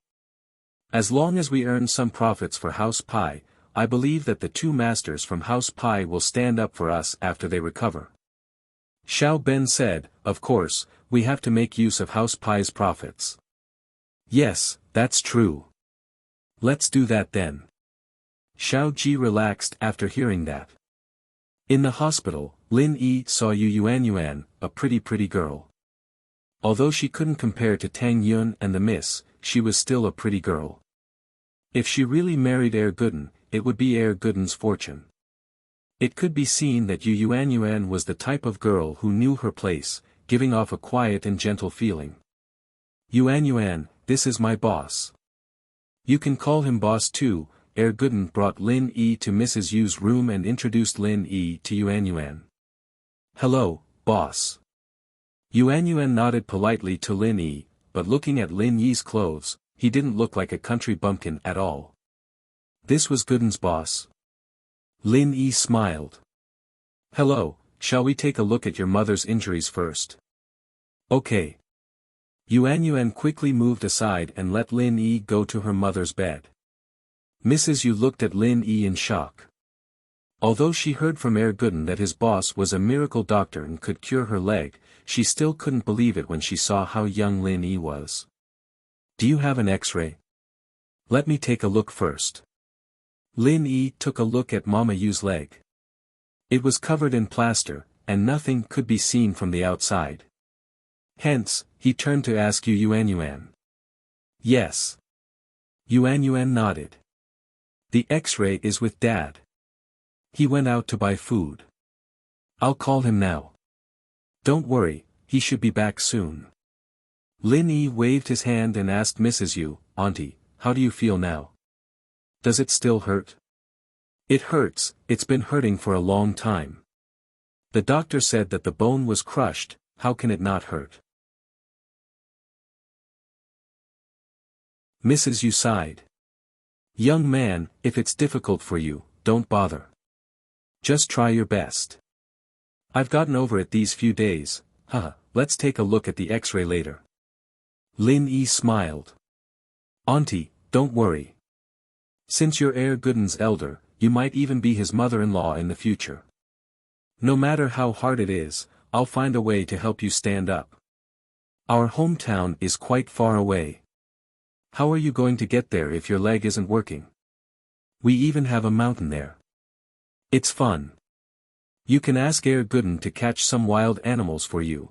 As long as we earn some profits for House Pai, I believe that the two masters from House Pai will stand up for us after they recover. Xiao Ben said, of course, we have to make use of House Pai's profits. Yes, that's true. Let's do that then. Xiao Ji relaxed after hearing that. In the hospital, Lin Yi saw Yu Yuan, a pretty girl. Although she couldn't compare to Tang Yun and the Miss, she was still a pretty girl. If she really married Heir Gooden, it would be Heir Gooden's fortune. It could be seen that Yu Yuan was the type of girl who knew her place, giving off a quiet and gentle feeling. Yuan, this is my boss. You can call him boss too. Heir Gooden brought Lin Yi to Mrs. Yu's room and introduced Lin Yi to Yuan. Hello, boss. Yuan nodded politely to Lin Yi, but looking at Lin Yi's clothes, he didn't look like a country bumpkin at all. This was Gooden's boss. Lin Yi smiled. Hello, shall we take a look at your mother's injuries first? Okay. Yuan quickly moved aside and let Lin Yi go to her mother's bed. Mrs. Yu looked at Lin Yi in shock. Although she heard from Heir Gooden that his boss was a miracle doctor and could cure her leg, she still couldn't believe it when she saw how young Lin Yi was. Do you have an X-ray? Let me take a look first. Lin Yi took a look at Mama Yu's leg. It was covered in plaster, and nothing could be seen from the outside. Hence, he turned to ask Yuan. Yes. Yuan nodded. The X-ray is with Dad. He went out to buy food. I'll call him now. Don't worry, he should be back soon. Lin Yi waved his hand and asked Mrs. Yu, Auntie, how do you feel now? Does it still hurt? It hurts, it's been hurting for a long time. The doctor said that the bone was crushed, how can it not hurt? Mrs. Yu sighed. Young man, if it's difficult for you, don't bother. Just try your best. I've gotten over it these few days, let's take a look at the X-ray later. Lin Yi smiled. Auntie, don't worry. Since you're Heir Gooden's elder, you might even be his mother-in-law in the future. No matter how hard it is, I'll find a way to help you stand up. Our hometown is quite far away. How are you going to get there if your leg isn't working? We even have a mountain there. It's fun. You can ask Heir Gooden to catch some wild animals for you.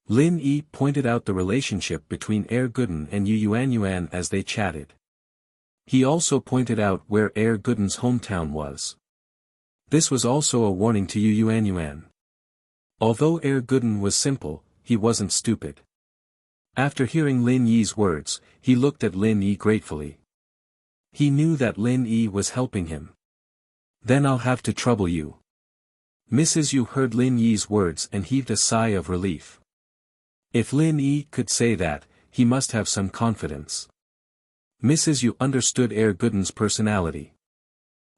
Lin Yi pointed out the relationship between Heir Gooden and Yuan as they chatted. He also pointed out where Heir Gooden's hometown was. This was also a warning to Yuan. Although Heir Gooden was simple, he wasn't stupid. After hearing Lin Yi's words, he looked at Lin Yi gratefully. He knew that Lin Yi was helping him. Then I'll have to trouble you. Mrs. Yu heard Lin Yi's words and heaved a sigh of relief. If Lin Yi could say that, he must have some confidence. Mrs. Yu understood Heir Gooden's personality.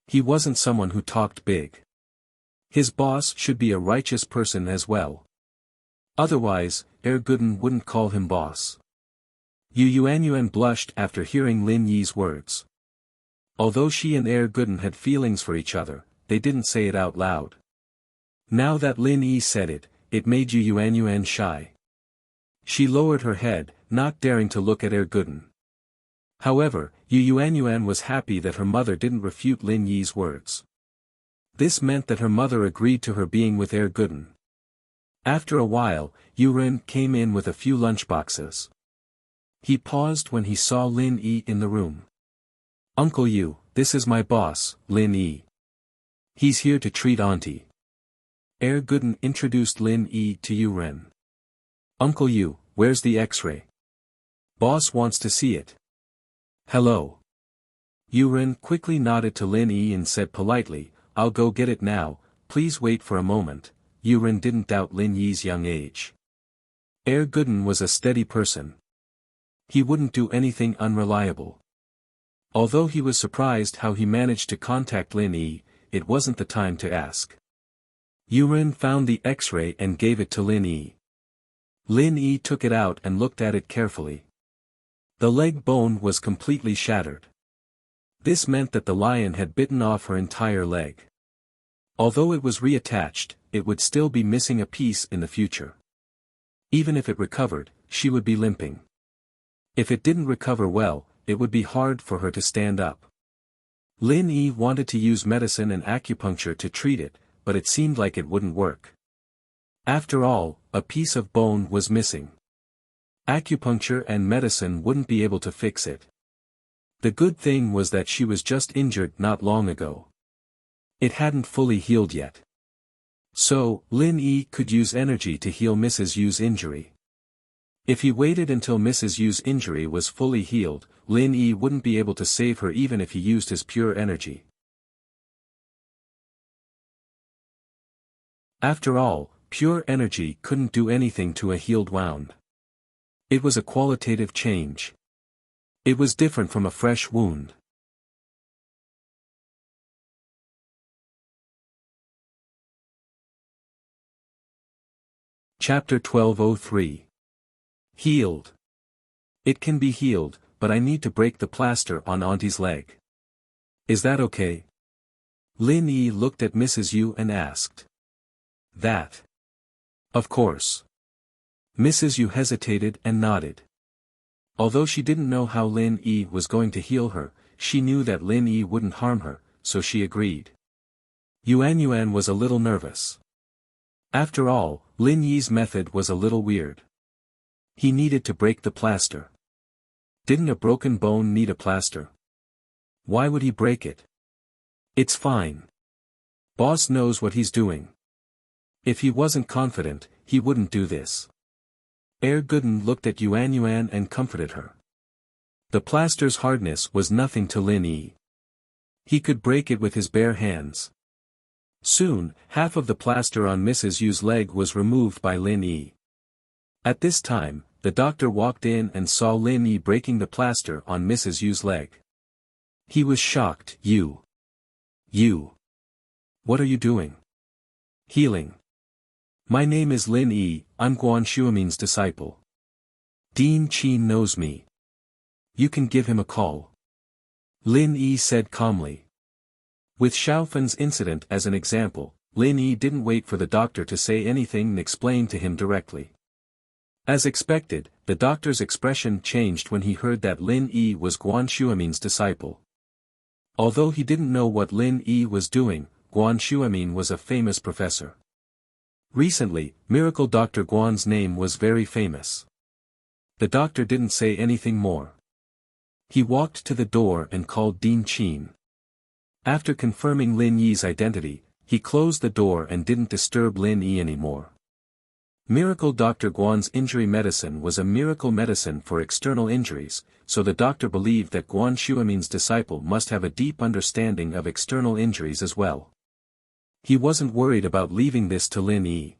He wasn't someone who talked big. His boss should be a righteous person as well. Otherwise, Heir Gooden wouldn't call him boss. Yu Yuanyuan blushed after hearing Lin Yi's words. Although she and Guden had feelings for each other, they didn't say it out loud. Now that Lin Yi said it, it made Yu Yuanyuan shy. She lowered her head, not daring to look at Guden. However, Yu Yuanyuan was happy that her mother didn't refute Lin Yi's words. This meant that her mother agreed to her being with Guden. After a while, Yu Ren came in with a few lunchboxes. He paused when he saw Lin Yi in the room. "Uncle Yu, this is my boss, Lin Yi. He's here to treat Auntie." Guden introduced Lin Yi to Yu Ren. "Uncle Yu, where's the X-ray? Boss wants to see it." "Hello." Yu Ren quickly nodded to Lin Yi and said politely, "I'll go get it now, please wait for a moment." Yu Ren didn't doubt Lin Yi's young age. Guden was a steady person. He wouldn't do anything unreliable. Although he was surprised how he managed to contact Lin Yi, it wasn't the time to ask. Yu Ren found the X-ray and gave it to Lin Yi. Lin Yi took it out and looked at it carefully. The leg bone was completely shattered. This meant that the lion had bitten off her entire leg. Although it was reattached, it would still be missing a piece in the future. Even if it recovered, she would be limping. If it didn't recover well, it would be hard for her to stand up. Lin Yi wanted to use medicine and acupuncture to treat it, but it seemed like it wouldn't work. After all, a piece of bone was missing. Acupuncture and medicine wouldn't be able to fix it. The good thing was that she was just injured not long ago. It hadn't fully healed yet. So, Lin Yi could use energy to heal Mrs. Yu's injury. If he waited until Mrs. Yu's injury was fully healed, Lin Yi wouldn't be able to save her even if he used his pure energy. After all, pure energy couldn't do anything to a healed wound. It was a qualitative change. It was different from a fresh wound. Chapter 1203. Healed. "It can be healed, but I need to break the plaster on Auntie's leg. Is that okay?" Lin Yi looked at Mrs. Yu and asked. "That. Of course." Mrs. Yu hesitated and nodded. Although she didn't know how Lin Yi was going to heal her, she knew that Lin Yi wouldn't harm her, so she agreed. Yuanyuan was a little nervous. After all, Lin Yi's method was a little weird. He needed to break the plaster. Didn't a broken bone need a plaster? Why would he break it? It's fine. Boss knows what he's doing. If he wasn't confident, he wouldn't do this. Guden looked at Yuanyuan and comforted her. The plaster's hardness was nothing to Lin Yi. He could break it with his bare hands. Soon, half of the plaster on Mrs. Yu's leg was removed by Lin Yi. At this time, the doctor walked in and saw Lin Yi breaking the plaster on Mrs. Yu's leg. He was shocked. You. What are you doing?" "Healing. My name is Lin Yi, I'm Guan Shuamin's disciple. Dean Qin knows me. You can give him a call." Lin Yi said calmly. With Xiaofen's incident as an example, Lin Yi didn't wait for the doctor to say anything and explain to him directly. As expected, the doctor's expression changed when he heard that Lin Yi was Guan Shuamin's disciple. Although he didn't know what Lin Yi was doing, Guan Shuamin was a famous professor. Recently, Miracle Dr. Guan's name was very famous. The doctor didn't say anything more. He walked to the door and called Dean Qin. After confirming Lin Yi's identity, he closed the door and didn't disturb Lin Yi anymore. Miracle Dr. Guan's injury medicine was a miracle medicine for external injuries, so the doctor believed that Guan Shuamin's disciple must have a deep understanding of external injuries as well. He wasn't worried about leaving this to Lin Yi.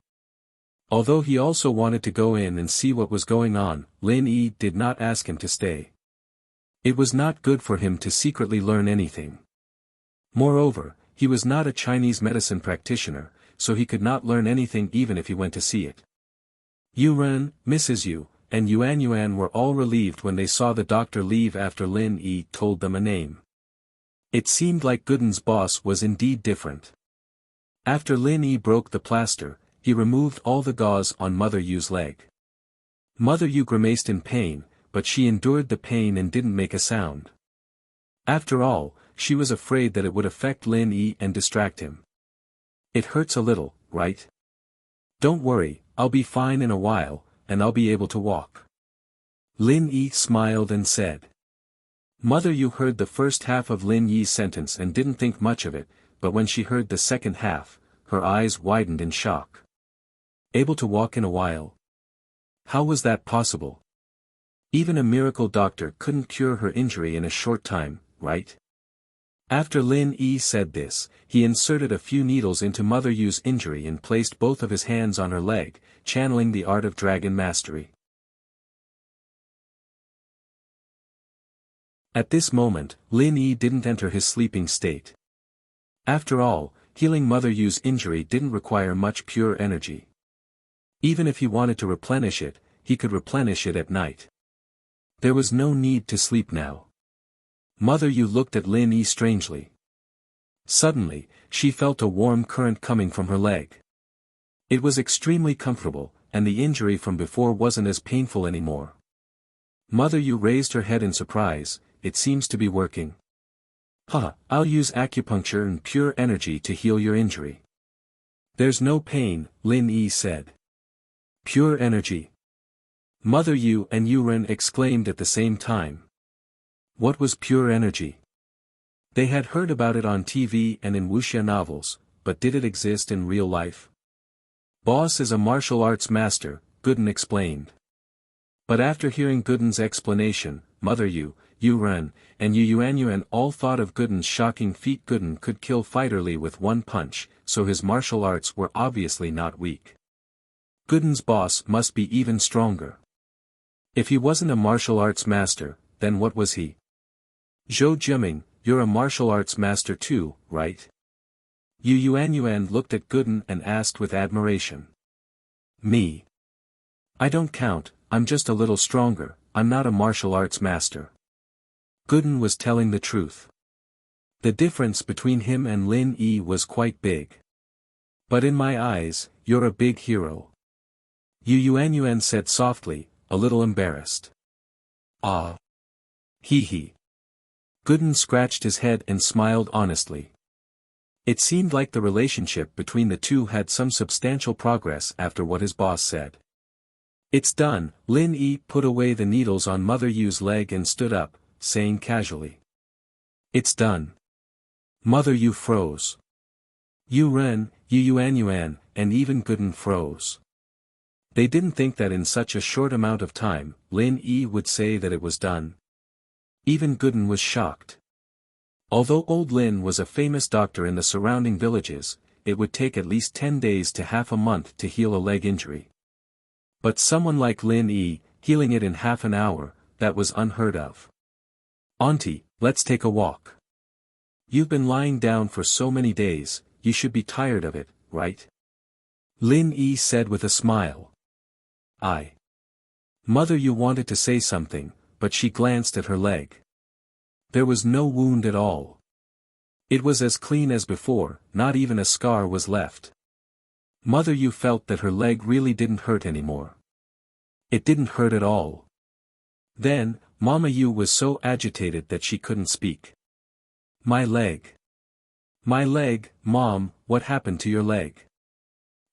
Although he also wanted to go in and see what was going on, Lin Yi did not ask him to stay. It was not good for him to secretly learn anything. Moreover, he was not a Chinese medicine practitioner, so he could not learn anything even if he went to see it. "Yu Ren, Mrs. Yu, and Yuan Yuan were all relieved when they saw the doctor leave after Lin Yi told them a name. It seemed like Gooden's boss was indeed different. After Lin Yi broke the plaster, he removed all the gauze on Mother Yu's leg. Mother Yu grimaced in pain, but she endured the pain and didn't make a sound. After all, she was afraid that it would affect Lin Yi and distract him. It hurts a little, right? Don't worry, I'll be fine in a while, and I'll be able to walk. Lin Yi smiled and said. Mother Yu heard the first half of Lin Yi's sentence and didn't think much of it, but when she heard the second half, her eyes widened in shock. Able to walk in a while? How was that possible? Even a miracle doctor couldn't cure her injury in a short time, right? After Lin Yi said this, he inserted a few needles into Mother Yu's injury and placed both of his hands on her leg, channeling the art of dragon mastery. At this moment, Lin Yi didn't enter his sleeping state. After all, healing Mother Yu's injury didn't require much pure energy. Even if he wanted to replenish it, he could replenish it at night. There was no need to sleep now. Mother Yu looked at Lin Yi strangely. Suddenly, she felt a warm current coming from her leg. It was extremely comfortable, and the injury from before wasn't as painful anymore. Mother Yu raised her head in surprise. It seems to be working. I'll use acupuncture and pure energy to heal your injury. There's no pain, Lin Yi said. Pure energy. Mother Yu and Yuren exclaimed at the same time. What was pure energy? They had heard about it on TV and in wuxia novels, but did it exist in real life? Boss is a martial arts master, Gooden explained. But after hearing Gooden's explanation, Mother Yu, Yuren, and Yuan all thought of Gooden's shocking feat. Gooden could kill Fighter Li with one punch, so his martial arts were obviously not weak. Gooden's boss must be even stronger. If he wasn't a martial arts master, then what was he? Zhou Jiming, you're a martial arts master too, right? Yuan looked at Gooden and asked with admiration. Me? I don't count, I'm just a little stronger, I'm not a martial arts master. Gooden was telling the truth. The difference between him and Lin Yi was quite big. But in my eyes, you're a big hero. Yuan said softly, a little embarrassed. Ah. Hee. Gooden scratched his head and smiled honestly. It seemed like the relationship between the two had some substantial progress after what his boss said. It's done. Lin Yi put away the needles on Mother Yu's leg and stood up, saying casually. It's done. Mother Yu froze. Yuan, and even Gooden froze. They didn't think that in such a short amount of time, Lin Yi would say that it was done. Even Gooden was shocked. Although old Lin was a famous doctor in the surrounding villages, it would take at least 10 days to half a month to heal a leg injury. But someone like Lin Yi, healing it in half an hour, that was unheard of. Auntie, let's take a walk. You've been lying down for so many days, you should be tired of it, right? Lin Yi said with a smile. Mother Yu wanted to say something, but she glanced at her leg. There was no wound at all. It was as clean as before, not even a scar was left. Mother Yu felt that her leg really didn't hurt anymore. It didn't hurt at all. Then, Mama Yu was so agitated that she couldn't speak. My leg. My leg, Mom, what happened to your leg?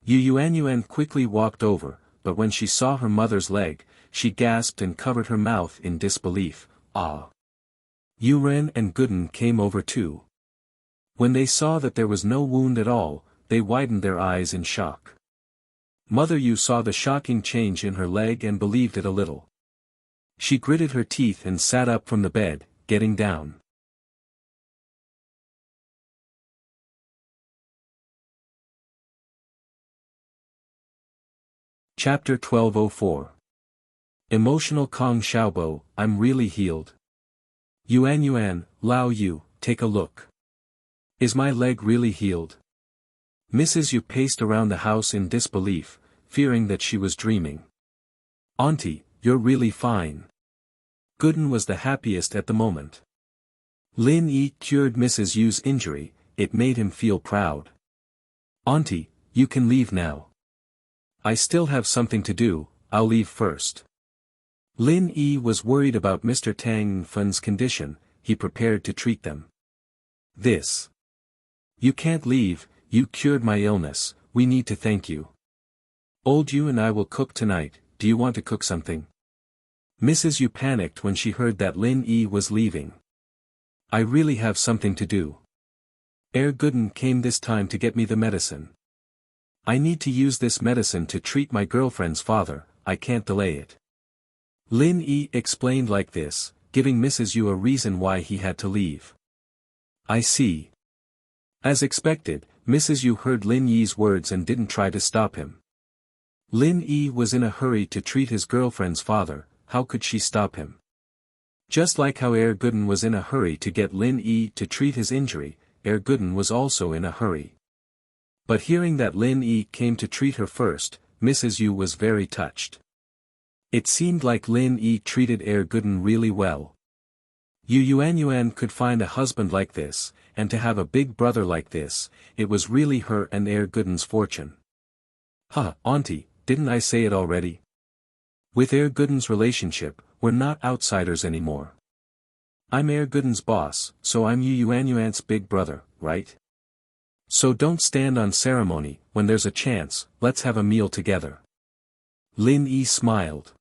Yuan quickly walked over, but when she saw her mother's leg, she gasped and covered her mouth in disbelief. Yuren and Gooden came over too. When they saw that there was no wound at all, they widened their eyes in shock. Mother Yu saw the shocking change in her leg and believed it a little. She gritted her teeth and sat up from the bed, getting down. Chapter 1204. Emotional Kong Xiaobo, I'm really healed. Yuan, Lao Yu, take a look. Is my leg really healed? Mrs. Yu paced around the house in disbelief, fearing that she was dreaming. Auntie, you're really fine. Gooden was the happiest at the moment. Lin Yi cured Mrs. Yu's injury, it made him feel proud. Auntie, you can leave now. I still have something to do, I'll leave first. Lin Yi was worried about Mr. Tang Fun's condition, he prepared to treat them. This. You can't leave, you cured my illness, we need to thank you. Old Yu and I will cook tonight, do you want to cook something? Mrs. Yu panicked when she heard that Lin Yi was leaving. I really have something to do. Gooden came this time to get me the medicine. I need to use this medicine to treat my girlfriend's father, I can't delay it. Lin Yi explained like this, giving Mrs. Yu a reason why he had to leave. I see. As expected, Mrs. Yu heard Lin Yi's words and didn't try to stop him. Lin Yi was in a hurry to treat his girlfriend's father, how could she stop him? Just like how Gooden was in a hurry to get Lin Yi to treat his injury, Gooden was also in a hurry. But hearing that Lin Yi came to treat her first, Mrs. Yu was very touched. It seemed like Lin Yi treated Gooden really well. Yu Yuanyuan could find a husband like this, and to have a big brother like this, it was really her and Gooden's fortune. Auntie, didn't I say it already? With Gooden's relationship, we're not outsiders anymore. I'm Gooden's boss, so I'm Yu Yuanyuan's big brother, right? So don't stand on ceremony, when there's a chance, let's have a meal together. Lin Yi smiled.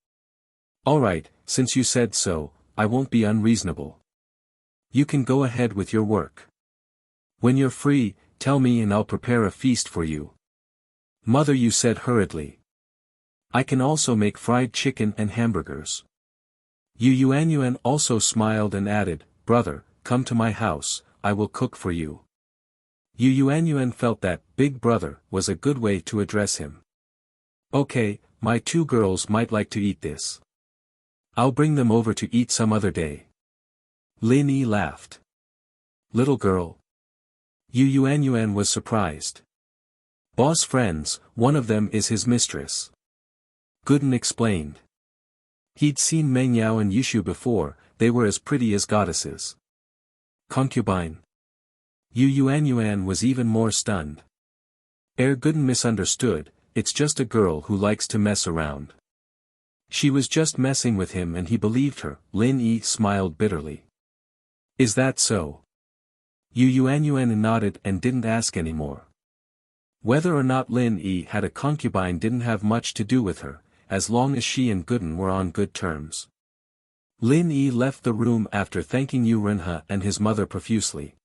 Alright, since you said so, I won't be unreasonable. You can go ahead with your work. When you're free, tell me and I'll prepare a feast for you. Mother, you said hurriedly. I can also make fried chicken and hamburgers. Yu Yuanyuan also smiled and added, brother, come to my house, I will cook for you. Yu Yuanyuan felt that, big brother, was a good way to address him. Okay, my two girls might like to eat this. I'll bring them over to eat some other day. Lin Yi laughed. Little girl. Yu Yuanyuan was surprised. Boss friends, one of them is his mistress. Gooden explained. He'd seen Meng Yao and Yushu before, they were as pretty as goddesses. Concubine. Yu Yuanyuan was even more stunned. Gooden misunderstood, it's just a girl who likes to mess around. She was just messing with him and he believed her, Lin Yi smiled bitterly. Is that so? Yu Yuanyuan nodded and didn't ask anymore. Whether or not Lin Yi had a concubine didn't have much to do with her, as long as she and Gooden were on good terms. Lin Yi left the room after thanking Yu Renhe and his mother profusely.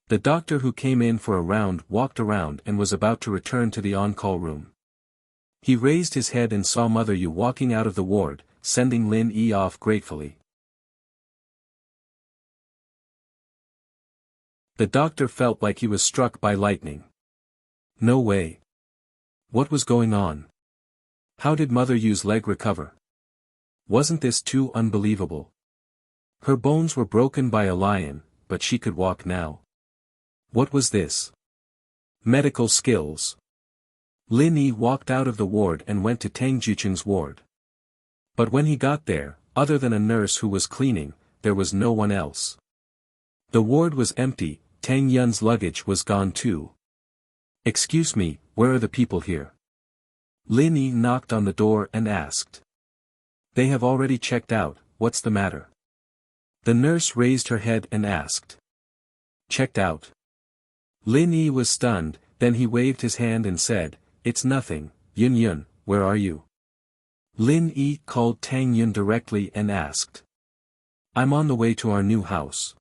The doctor who came in for a round walked around and was about to return to the on-call room. He raised his head and saw Mother Yu walking out of the ward, sending Lin Yi off gratefully. The doctor felt like he was struck by lightning. No way. What was going on? How did Mother Yu's leg recover? Wasn't this too unbelievable? Her bones were broken by a lion, but she could walk now. What was this? Medical skills. Lin Yi walked out of the ward and went to Tang Jucheng's ward. But when he got there, other than a nurse who was cleaning, there was no one else. The ward was empty, Tang Yun's luggage was gone too. Excuse me, where are the people here? Lin Yi knocked on the door and asked. They have already checked out, what's the matter? The nurse raised her head and asked. Checked out? Lin Yi was stunned, then he waved his hand and said, it's nothing, Yun Yun, where are you? Lin Yi called Tang Yun directly and asked. I'm on the way to our new house.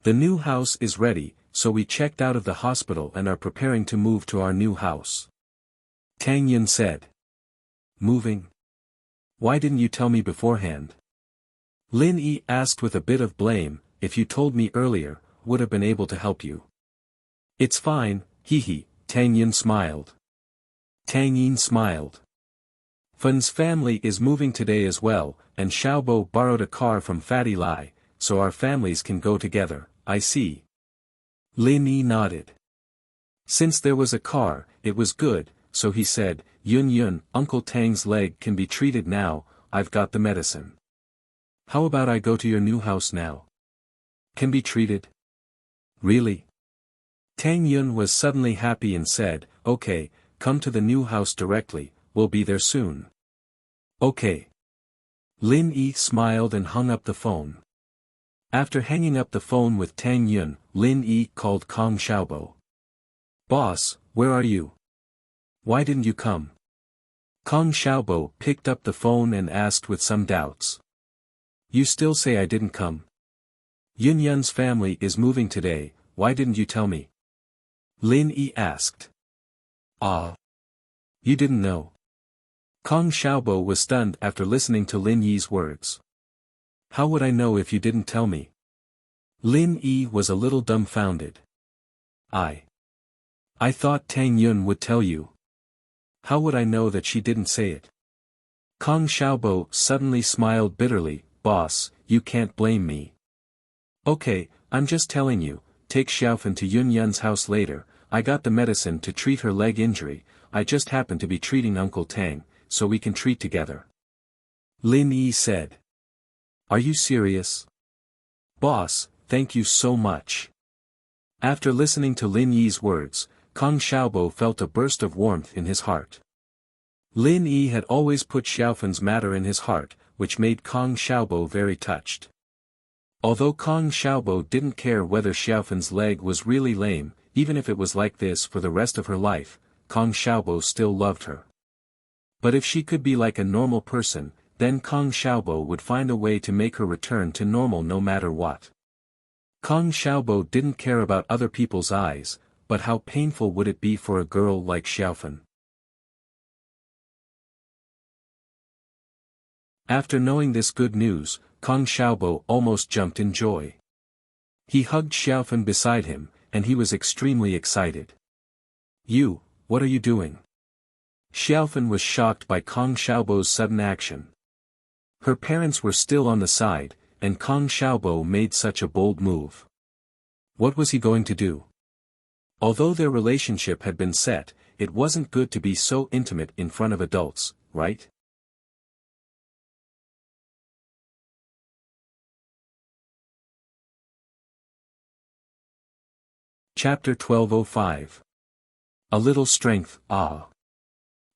The new house is ready, so we checked out of the hospital and are preparing to move to our new house. Tang Yun said. Moving? Why didn't you tell me beforehand? Lin Yi asked with a bit of blame, if you told me earlier, would have been able to help you. It's fine, hee, Tang Yun smiled. Tang Yin smiled. Fun's family is moving today as well, and Xiaobo borrowed a car from Fatty Lai, so our families can go together, I see. Lin Yi nodded. Since there was a car, it was good, so he said, Yun Yun, Uncle Tang's leg can be treated now, I've got the medicine. How about I go to your new house now? Can be treated? Really? Tang Yun was suddenly happy and said, okay, come to the new house directly, we'll be there soon. Okay. Lin Yi smiled and hung up the phone. After hanging up the phone with Tang Yun, Lin Yi called Kong Xiaobo. Boss, where are you? Why didn't you come? Kong Xiaobo picked up the phone and asked with some doubts. You still say I didn't come? Yun Yun's family is moving today, why didn't you tell me? Lin Yi asked. Ah. You didn't know. Kong Xiaobo was stunned after listening to Lin Yi's words. How would I know if you didn't tell me? Lin Yi was a little dumbfounded. I thought Tang Yun would tell you. How would I know that she didn't say it? Kong Xiaobo suddenly smiled bitterly, boss, you can't blame me. Okay, I'm just telling you, take Xiaofan to Yun Yun's house later, I got the medicine to treat her leg injury, I just happen to be treating Uncle Tang, so we can treat together. Lin Yi said. Are you serious? Boss, thank you so much. After listening to Lin Yi's words, Kong Xiaobo felt a burst of warmth in his heart. Lin Yi had always put Xiaofan's matter in his heart, which made Kong Xiaobo very touched. Although Kong Xiaobo didn't care whether Xiaofan's leg was really lame, even if it was like this for the rest of her life, Kong Xiaobo still loved her. But if she could be like a normal person, then Kong Xiaobo would find a way to make her return to normal no matter what. Kong Xiaobo didn't care about other people's eyes, but how painful would it be for a girl like Xiaofan? After knowing this good news, Kong Xiaobo almost jumped in joy. He hugged Xiaofan beside him, and he was extremely excited. You, what are you doing? Xiaofan was shocked by Kong Xiaobo's sudden action. Her parents were still on the side, and Kong Xiaobo made such a bold move. What was he going to do? Although their relationship had been set, it wasn't good to be so intimate in front of adults, right? Chapter 1205. A little strength, ah!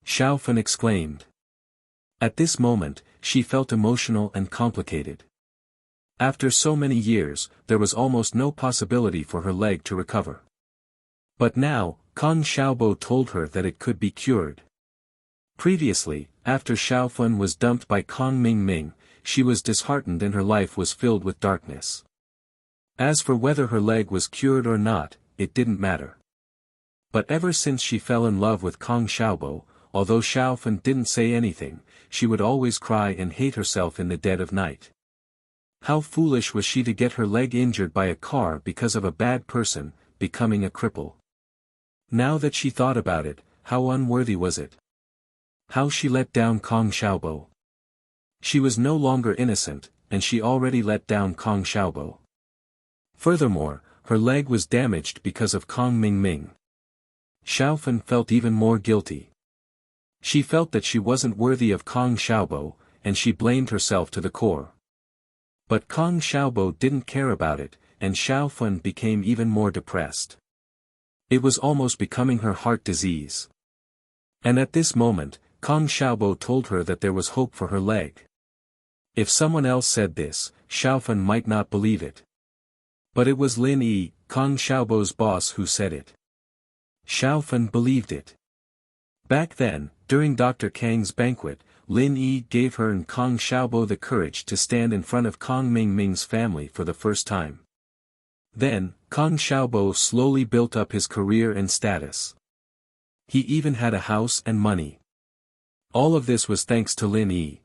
Xiaofan exclaimed. At this moment, she felt emotional and complicated. After so many years, there was almost no possibility for her leg to recover. But now, Kong Xiaobo told her that it could be cured. Previously, after Xiaofan was dumped by Kong Mingming, she was disheartened and her life was filled with darkness. As for whether her leg was cured or not, it didn't matter. But ever since she fell in love with Kong Xiaobo, although Xiaofan didn't say anything, she would always cry and hate herself in the dead of night. How foolish was she to get her leg injured by a car because of a bad person, becoming a cripple. Now that she thought about it, how unworthy was it? How she let down Kong Xiaobo. She was no longer innocent, and she already let down Kong Xiaobo. Furthermore, her leg was damaged because of Kong Mingming. Xiaofan felt even more guilty. She felt that she wasn't worthy of Kong Xiaobo, and she blamed herself to the core. But Kong Xiaobo didn't care about it, and Xiaofan became even more depressed. It was almost becoming her heart disease. And at this moment, Kong Xiaobo told her that there was hope for her leg. If someone else said this, Xiaofan might not believe it. But it was Lin Yi, Kong Xiaobo's boss, who said it. Xiaofan believed it. Back then, during Dr. Kang's banquet, Lin Yi gave her and Kong Xiaobo the courage to stand in front of Kong Mingming's family for the first time. Then, Kong Xiaobo slowly built up his career and status. He even had a house and money. All of this was thanks to Lin Yi,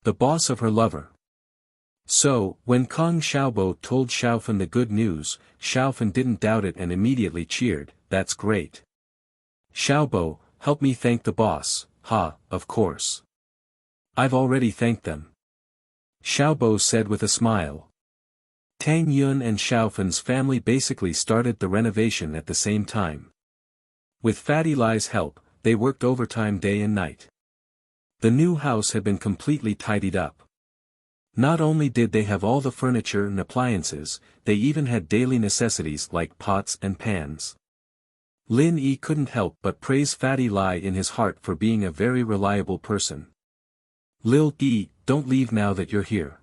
the boss of her lover. So, when Kong Xiaobo told Xiaofan the good news, Xiaofan didn't doubt it and immediately cheered, "That's great. Xiaobo, help me thank the boss." "Ha, of course. I've already thanked them," Xiaobo said with a smile. Tang Yun and Xiaofan's family basically started the renovation at the same time. With Fatty Lai's help, they worked overtime day and night. The new house had been completely tidied up. Not only did they have all the furniture and appliances, they even had daily necessities like pots and pans. Lin Yi couldn't help but praise Fatty Lai in his heart for being a very reliable person. Lil Yi, don't leave now that you're here.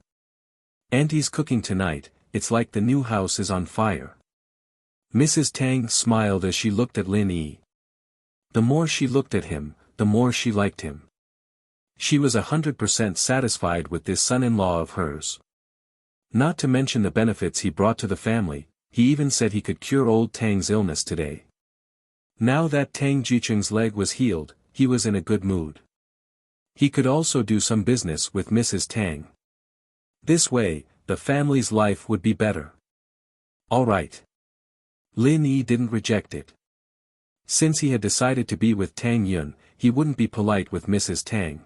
Auntie's cooking tonight, it's like the new house is on fire. Mrs. Tang smiled as she looked at Lin Yi. The more she looked at him, the more she liked him. She was 100% satisfied with this son-in-law of hers. Not to mention the benefits he brought to the family, he even said he could cure old Tang's illness today. Now that Tang Jucheng's leg was healed, he was in a good mood. He could also do some business with Mrs. Tang. This way, the family's life would be better. All right. Lin Yi didn't reject it. Since he had decided to be with Tang Yun, he wouldn't be polite with Mrs. Tang.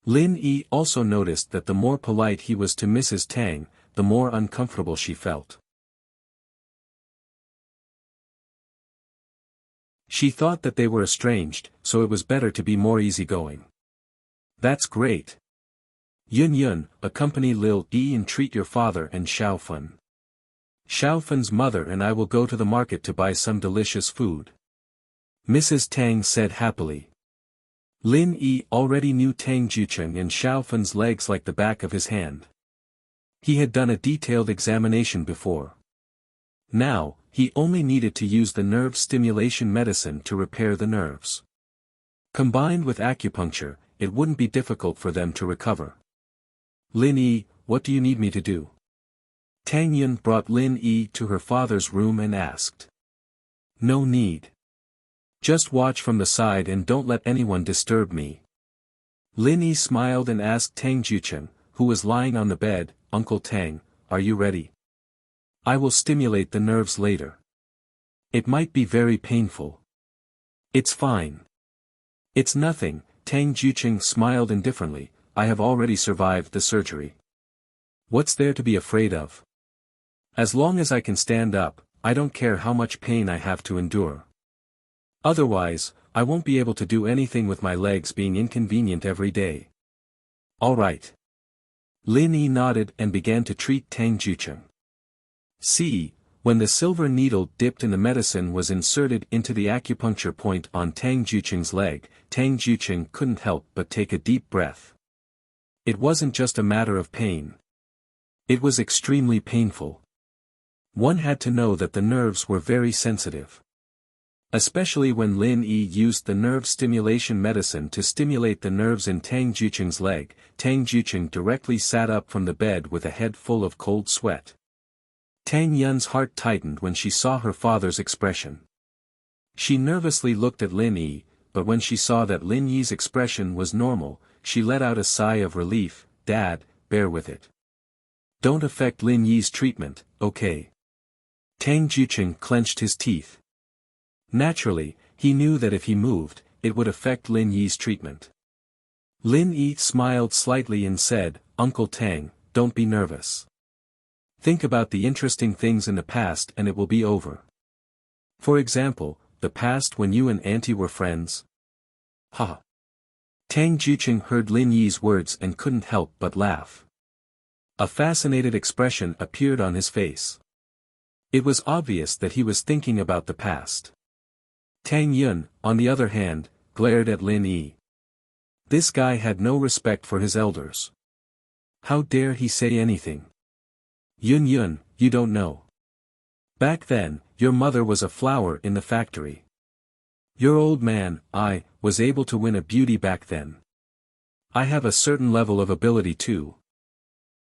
Lin Yi also noticed that the more polite he was to Mrs. Tang, the more uncomfortable she felt. She thought that they were estranged, so it was better to be more easygoing. That's great. Yun, accompany Lil Yi and treat your father and Xiaofun. Xiaofun's mother and I will go to the market to buy some delicious food. Mrs. Tang said happily. Lin Yi already knew Tang Jucheng and Xiaofun's legs like the back of his hand. He had done a detailed examination before. Now, he only needed to use the nerve stimulation medicine to repair the nerves. Combined with acupuncture, it wouldn't be difficult for them to recover. Lin Yi, what do you need me to do? Tang Yun brought Lin Yi to her father's room and asked. No need. Just watch from the side and don't let anyone disturb me. Lin Yi smiled and asked Tang Jucheng, who was lying on the bed, Uncle Tang, are you ready? I will stimulate the nerves later. It might be very painful. It's fine. It's nothing, Tang Jucheng smiled indifferently, I have already survived the surgery. What's there to be afraid of? As long as I can stand up, I don't care how much pain I have to endure. Otherwise, I won't be able to do anything with my legs being inconvenient every day. All right. Lin Yi nodded and began to treat Tang Jucheng. See, when the silver needle dipped in the medicine was inserted into the acupuncture point on Tang Jucheng's leg, Tang Jucheng couldn't help but take a deep breath. It wasn't just a matter of pain. It was extremely painful. One had to know that the nerves were very sensitive. Especially when Lin Yi used the nerve stimulation medicine to stimulate the nerves in Tang Jucheng's leg, Tang Jucheng directly sat up from the bed with a head full of cold sweat. Tang Yun's heart tightened when she saw her father's expression. She nervously looked at Lin Yi, but when she saw that Lin Yi's expression was normal, she let out a sigh of relief. Dad, bear with it. Don't affect Lin Yi's treatment, okay? Tang Jucheng clenched his teeth. Naturally, he knew that if he moved, it would affect Lin Yi's treatment. Lin Yi smiled slightly and said, Uncle Tang, don't be nervous. Think about the interesting things in the past and it will be over. For example, the past when you and Auntie were friends. Ha! Tang Jucheng heard Lin Yi's words and couldn't help but laugh. A fascinated expression appeared on his face. It was obvious that he was thinking about the past. Tang Yun, on the other hand, glared at Lin Yi. This guy had no respect for his elders. How dare he say anything? Yun, you don't know. Back then, your mother was a flower in the factory. Your old man, I, was able to win a beauty back then. I have a certain level of ability too.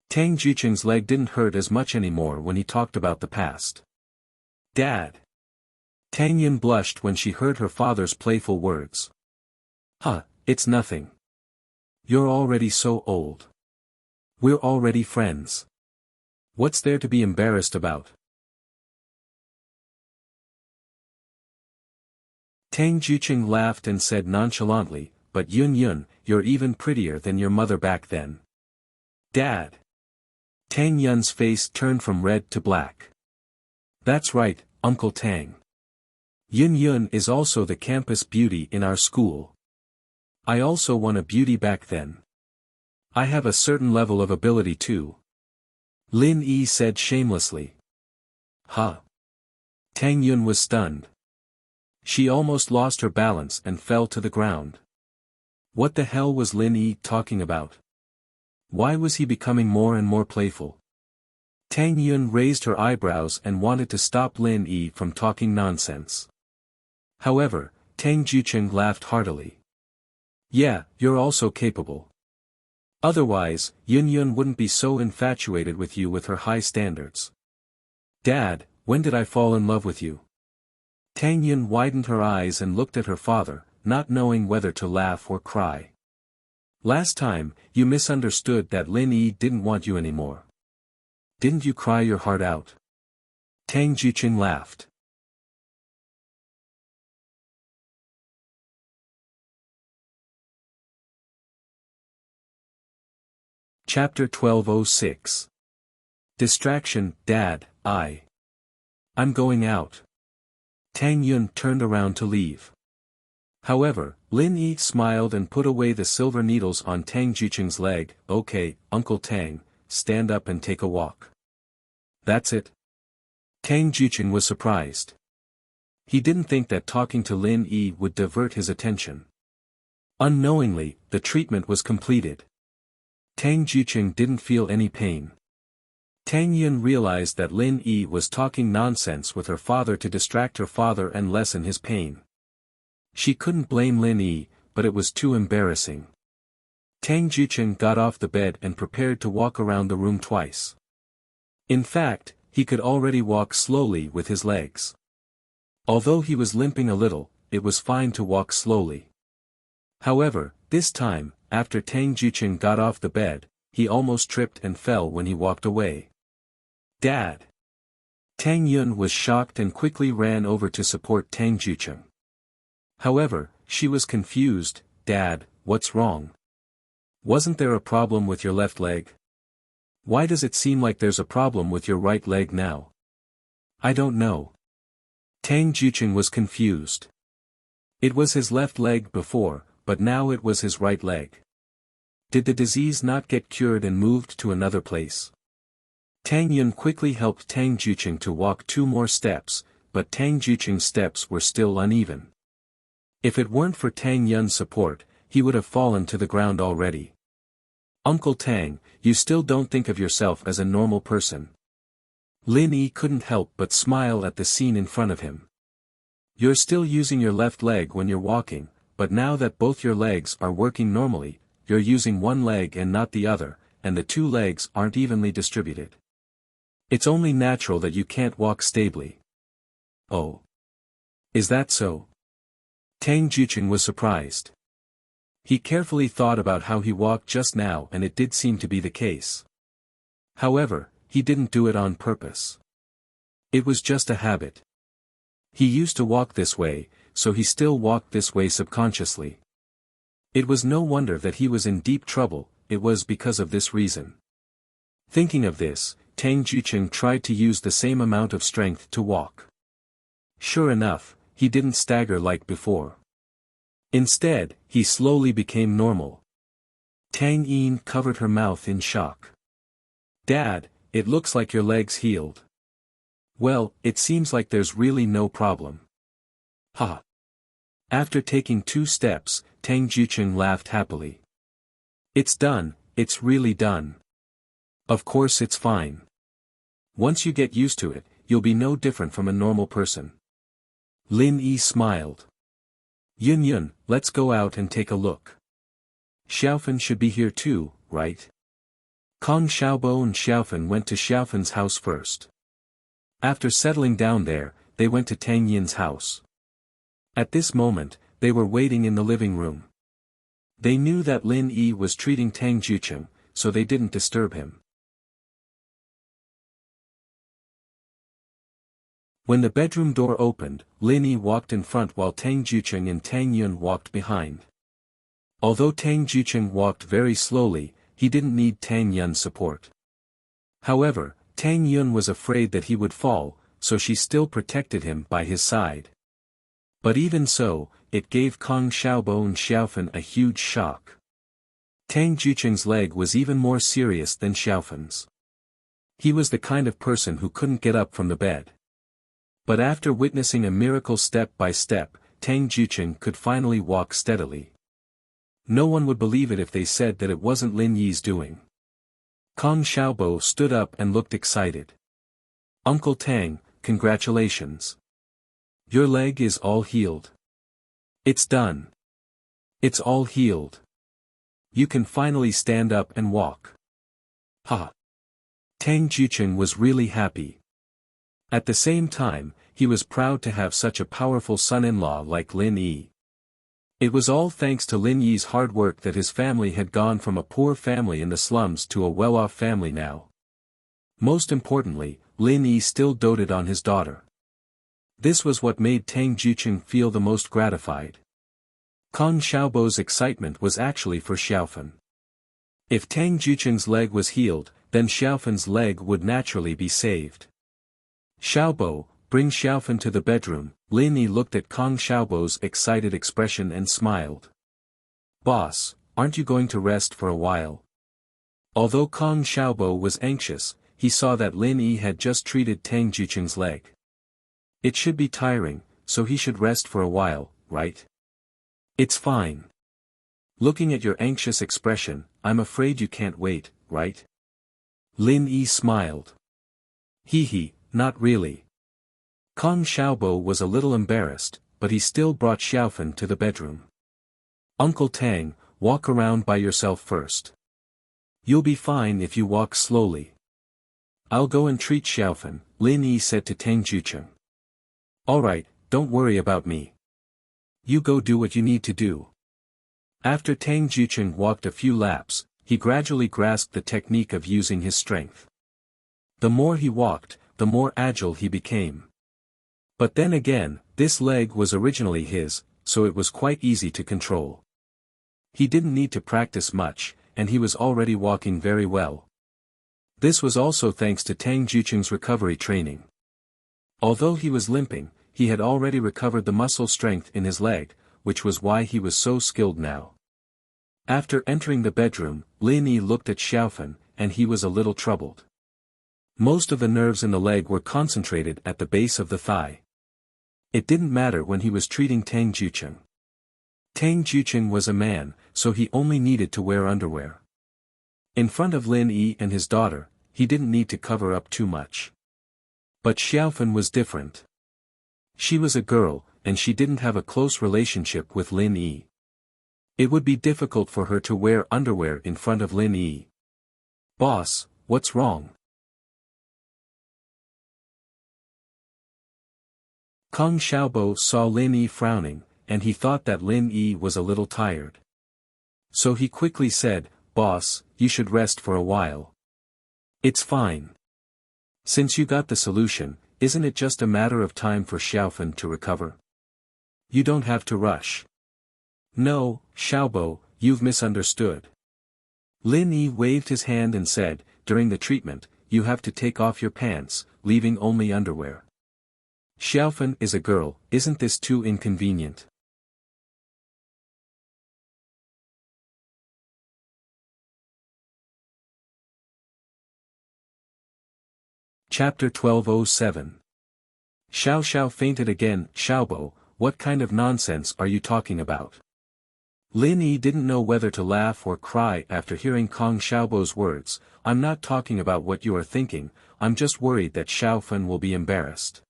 Tang Jucheng's leg didn't hurt as much anymore when he talked about the past. Dad! Tang Yun blushed when she heard her father's playful words. Huh, it's nothing. You're already so old. We're already friends. What's there to be embarrassed about? Tang Jucheng laughed and said nonchalantly, but Yun, you're even prettier than your mother back then. Dad! Tang Yun's face turned from red to black. That's right, Uncle Tang. Yun is also the campus beauty in our school. I also won a beauty back then. I have a certain level of ability too. Lin Yi said shamelessly. Huh? Tang Yun was stunned. She almost lost her balance and fell to the ground. What the hell was Lin Yi talking about? Why was he becoming more and more playful? Tang Yun raised her eyebrows and wanted to stop Lin Yi from talking nonsense. However, Tang Jucheng laughed heartily. Yeah, you're also capable. Otherwise, Yun wouldn't be so infatuated with you with her high standards. Dad, when did I fall in love with you? Tang Yun widened her eyes and looked at her father, not knowing whether to laugh or cry. Last time, you misunderstood that Lin Yi didn't want you anymore. Didn't you cry your heart out? Tang Jucheng laughed. Chapter 1206. Distraction, Dad, I'm going out. Tang Yun turned around to leave. However, Lin Yi smiled and put away the silver needles on Tang Jucheng's leg. Okay, Uncle Tang, stand up and take a walk. That's it? Tang Jucheng was surprised. He didn't think that talking to Lin Yi would divert his attention. Unknowingly, the treatment was completed. Tang Jucheng didn't feel any pain. Tang Yun realized that Lin Yi was talking nonsense with her father to distract her father and lessen his pain. She couldn't blame Lin Yi, but it was too embarrassing. Tang Jucheng got off the bed and prepared to walk around the room twice. In fact, he could already walk slowly with his legs. Although he was limping a little, it was fine to walk slowly. However, this time, after Tang Jucheng got off the bed, he almost tripped and fell when he walked away. Dad! Tang Yun was shocked and quickly ran over to support Tang Jucheng. However, she was confused. Dad, what's wrong? Wasn't there a problem with your left leg? Why does it seem like there's a problem with your right leg now? I don't know. Tang Jucheng was confused. It was his left leg before, but now it was his right leg. Did the disease not get cured and moved to another place? Tang Yun quickly helped Tang Jucheng to walk 2 more steps, but Tang Jucheng's steps were still uneven. If it weren't for Tang Yun's support, he would have fallen to the ground already. Uncle Tang, you still don't think of yourself as a normal person. Lin Yi couldn't help but smile at the scene in front of him. You're still using your left leg when you're walking, but now that both your legs are working normally, you're using one leg and not the other, and the 2 legs aren't evenly distributed. It's only natural that you can't walk stably. Oh. Is that so? Tang Jucheng was surprised. He carefully thought about how he walked just now and it did seem to be the case. However, he didn't do it on purpose. It was just a habit. He used to walk this way, so he still walked this way subconsciously. It was no wonder that he was in deep trouble, it was because of this reason. Thinking of this, Tang Jucheng tried to use the same amount of strength to walk. Sure enough, he didn't stagger like before. Instead, he slowly became normal. Tang Yin covered her mouth in shock. Dad, it looks like your leg's healed. Well, it seems like there's really no problem. Ha! After taking 2 steps, Tang Jucheng laughed happily. It's done, it's really done. Of course it's fine. Once you get used to it, you'll be no different from a normal person. Lin Yi smiled. Yun, let's go out and take a look. Xiaofan should be here too, right? Kong Xiaobo and Xiaofan went to Xiaofan's house first. After settling down there, they went to Tang Yin's house. At this moment, they were waiting in the living room. They knew that Lin Yi was treating Tang Jucheng, so they didn't disturb him. When the bedroom door opened, Lin Yi walked in front while Tang Jucheng and Tang Yun walked behind. Although Tang Jucheng walked very slowly, he didn't need Tang Yun's support. However, Tang Yun was afraid that he would fall, so she still protected him by his side. But even so, it gave Kong Xiaobo and Xiaofan a huge shock. Tang Jucheng's leg was even more serious than Xiaofan's. He was the kind of person who couldn't get up from the bed. But after witnessing a miracle step by step, Tang Jucheng could finally walk steadily. No one would believe it if they said that it wasn't Lin Yi's doing. Kong Xiaobo stood up and looked excited. "Uncle Tang, congratulations. Your leg is all healed. It's done. It's all healed. You can finally stand up and walk." Ha! Tang Jucheng was really happy. At the same time, he was proud to have such a powerful son-in-law like Lin Yi. It was all thanks to Lin Yi's hard work that his family had gone from a poor family in the slums to a well-off family now. Most importantly, Lin Yi still doted on his daughter. This was what made Tang Jucheng feel the most gratified. Kong Xiaobo's excitement was actually for Xiaofan. If Tang Jucheng's leg was healed, then Xiaofan's leg would naturally be saved. "Xiaobo, bring Xiaofan to the bedroom." Lin Yi looked at Kong Xiaobo's excited expression and smiled. "Boss, aren't you going to rest for a while?" Although Kong Xiaobo was anxious, he saw that Lin Yi had just treated Tang Jucheng's leg. It should be tiring, so he should rest for a while, right? "It's fine. Looking at your anxious expression, I'm afraid you can't wait, right?" Lin Yi smiled. "Hee, not really." Kong Xiaobo was a little embarrassed, but he still brought Xiaofan to the bedroom. "Uncle Tang, walk around by yourself first. You'll be fine if you walk slowly. I'll go and treat Xiaofan," Lin Yi said to Tang Jucheng. "Alright, don't worry about me. You go do what you need to do." After Tang Jucheng walked a few laps, he gradually grasped the technique of using his strength. The more he walked, the more agile he became. But then again, this leg was originally his, so it was quite easy to control. He didn't need to practice much, and he was already walking very well. This was also thanks to Tang Jucheng's recovery training. Although he was limping, he had already recovered the muscle strength in his leg, which was why he was so skilled now. After entering the bedroom, Lin Yi looked at Xiaofan, and he was a little troubled. Most of the nerves in the leg were concentrated at the base of the thigh. It didn't matter when he was treating Tang Jucheng. Tang Jucheng was a man, so he only needed to wear underwear. In front of Lin Yi and his daughter, he didn't need to cover up too much. But Xiaofan was different. She was a girl, and she didn't have a close relationship with Lin Yi. It would be difficult for her to wear underwear in front of Lin Yi. "Boss, what's wrong?" Kong Xiaobo saw Lin Yi frowning, and he thought that Lin Yi was a little tired. So he quickly said, "Boss, you should rest for a while. It's fine. Since you got the solution, isn't it just a matter of time for Xiaofan to recover? You don't have to rush." "No, Xiaobo, you've misunderstood." Lin Yi waved his hand and said, "During the treatment, you have to take off your pants, leaving only underwear. Xiaofan is a girl, isn't this too inconvenient?" Chapter 1207. Xiao Xiao fainted again. "Xiaobo, what kind of nonsense are you talking about?" Lin Yi didn't know whether to laugh or cry after hearing Kong Xiaobo's words. "I'm not talking about what you are thinking, I'm just worried that Xiaofan will be embarrassed."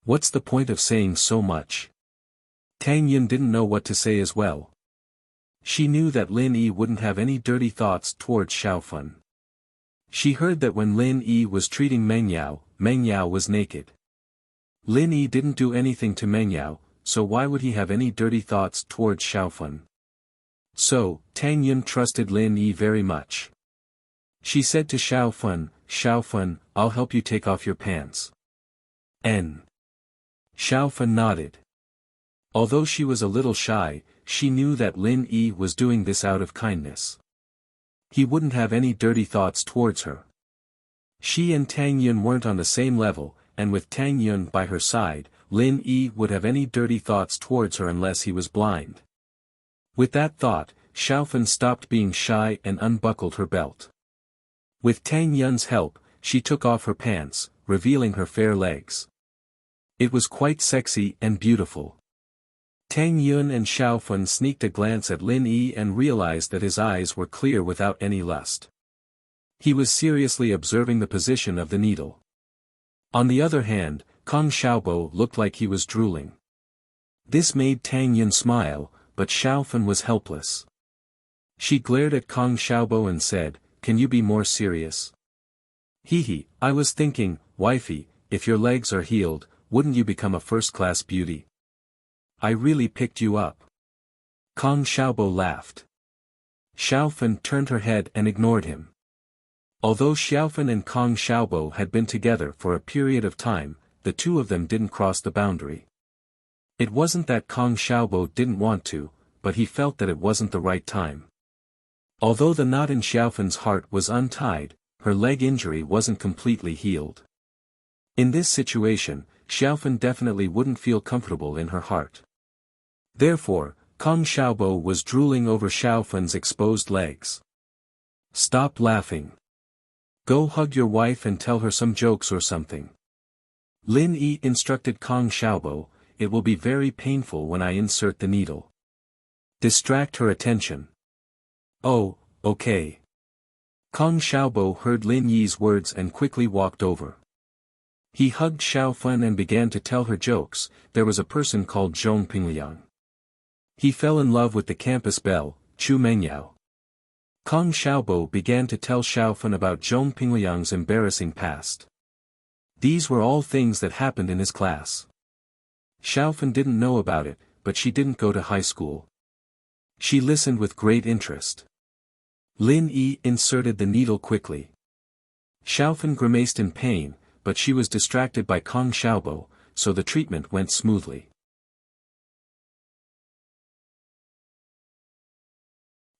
What's the point of saying so much? Tang Yun didn't know what to say as well. She knew that Lin Yi wouldn't have any dirty thoughts towards Xiaofan. She heard that when Lin Yi was treating Meng Yao was naked. Lin Yi didn't do anything to Meng Yao, so why would he have any dirty thoughts towards Xiaofan? So, Tang Yun trusted Lin Yi very much. She said to Xiaofan, "Xiaofan, I'll help you take off your pants." Xiaofan nodded. Although she was a little shy, she knew that Lin Yi was doing this out of kindness. He wouldn't have any dirty thoughts towards her. She and Tang Yun weren't on the same level, and with Tang Yun by her side, Lin Yi would have any dirty thoughts towards her unless he was blind. With that thought, Xiaofan stopped being shy and unbuckled her belt. With Tang Yun's help, she took off her pants, revealing her fair legs. It was quite sexy and beautiful. Tang Yun and Xiaofan sneaked a glance at Lin Yi and realized that his eyes were clear without any lust. He was seriously observing the position of the needle. On the other hand, Kong Xiaobo looked like he was drooling. This made Tang Yun smile, but Xiaofan was helpless. She glared at Kong Xiaobo and said, "Can you be more serious?" "Hee, I was thinking, wifey, if your legs are healed, wouldn't you become a first-class beauty? I really picked you up." Kong Xiaobo laughed. Xiaofan turned her head and ignored him. Although Xiaofan and Kong Xiaobo had been together for a period of time, the two of them didn't cross the boundary. It wasn't that Kong Xiaobo didn't want to, but he felt that it wasn't the right time. Although the knot in Xiaofan's heart was untied, her leg injury wasn't completely healed. In this situation, Xiaofan definitely wouldn't feel comfortable in her heart. Therefore, Kong Xiaobo was drooling over Xiaofan's exposed legs. "Stop laughing. Go hug your wife and tell her some jokes or something." Lin Yi instructed Kong Xiaobo, "It will be very painful when I insert the needle. Distract her attention." "Oh, okay." Kong Xiaobo heard Lin Yi's words and quickly walked over. He hugged Xiaofan and began to tell her jokes. There was a person called Zhong Pingliang. He fell in love with the campus belle, Chu Mengyao. Kong Xiaobo began to tell Xiaofan about Zhong Pingliang's embarrassing past. These were all things that happened in his class. Xiaofan didn't know about it, but she didn't go to high school. She listened with great interest. Lin Yi inserted the needle quickly. Xiaofan grimaced in pain, but she was distracted by Kong Xiaobo, so the treatment went smoothly.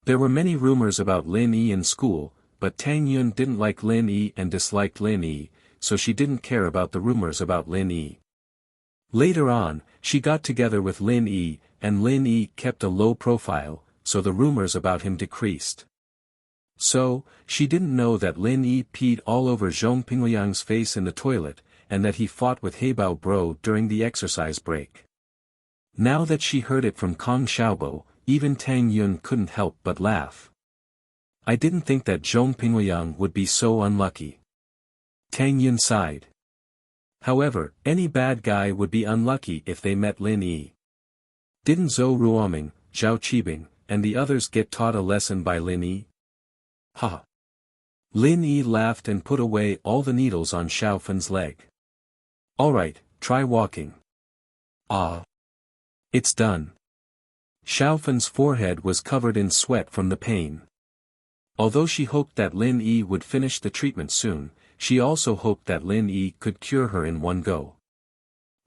There were many rumors about Lin Yi in school, but Tang Yun didn't like Lin Yi and disliked Lin Yi, so she didn't care about the rumors about Lin Yi. Later on, she got together with Lin Yi, and Lin Yi kept a low profile, so the rumors about him decreased. So, she didn't know that Lin Yi peed all over Zhong Pingliang's face in the toilet, and that he fought with Heibao Bro during the exercise break. Now that she heard it from Kong Xiaobo, even Tang Yun couldn't help but laugh. "I didn't think that Zhong Pingliang would be so unlucky." Tang Yun sighed. However, any bad guy would be unlucky if they met Lin Yi. Didn't Zhou Ruoming, Zhao Qibing, and the others get taught a lesson by Lin Yi? Ha! Lin Yi laughed and put away all the needles on Xiaofan's leg. "Alright, try walking." "Ah! It's done." Xiaofan's forehead was covered in sweat from the pain. Although she hoped that Lin Yi would finish the treatment soon, she also hoped that Lin Yi could cure her in one go.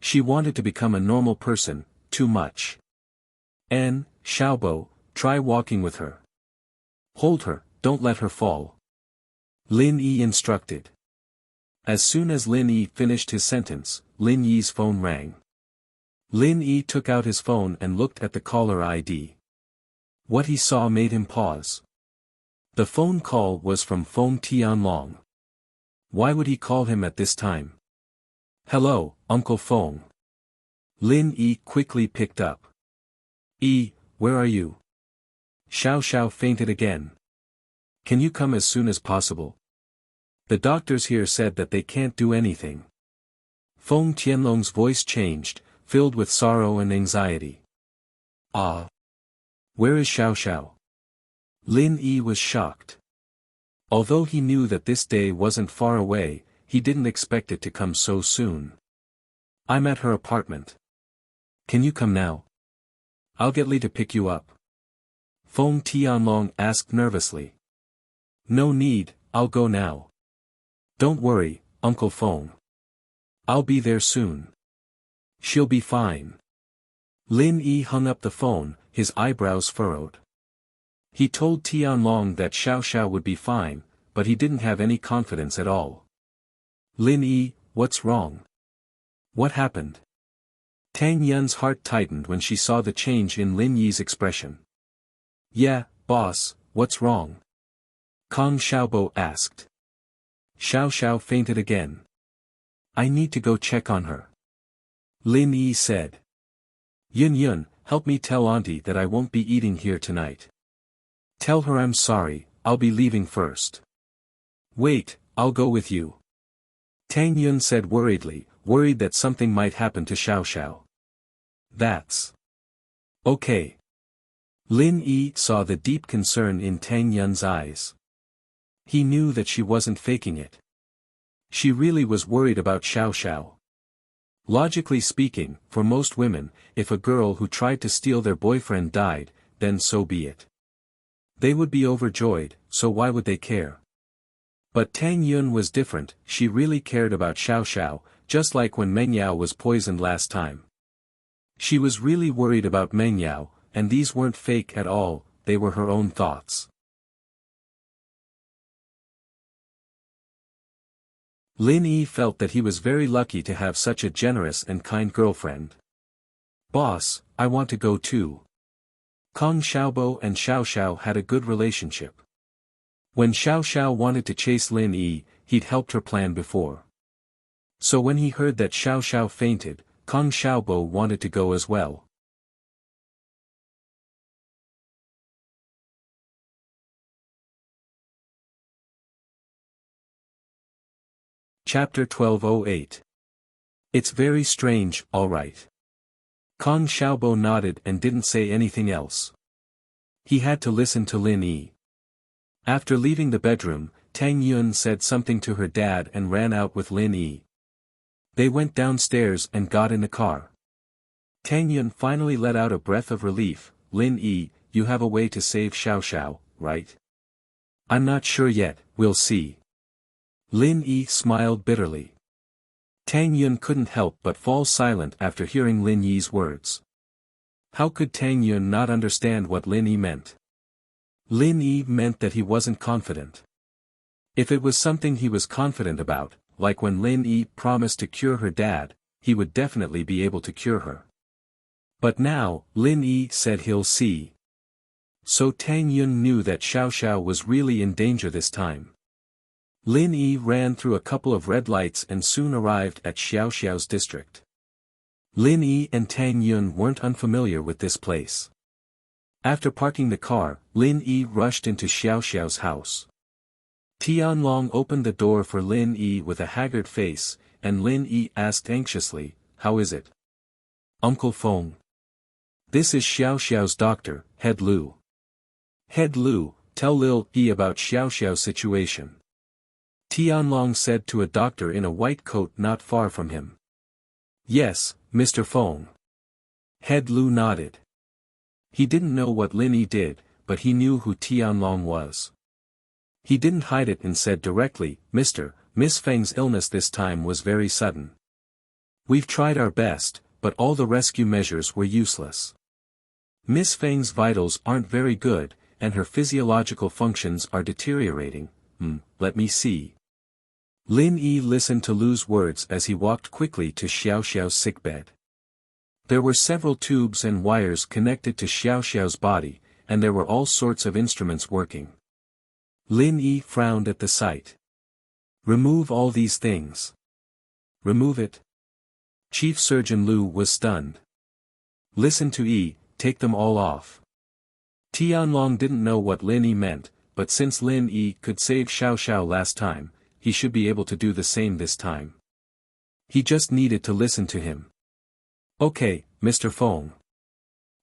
She wanted to become a normal person, too much. Xiaobo, try walking with her. Hold her, don't let her fall. Lin Yi instructed. As soon as Lin Yi finished his sentence, Lin Yi's phone rang. Lin Yi took out his phone and looked at the caller ID. What he saw made him pause. The phone call was from Feng Tianlong. Why would he call him at this time? "Hello, Uncle Feng." Lin Yi quickly picked up. Where are you?" Xiao Xiao fainted again. "Can you come as soon as possible? The doctors here said that they can't do anything." Feng Tianlong's voice changed, filled with sorrow and anxiety. "Ah. Where is Xiao Xiao?" Lin Yi was shocked. Although he knew that this day wasn't far away, he didn't expect it to come so soon. "I'm at her apartment. Can you come now? I'll get Li to pick you up." Feng Tianlong asked nervously. "No need, I'll go now. Don't worry, Uncle Feng. I'll be there soon. She'll be fine." Lin Yi hung up the phone, his eyebrows furrowed. He told Tianlong that Xiao Xiao would be fine, but he didn't have any confidence at all. "Lin Yi, what's wrong? What happened?" Tang Yun's heart tightened when she saw the change in Lin Yi's expression. Yeah, boss, what's wrong? Kong Xiaobo asked. Xiao Xiao fainted again. I need to go check on her. Lin Yi said. Yun Yun, help me tell auntie that I won't be eating here tonight. Tell her I'm sorry, I'll be leaving first. Wait, I'll go with you. Tang Yun said worriedly, worried that something might happen to Xiao Xiao. That's okay. Lin Yi saw the deep concern in Tang Yun's eyes. He knew that she wasn't faking it. She really was worried about Xiao Xiao. Logically speaking, for most women, if a girl who tried to steal their boyfriend died, then so be it. They would be overjoyed, so why would they care? But Tang Yun was different, she really cared about Xiao Xiao, just like when Meng Yao was poisoned last time. She was really worried about Meng Yao, and these weren't fake at all, they were her own thoughts. Lin Yi felt that he was very lucky to have such a generous and kind girlfriend. Boss, I want to go too. Kong Xiaobo and Xiao Xiao had a good relationship. When Xiao Xiao wanted to chase Lin Yi, he'd helped her plan before. So when he heard that Xiao Xiao fainted, Kong Xiaobo wanted to go as well. Chapter 1208. It's very strange, alright. Kong Xiaobo nodded and didn't say anything else. He had to listen to Lin Yi. After leaving the bedroom, Tang Yun said something to her dad and ran out with Lin Yi. They went downstairs and got in the car. Tang Yun finally let out a breath of relief. Lin Yi, you have a way to save Xiao Xiao, right? I'm not sure yet, we'll see. Lin Yi smiled bitterly. Tang Yun couldn't help but fall silent after hearing Lin Yi's words. How could Tang Yun not understand what Lin Yi meant? Lin Yi meant that he wasn't confident. If it was something he was confident about, like when Lin Yi promised to cure her dad, he would definitely be able to cure her. But now, Lin Yi said he'll see. So Tang Yun knew that Xiao Xiao was really in danger this time. Lin Yi ran through a couple of red lights and soon arrived at Xiao Xiao's district. Lin Yi and Tang Yun weren't unfamiliar with this place. After parking the car, Lin Yi rushed into Xiao Xiao's house. Tianlong opened the door for Lin Yi with a haggard face, and Lin Yi asked anxiously, "How is it?" "Uncle Feng. This is Xiao Xiao's doctor, Head Lu. Head Lu, tell Lil Yi about Xiao Xiao's situation." Tianlong said to a doctor in a white coat not far from him. "Yes, Mr. Feng." Head Lu nodded. He didn't know what Lin Yi did, but he knew who Tianlong was. He didn't hide it and said directly, Miss Feng's illness this time was very sudden. We've tried our best, but all the rescue measures were useless. Miss Feng's vitals aren't very good, and her physiological functions are deteriorating. Let me see. Lin Yi listened to Lu's words as he walked quickly to Xiao Xiao's sickbed. There were several tubes and wires connected to Xiao Xiao's body, and there were all sorts of instruments working. Lin Yi frowned at the sight. Remove all these things. Remove it? Chief Surgeon Lu was stunned. Listen to Yi, take them all off. Tianlong didn't know what Lin Yi meant, but since Lin Yi could save Xiao Xiao last time, he should be able to do the same this time. He just needed to listen to him. Okay, Mr. Feng.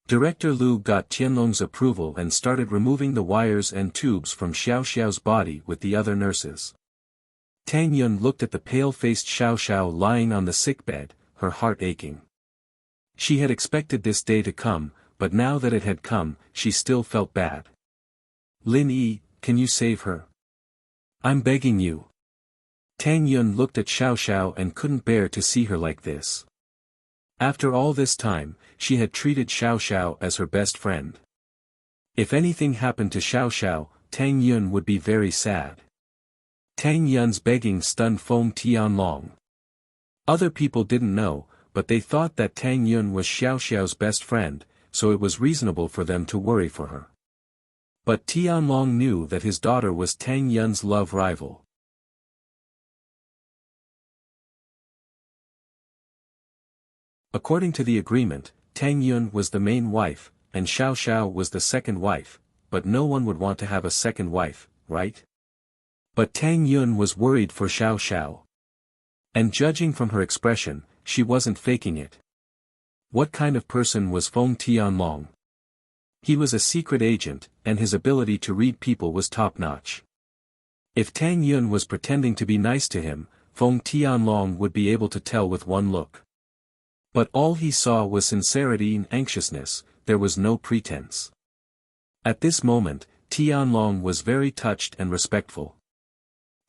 Director Lu got Tianlong's approval and started removing the wires and tubes from Xiao Xiao's body with the other nurses. Tang Yun looked at the pale-faced Xiao Xiao lying on the sickbed, her heart aching. She had expected this day to come, but now that it had come, she still felt bad. Lin Yi, can you save her? I'm begging you. Tang Yun looked at Xiao Xiao and couldn't bear to see her like this. After all this time, she had treated Xiao Xiao as her best friend. If anything happened to Xiao Xiao, Tang Yun would be very sad. Tang Yun's begging stunned Feng Tianlong. Other people didn't know, but they thought that Tang Yun was Xiao Xiao's best friend, so it was reasonable for them to worry for her. But Tianlong knew that his daughter was Tang Yun's love rival. According to the agreement, Tang Yun was the main wife, and Xiao Xiao was the second wife, but no one would want to have a second wife, right? But Tang Yun was worried for Xiao Xiao. And judging from her expression, she wasn't faking it. What kind of person was Feng Tianlong? He was a secret agent, and his ability to read people was top-notch. If Tang Yun was pretending to be nice to him, Feng Tianlong would be able to tell with one look. But all he saw was sincerity and anxiousness, there was no pretense. At this moment, Tianlong was very touched and respectful.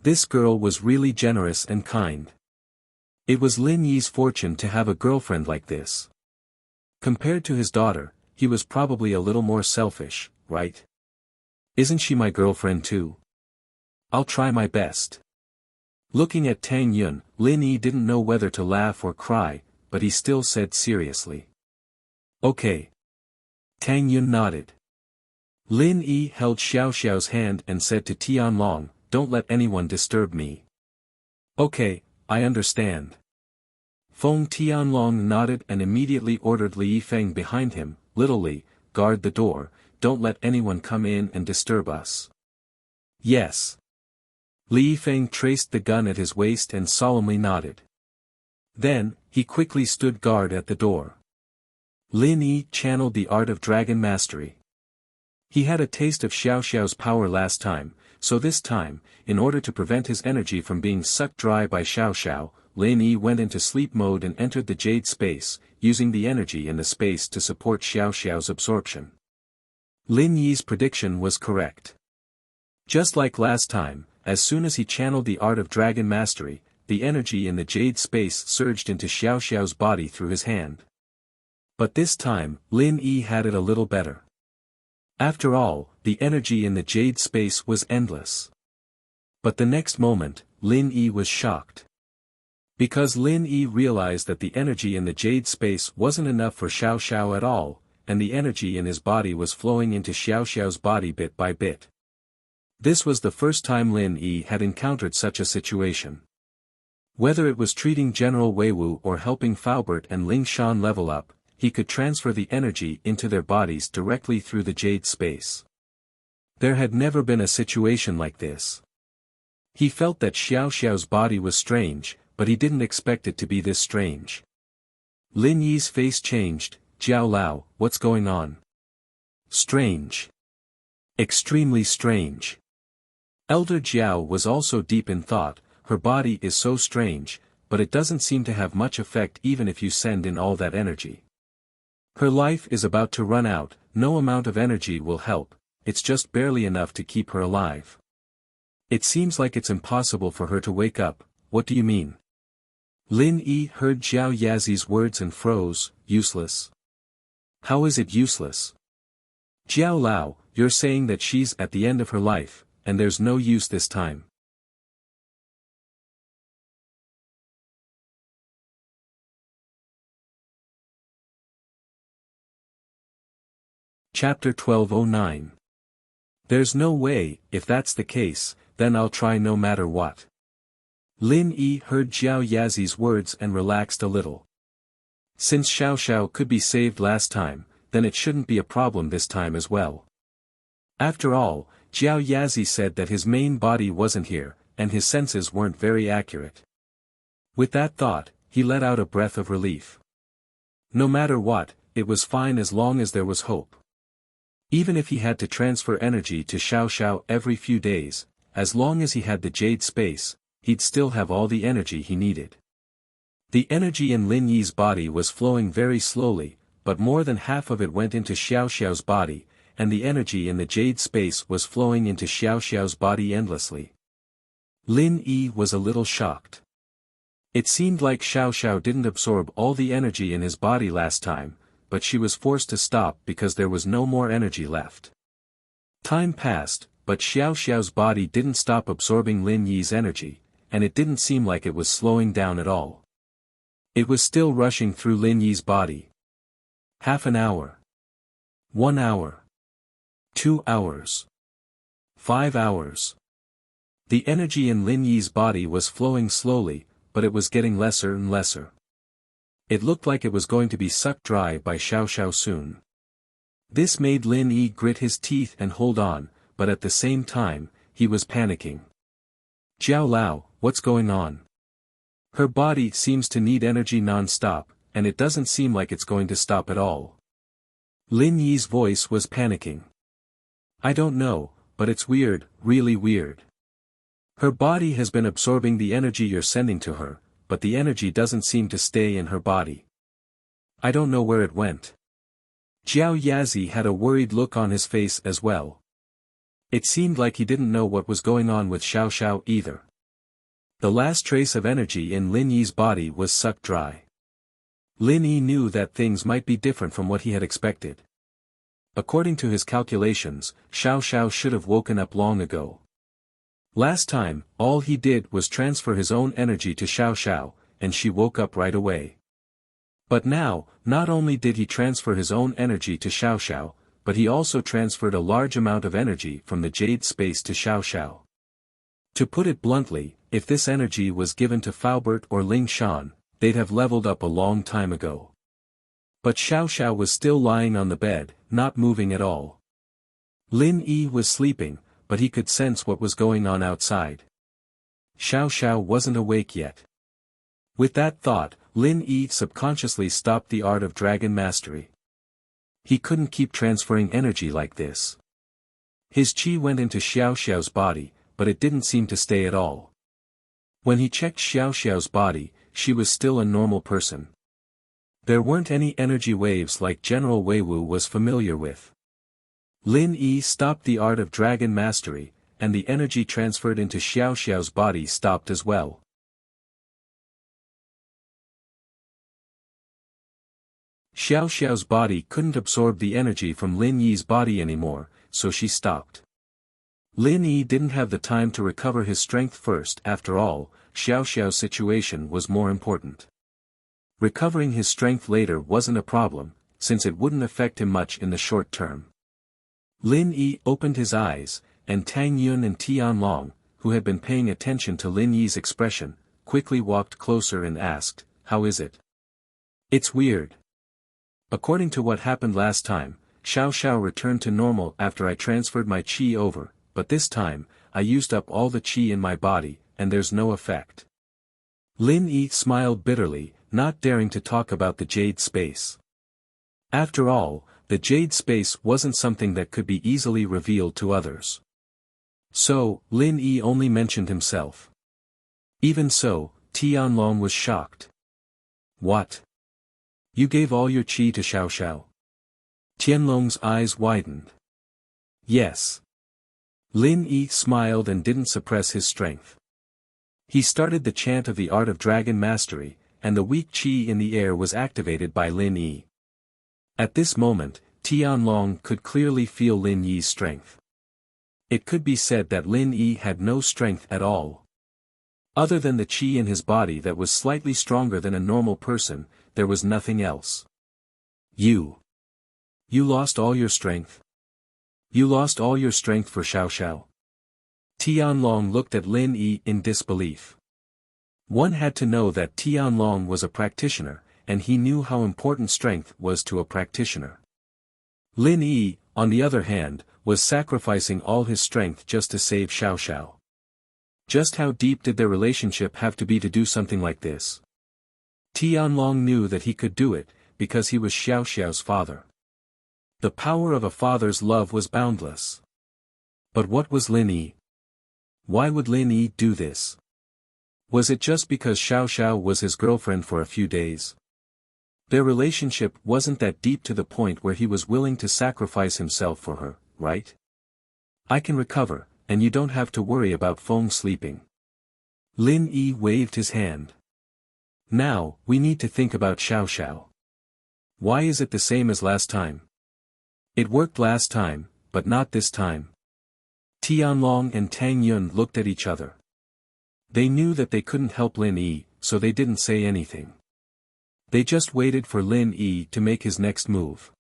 This girl was really generous and kind. It was Lin Yi's fortune to have a girlfriend like this. Compared to his daughter, he was probably a little more selfish, right? Isn't she my girlfriend too? I'll try my best. Looking at Tang Yun, Lin Yi didn't know whether to laugh or cry, but he still said seriously. Okay. Tang Yun nodded. Lin Yi held Xiao Xiao's hand and said to Tianlong, "Don't let anyone disturb me." Okay, I understand. Feng Tianlong nodded and immediately ordered Li Yifeng behind him, "Little Li, guard the door, don't let anyone come in and disturb us." Yes. Li Yifeng traced the gun at his waist and solemnly nodded. Then, he quickly stood guard at the door. Lin Yi channeled the art of dragon mastery. He had a taste of Xiao Xiao's power last time, so this time, in order to prevent his energy from being sucked dry by Xiao Xiao, Lin Yi went into sleep mode and entered the jade space, using the energy in the space to support Xiao Xiao's absorption. Lin Yi's prediction was correct. Just like last time, as soon as he channeled the art of dragon mastery, the energy in the jade space surged into Xiao Xiao's body through his hand. But this time, Lin Yi had it a little better. After all, the energy in the jade space was endless. But the next moment, Lin Yi was shocked. Because Lin Yi realized that the energy in the jade space wasn't enough for Xiao Xiao at all, and the energy in his body was flowing into Xiao Xiao's body bit by bit. This was the first time Lin Yi had encountered such a situation. Whether it was treating General Weiwu or helping Faubert and Ling Shan level up, he could transfer the energy into their bodies directly through the jade space. There had never been a situation like this. He felt that Xiao Xiao's body was strange, but he didn't expect it to be this strange. Lin Yi's face changed. "Jiao Lao, what's going on?" "Strange. Extremely strange." Elder Jiao was also deep in thought. Her body is so strange, but it doesn't seem to have much effect even if you send in all that energy. Her life is about to run out, no amount of energy will help, it's just barely enough to keep her alive. It seems like it's impossible for her to wake up, what do you mean? Lin Yi heard Zhao Yazi's words and froze, "Useless? How is it useless?" "Jiao Lao, you're saying that she's at the end of her life, and there's no use this time." Chapter 1209. There's no way, if that's the case, then I'll try no matter what. Lin Yi heard Zhao Yazi's words and relaxed a little. Since Xiao Xiao could be saved last time, then it shouldn't be a problem this time as well. After all, Zhao Yazi said that his main body wasn't here, and his senses weren't very accurate. With that thought, he let out a breath of relief. No matter what, it was fine as long as there was hope. Even if he had to transfer energy to Xiao Xiao every few days, as long as he had the jade space, he'd still have all the energy he needed. The energy in Lin Yi's body was flowing very slowly, but more than half of it went into Xiao Xiao's body, and the energy in the jade space was flowing into Xiao Xiao's body endlessly. Lin Yi was a little shocked. It seemed like Xiao Xiao didn't absorb all the energy in his body last time, but she was forced to stop because there was no more energy left. Time passed, but Xiao Xiao's body didn't stop absorbing Lin Yi's energy, and it didn't seem like it was slowing down at all. It was still rushing through Lin Yi's body. Half an hour. 1 hour. 2 hours. 5 hours. The energy in Lin Yi's body was flowing slowly, but it was getting lesser and lesser. It looked like it was going to be sucked dry by Xiao Xiao soon. This made Lin Yi grit his teeth and hold on, but at the same time, he was panicking. Jiao Lao, what's going on? Her body seems to need energy non-stop, and it doesn't seem like it's going to stop at all. Lin Yi's voice was panicking. I don't know, but it's weird, really weird. Her body has been absorbing the energy you're sending to her, but the energy doesn't seem to stay in her body. I don't know where it went. Jiao Yazi had a worried look on his face as well. It seemed like he didn't know what was going on with Xiao Xiao either. The last trace of energy in Lin Yi's body was sucked dry. Lin Yi knew that things might be different from what he had expected. According to his calculations, Xiao Xiao should have woken up long ago. Last time, all he did was transfer his own energy to Xiao Xiao, and she woke up right away. But now, not only did he transfer his own energy to Xiao Xiao, but he also transferred a large amount of energy from the jade space to Xiao Xiao. To put it bluntly, if this energy was given to Faubert or Ling Shan, they'd have leveled up a long time ago. But Xiao Xiao was still lying on the bed, not moving at all. Lin Yi was sleeping, but he could sense what was going on outside. Xiao Xiao wasn't awake yet. With that thought, Lin Yi subconsciously stopped the art of dragon mastery. He couldn't keep transferring energy like this. His qi went into Xiao Xiao's body, but it didn't seem to stay at all. When he checked Xiao Xiao's body, she was still a normal person. There weren't any energy waves like General Weiwu was familiar with. Lin Yi stopped the art of dragon mastery, and the energy transferred into Xiao Xiao's body stopped as well. Xiao Xiao's body couldn't absorb the energy from Lin Yi's body anymore, so she stopped. Lin Yi didn't have the time to recover his strength first. After all, Xiao Xiao's situation was more important. Recovering his strength later wasn't a problem, since it wouldn't affect him much in the short term. Lin Yi opened his eyes, and Tang Yun and Tianlong, who had been paying attention to Lin Yi's expression, quickly walked closer and asked, "How is it?" "It's weird. According to what happened last time, Xiao Xiao returned to normal after I transferred my qi over, but this time, I used up all the qi in my body, and there's no effect." Lin Yi smiled bitterly, not daring to talk about the jade space. After all, the jade space wasn't something that could be easily revealed to others. So, Lin Yi only mentioned himself. Even so, Tianlong was shocked. "What? You gave all your qi to Xiao Xiao?" Tianlong's eyes widened. "Yes." Lin Yi smiled and didn't suppress his strength. He started the chant of the art of dragon mastery, and the weak qi in the air was activated by Lin Yi. At this moment, Tianlong could clearly feel Lin Yi's strength. It could be said that Lin Yi had no strength at all. Other than the qi in his body that was slightly stronger than a normal person, there was nothing else. You lost all your strength? You lost all your strength for Xiao Xiao?" Tianlong looked at Lin Yi in disbelief. One had to know that Tianlong was a practitioner, and he knew how important strength was to a practitioner. Lin Yi, on the other hand, was sacrificing all his strength just to save Xiao Xiao. Just how deep did their relationship have to be to do something like this? Tianlong knew that he could do it, because he was Xiao Xiao's father. The power of a father's love was boundless. But what was Lin Yi? Why would Lin Yi do this? Was it just because Xiao Xiao was his girlfriend for a few days? Their relationship wasn't that deep to the point where he was willing to sacrifice himself for her, right? "I can recover, and you don't have to worry about Feng sleeping." Lin Yi waved his hand. "Now, we need to think about Xiao Xiao. Why is it the same as last time? It worked last time, but not this time." Tianlong and Tang Yun looked at each other. They knew that they couldn't help Lin Yi, so they didn't say anything. They just waited for Lin Yi to make his next move.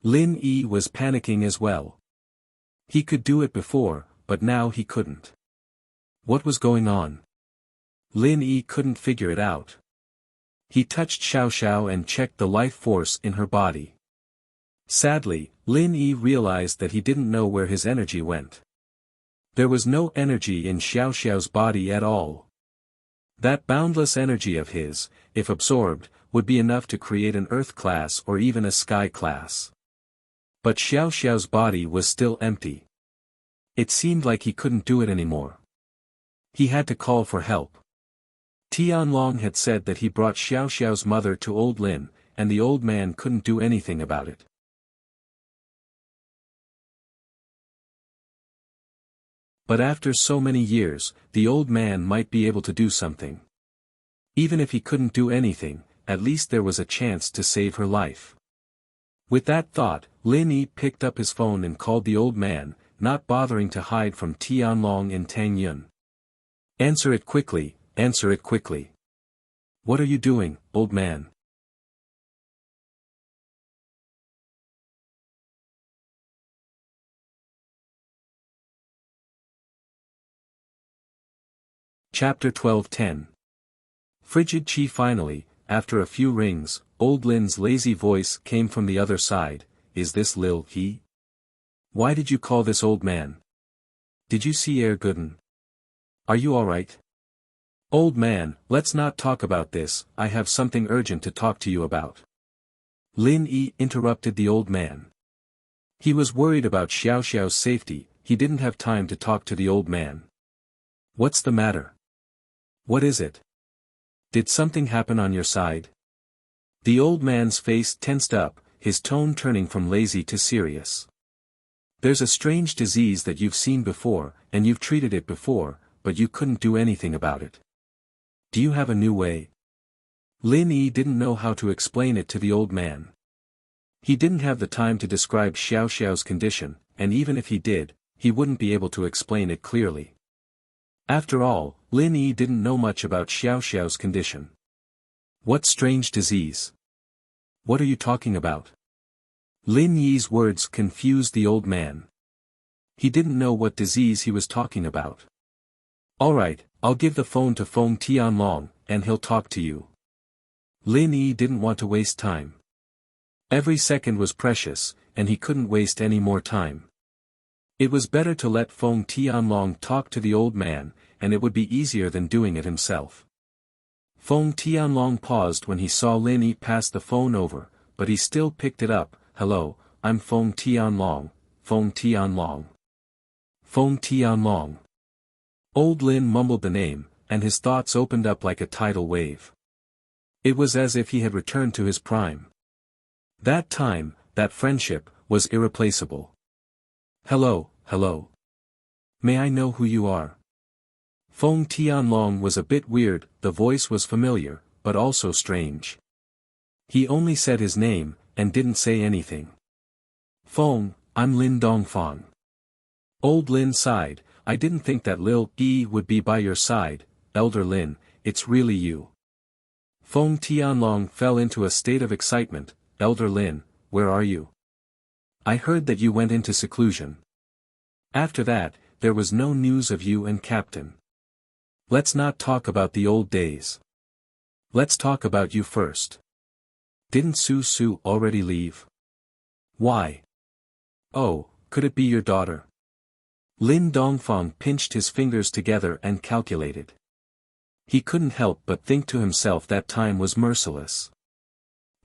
Lin Yi was panicking as well. He could do it before, but now he couldn't. What was going on? Lin Yi couldn't figure it out. He touched Xiao Xiao and checked the life force in her body. Sadly, Lin Yi realized that he didn't know where his energy went. There was no energy in Xiao Xiao's body at all. That boundless energy of his, if absorbed, would be enough to create an Earth class or even a Sky class. But Xiao Xiao's body was still empty. It seemed like he couldn't do it anymore. He had to call for help. Tianlong had said that he brought Xiao Xiao's mother to Old Lin, and the old man couldn't do anything about it. But after so many years, the old man might be able to do something. Even if he couldn't do anything, at least there was a chance to save her life. With that thought, Lin Yi picked up his phone and called the old man, not bothering to hide from Tianlong and Tang Yun. Answer it quickly, answer it quickly. What are you doing, old man? Chapter 12:10. Frigid Chi. Finally, after a few rings, old Lin's lazy voice came from the other side. Is this Lil He? Why did you call this old man? Did you see Gooden? Are you alright? Old man, let's not talk about this, I have something urgent to talk to you about. Lin Yi interrupted the old man. He was worried about Xiao Xiao's safety, he didn't have time to talk to the old man. What's the matter? What is it? Did something happen on your side? The old man's face tensed up, his tone turning from lazy to serious. There's a strange disease that you've seen before, and you've treated it before, but you couldn't do anything about it. Do you have a new way? Lin Yi didn't know how to explain it to the old man. He didn't have the time to describe Xiao Xiao's condition, and even if he did, he wouldn't be able to explain it clearly. After all, Lin Yi didn't know much about Xiao Xiao's condition. What strange disease? What are you talking about? Lin Yi's words confused the old man. He didn't know what disease he was talking about. Alright, I'll give the phone to Feng Tianlong, and he'll talk to you. Lin Yi didn't want to waste time. Every second was precious, and he couldn't waste any more time. It was better to let Feng Tianlong talk to the old man, and it would be easier than doing it himself. Feng Tianlong paused when he saw Lin Yi pass the phone over, but he still picked it up. Hello, I'm Feng Tianlong, Feng Tianlong. Feng Tianlong. Old Lin mumbled the name, and his thoughts opened up like a tidal wave. It was as if he had returned to his prime. That time, that friendship, was irreplaceable. Hello, hello. May I know who you are? Feng Tianlong was a bit weird, the voice was familiar, but also strange. He only said his name, and didn't say anything. Feng, I'm Lin Dongfang. Old Lin sighed, I didn't think that Lil Yi would be by your side, Elder Lin, it's really you. Feng Tianlong fell into a state of excitement. Elder Lin, where are you? I heard that you went into seclusion. After that, there was no news of you and Captain. Let's not talk about the old days. Let's talk about you first. Didn't Su Su already leave? Why? Oh, could it be your daughter? Lin Dongfang pinched his fingers together and calculated. He couldn't help but think to himself that time was merciless.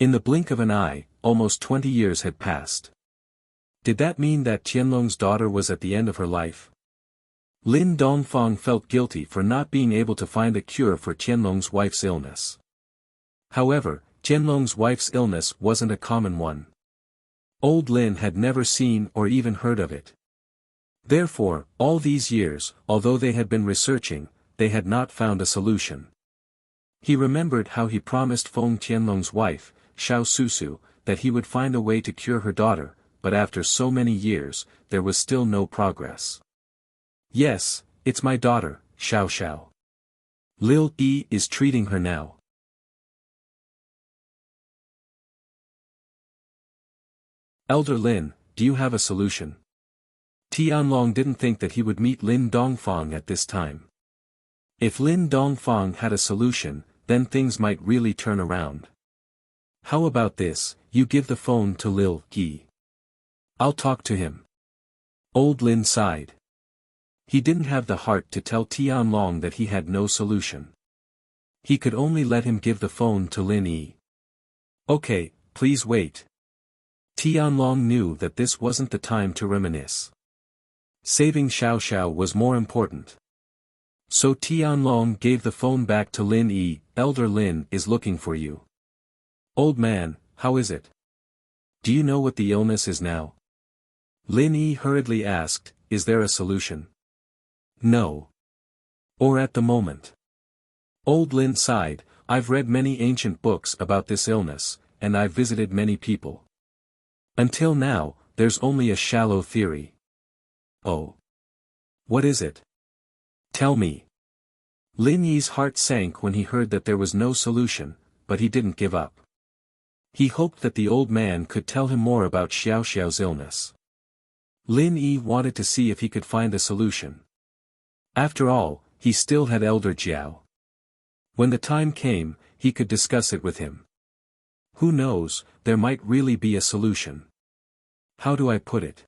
In the blink of an eye, almost 20 years had passed. Did that mean that Tianlong's daughter was at the end of her life? Lin Dongfang felt guilty for not being able to find a cure for Tianlong's wife's illness. However, Tianlong's wife's illness wasn't a common one. Old Lin had never seen or even heard of it. Therefore, all these years, although they had been researching, they had not found a solution. He remembered how he promised Feng Tianlong's wife, Xiao Susu, that he would find a way to cure her daughter, but after so many years, there was still no progress. Yes, it's my daughter, Xiao Xiao. Lil Yi is treating her now. Elder Lin, do you have a solution? Tianlong didn't think that he would meet Lin Dongfang at this time. If Lin Dongfang had a solution, then things might really turn around. How about this, you give the phone to Lil Yi. I'll talk to him. Old Lin sighed. He didn't have the heart to tell Tianlong that he had no solution. He could only let him give the phone to Lin Yi. Okay, please wait. Tianlong knew that this wasn't the time to reminisce. Saving Xiao Xiao was more important. So Tianlong gave the phone back to Lin Yi. Elder Lin is looking for you. Old man, how is it? Do you know what the illness is now? Lin Yi hurriedly asked, is there a solution? No. Or at the moment. Old Lin sighed, I've read many ancient books about this illness, and I've visited many people. Until now, there's only a shallow theory. Oh. What is it? Tell me. Lin Yi's heart sank when he heard that there was no solution, but he didn't give up. He hoped that the old man could tell him more about Xiao Xiao's illness. Lin Yi wanted to see if he could find a solution. After all, he still had Elder Jiao. When the time came, he could discuss it with him. Who knows, there might really be a solution. How do I put it?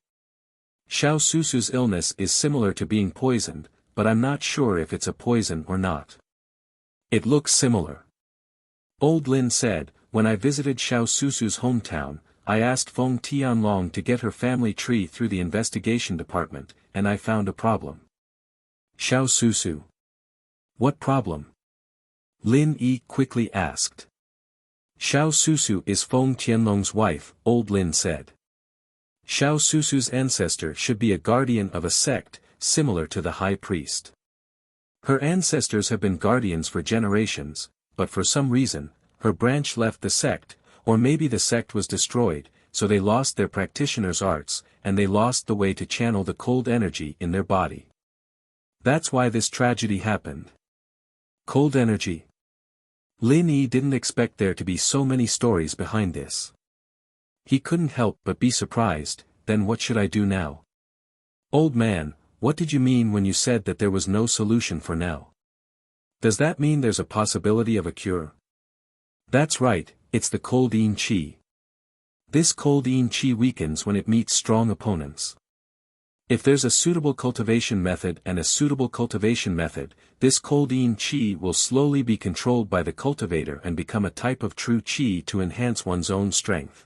Xiao Susu's illness is similar to being poisoned, but I'm not sure if it's a poison or not. It looks similar. Old Lin said, when I visited Xiao Susu's hometown, I asked Feng Tianlong to get her family tree through the investigation department, and I found a problem. Xiao Susu. What problem? Lin Yi quickly asked. Xiao Susu is Feng Tianlong's wife, Old Lin said. Xiao Susu's ancestor should be a guardian of a sect, similar to the high priest. Her ancestors have been guardians for generations, but for some reason, her branch left the sect, or maybe the sect was destroyed, so they lost their practitioner's arts, and they lost the way to channel the cold energy in their body. That's why this tragedy happened. Cold energy. Lin Yi didn't expect there to be so many stories behind this. He couldn't help but be surprised. Then what should I do now? Old man, what did you mean when you said that there was no solution for now? Does that mean there's a possibility of a cure? That's right, it's the cold Yin Qi. This cold Yin Qi weakens when it meets strong opponents. If there's a suitable cultivation method and a suitable cultivation method, this cold Yin Qi will slowly be controlled by the cultivator and become a type of true Qi to enhance one's own strength.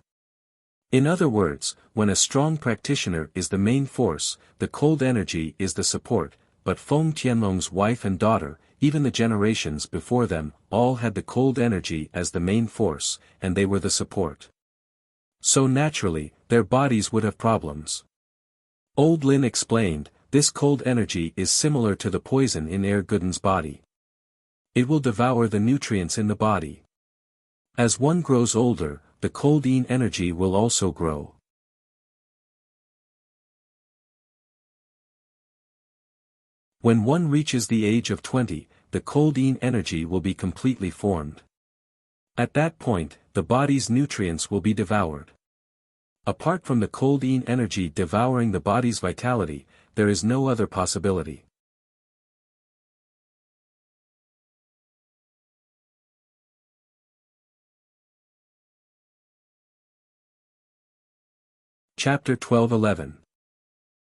In other words, when a strong practitioner is the main force, the cold energy is the support, but Feng Tianlong's wife and daughter, even the generations before them, all had the cold energy as the main force, and they were the support. So naturally, their bodies would have problems. Old Lin explained, this cold energy is similar to the poison in Er Guden's body. It will devour the nutrients in the body. As one grows older, the cold Yin energy will also grow. When one reaches the age of 20, the cold Yin energy will be completely formed. At that point, the body's nutrients will be devoured. Apart from the cold Yin energy devouring the body's vitality, there is no other possibility. Chapter 12:11.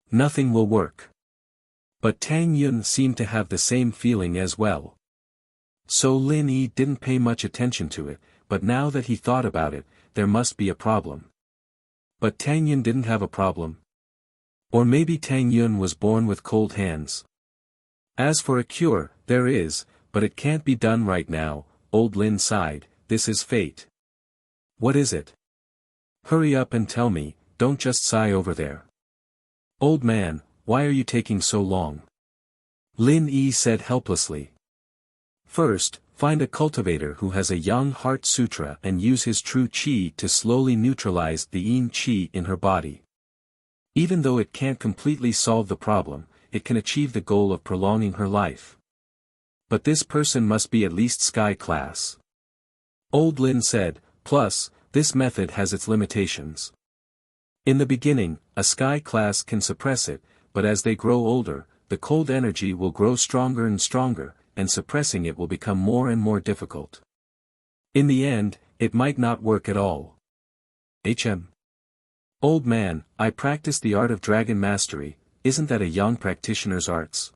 Nothing will work. But Tang Yun seemed to have the same feeling as well. So Lin Yi didn't pay much attention to it, but now that he thought about it, there must be a problem. But Tang Yun didn't have a problem. Or maybe Tang Yun was born with cold hands. As for a cure, there is, but it can't be done right now. Old Lin sighed, this is fate. What is it? Hurry up and tell me, don't just sigh over there. Old man, why are you taking so long? Lin Yi said helplessly. First, find a cultivator who has a Yang Heart Sutra and use his true Qi to slowly neutralize the Yin Qi in her body. Even though it can't completely solve the problem, it can achieve the goal of prolonging her life. But this person must be at least sky class. Old Lin said, plus, this method has its limitations. In the beginning, a sky class can suppress it, but as they grow older, the cold energy will grow stronger and stronger, and suppressing it will become more and more difficult. In the end, it might not work at all. Old man, I practice the art of dragon mastery, isn't that a young practitioner's arts?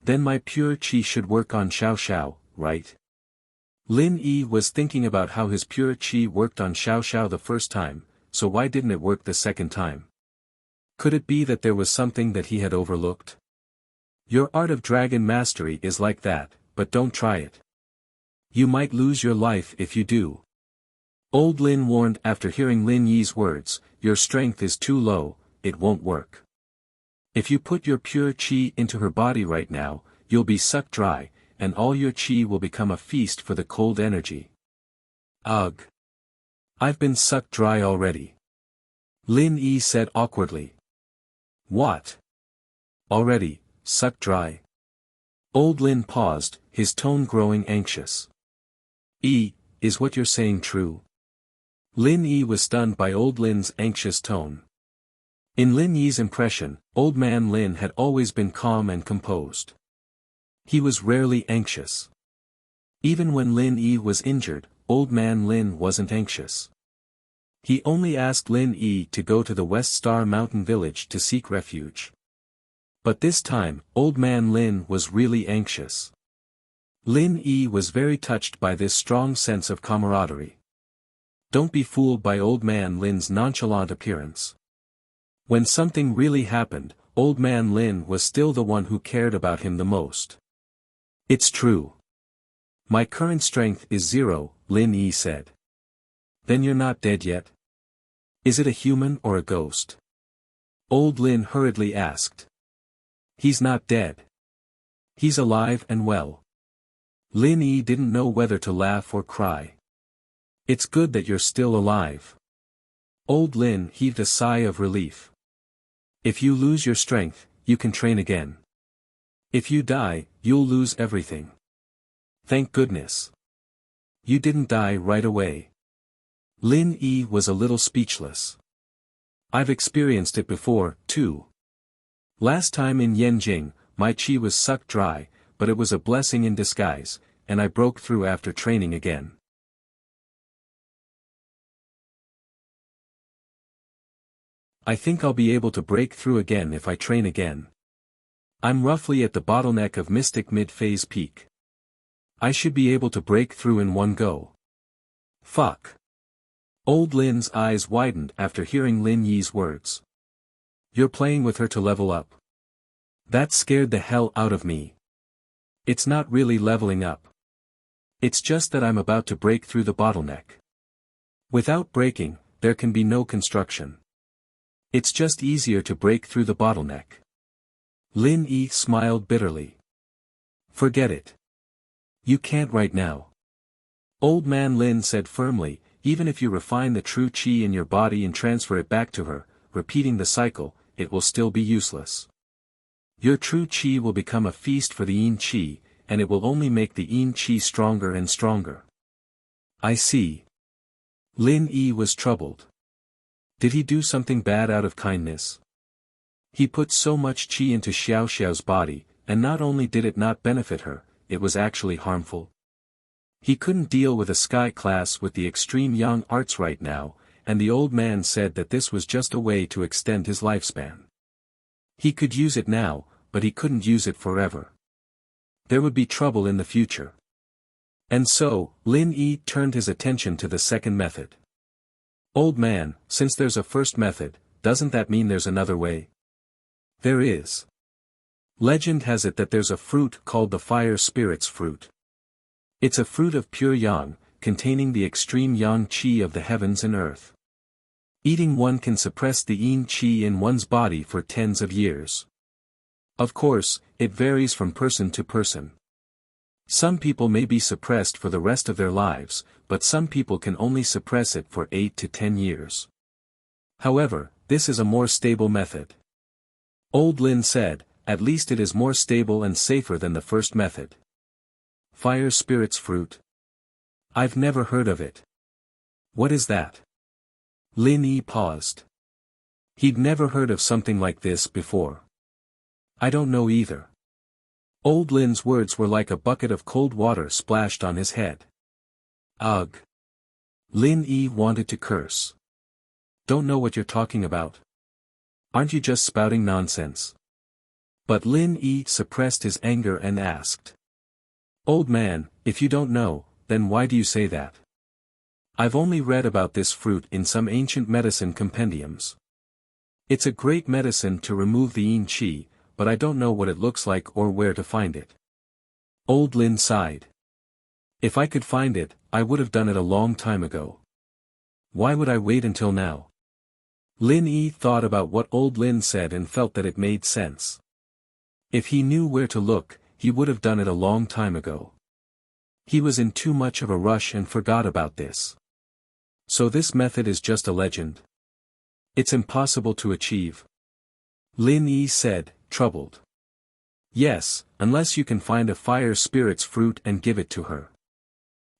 Then my pure chi should work on Xiao Xiao, right? Lin Yi was thinking about how his pure chi worked on Xiao Xiao the first time, so why didn't it work the second time? Could it be that there was something that he had overlooked? Your art of dragon mastery is like that, but don't try it. You might lose your life if you do. Old Lin warned after hearing Lin Yi's words, your strength is too low, it won't work. If you put your pure chi into her body right now, you'll be sucked dry, and all your chi will become a feast for the cold energy. Ugh. I've been sucked dry already. Lin Yi said awkwardly. What? Already, sucked dry? Old Lin paused, his tone growing anxious. Is what you're saying true? Lin Yi was stunned by Old Lin's anxious tone. In Lin Yi's impression, Old Man Lin had always been calm and composed. He was rarely anxious. Even when Lin Yi was injured, Old Man Lin wasn't anxious. He only asked Lin Yi to go to the West Star Mountain village to seek refuge. But this time, Old Man Lin was really anxious. Lin Yi was very touched by this strong sense of camaraderie. Don't be fooled by Old Man Lin's nonchalant appearance. When something really happened, Old Man Lin was still the one who cared about him the most. It's true. My current strength is 0, Lin Yi said. Then you're not dead yet? Is it a human or a ghost? Old Lin hurriedly asked. He's not dead. He's alive and well. Lin Yi didn't know whether to laugh or cry. It's good that you're still alive. Old Lin heaved a sigh of relief. If you lose your strength, you can train again. If you die, you'll lose everything. Thank goodness. You didn't die right away. Lin Yi was a little speechless. I've experienced it before, too. Last time in Yanjing, my chi was sucked dry, but it was a blessing in disguise, and I broke through after training again. I think I'll be able to break through again if I train again. I'm roughly at the bottleneck of Mystic Mid-Phase Peak. I should be able to break through in one go. Fuck. Old Lin's eyes widened after hearing Lin Yi's words. You're playing with her to level up. That scared the hell out of me. It's not really leveling up. It's just that I'm about to break through the bottleneck. Without breaking, there can be no construction. It's just easier to break through the bottleneck. Lin Yi smiled bitterly. Forget it. You can't right now. Old Man Lin said firmly, even if you refine the true chi in your body and transfer it back to her, repeating the cycle, it will still be useless. Your true chi will become a feast for the yin chi, and it will only make the yin chi stronger and stronger. I see. Lin Yi was troubled. Did he do something bad out of kindness? He put so much chi into Xiao Xiao's body, and not only did it not benefit her, it was actually harmful. He couldn't deal with a sky class with the extreme young arts right now, and the old man said that this was just a way to extend his lifespan. He could use it now, but he couldn't use it forever. There would be trouble in the future. And so, Lin Yi turned his attention to the second method. Old man, since there's a first method, doesn't that mean there's another way? There is. Legend has it that there's a fruit called the fire spirit's fruit. It's a fruit of pure yang, containing the extreme yang chi of the heavens and earth. Eating one can suppress the yin chi in one's body for tens of years. Of course, it varies from person to person. Some people may be suppressed for the rest of their lives, but some people can only suppress it for 8 to 10 years. However, this is a more stable method. Old Lin said, at least it is more stable and safer than the first method. Fire spirit's fruit? I've never heard of it. What is that? Lin Yi paused. He'd never heard of something like this before. I don't know either. Old Lin's words were like a bucket of cold water splashed on his head. Ugh. Lin Yi wanted to curse. Don't know what you're talking about. Aren't you just spouting nonsense? But Lin Yi suppressed his anger and asked. Old man, if you don't know, then why do you say that? I've only read about this fruit in some ancient medicine compendiums. It's a great medicine to remove the yin qi, but I don't know what it looks like or where to find it. Old Lin sighed. If I could find it, I would have done it a long time ago. Why would I wait until now? Lin Yi thought about what Old Lin said and felt that it made sense. If he knew where to look, he would have done it a long time ago. He was in too much of a rush and forgot about this. So this method is just a legend. It's impossible to achieve. Lin Yi said, troubled. Yes, unless you can find a fire spirit's fruit and give it to her.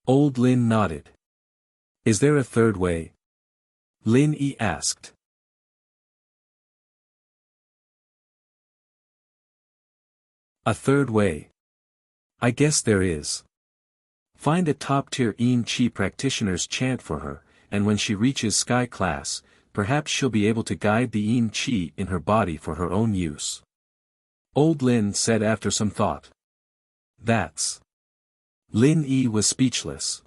Old Lin nodded. Is there a third way? Lin Yi asked. A third way? I guess there is. Find a top-tier yin qi practitioner's chant for her, and when she reaches sky class, perhaps she'll be able to guide the yin qi in her body for her own use. Old Lin said after some thought. That's. Lin Yi was speechless.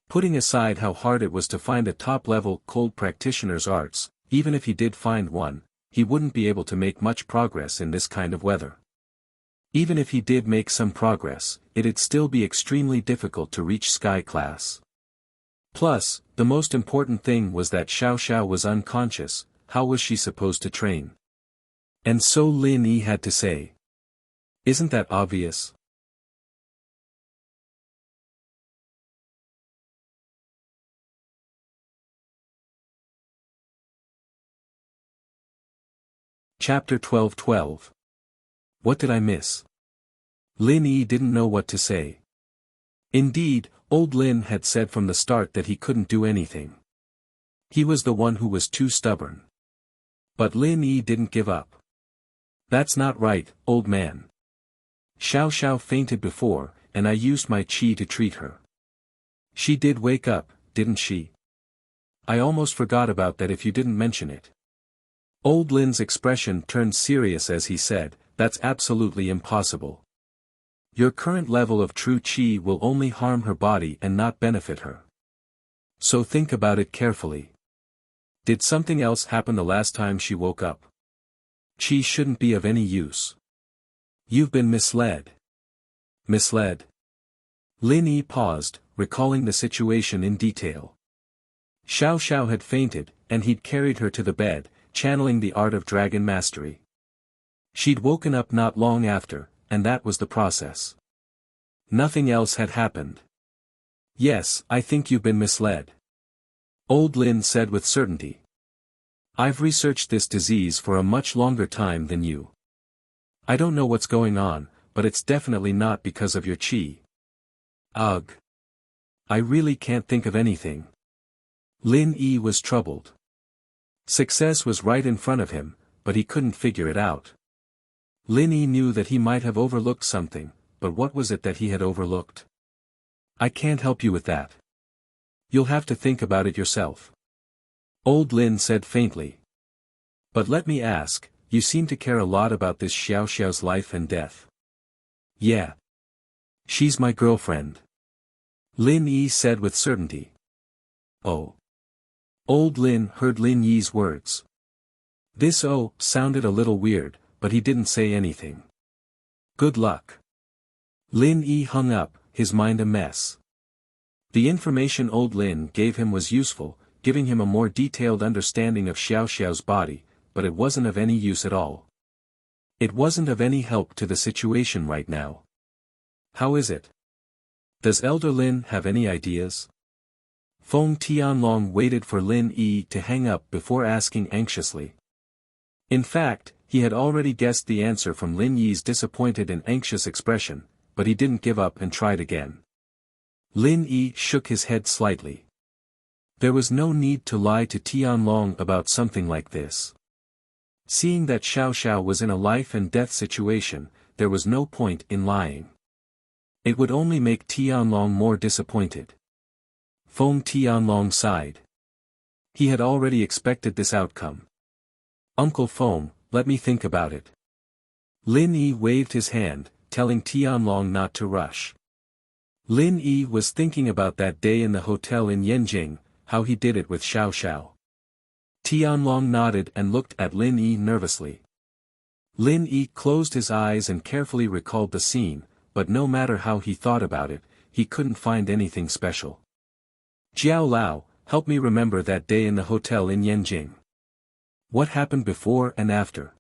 Putting aside how hard it was to find a top-level cold practitioner's arts, even if he did find one, he wouldn't be able to make much progress in this kind of weather. Even if he did make some progress, it'd still be extremely difficult to reach sky class. Plus, the most important thing was that Xiao Xiao was unconscious. How was she supposed to train? And so Lin Yi had to say. Isn't that obvious? Chapter 12:12. What did I miss? Lin Yi didn't know what to say. Indeed, Old Lin had said from the start that he couldn't do anything. He was the one who was too stubborn. But Lin Yi didn't give up. That's not right, old man. Xiao Xiao fainted before, and I used my qi to treat her. She did wake up, didn't she? I almost forgot about that if you didn't mention it. Old Lin's expression turned serious as he said, that's absolutely impossible. Your current level of true qi will only harm her body and not benefit her. So think about it carefully. Did something else happen the last time she woke up? Qi shouldn't be of any use. You've been misled. Misled? Lin Yi paused, recalling the situation in detail. Xiao Xiao had fainted, and he'd carried her to the bed, channeling the art of dragon mastery. She'd woken up not long after, and that was the process. Nothing else had happened. Yes, I think you've been misled. Old Lin said with certainty. I've researched this disease for a much longer time than you. I don't know what's going on, but it's definitely not because of your qi. Ugh. I really can't think of anything. Lin Yi was troubled. Success was right in front of him, but he couldn't figure it out. Lin Yi knew that he might have overlooked something, but what was it that he had overlooked? I can't help you with that. You'll have to think about it yourself. Old Lin said faintly. But let me ask, you seem to care a lot about this Xiao Xiao's life and death. Yeah. She's my girlfriend. Lin Yi said with certainty. Oh. Old Lin heard Lin Yi's words. This "oh" sounded a little weird, but he didn't say anything. Good luck. Lin Yi hung up, his mind a mess. The information Old Lin gave him was useful, giving him a more detailed understanding of Xiao Xiao's body, but it wasn't of any use at all. It wasn't of any help to the situation right now. How is it? Does Elder Lin have any ideas? Feng Tianlong waited for Lin Yi to hang up before asking anxiously. In fact, he had already guessed the answer from Lin Yi's disappointed and anxious expression, but he didn't give up and tried again. Lin Yi shook his head slightly. There was no need to lie to Tianlong about something like this. Seeing that Xiao Xiao was in a life and death situation, there was no point in lying. It would only make Tianlong more disappointed. Foam Tianlong sighed. He had already expected this outcome. Uncle Foam, let me think about it. Lin Yi waved his hand, telling Tianlong not to rush. Lin Yi was thinking about that day in the hotel in Yanjing, how he did it with Xiao Xiao. Tianlong nodded and looked at Lin Yi nervously. Lin Yi closed his eyes and carefully recalled the scene, but no matter how he thought about it, he couldn't find anything special. Jiao Lao, help me remember that day in the hotel in Yanjing. What happened before and after?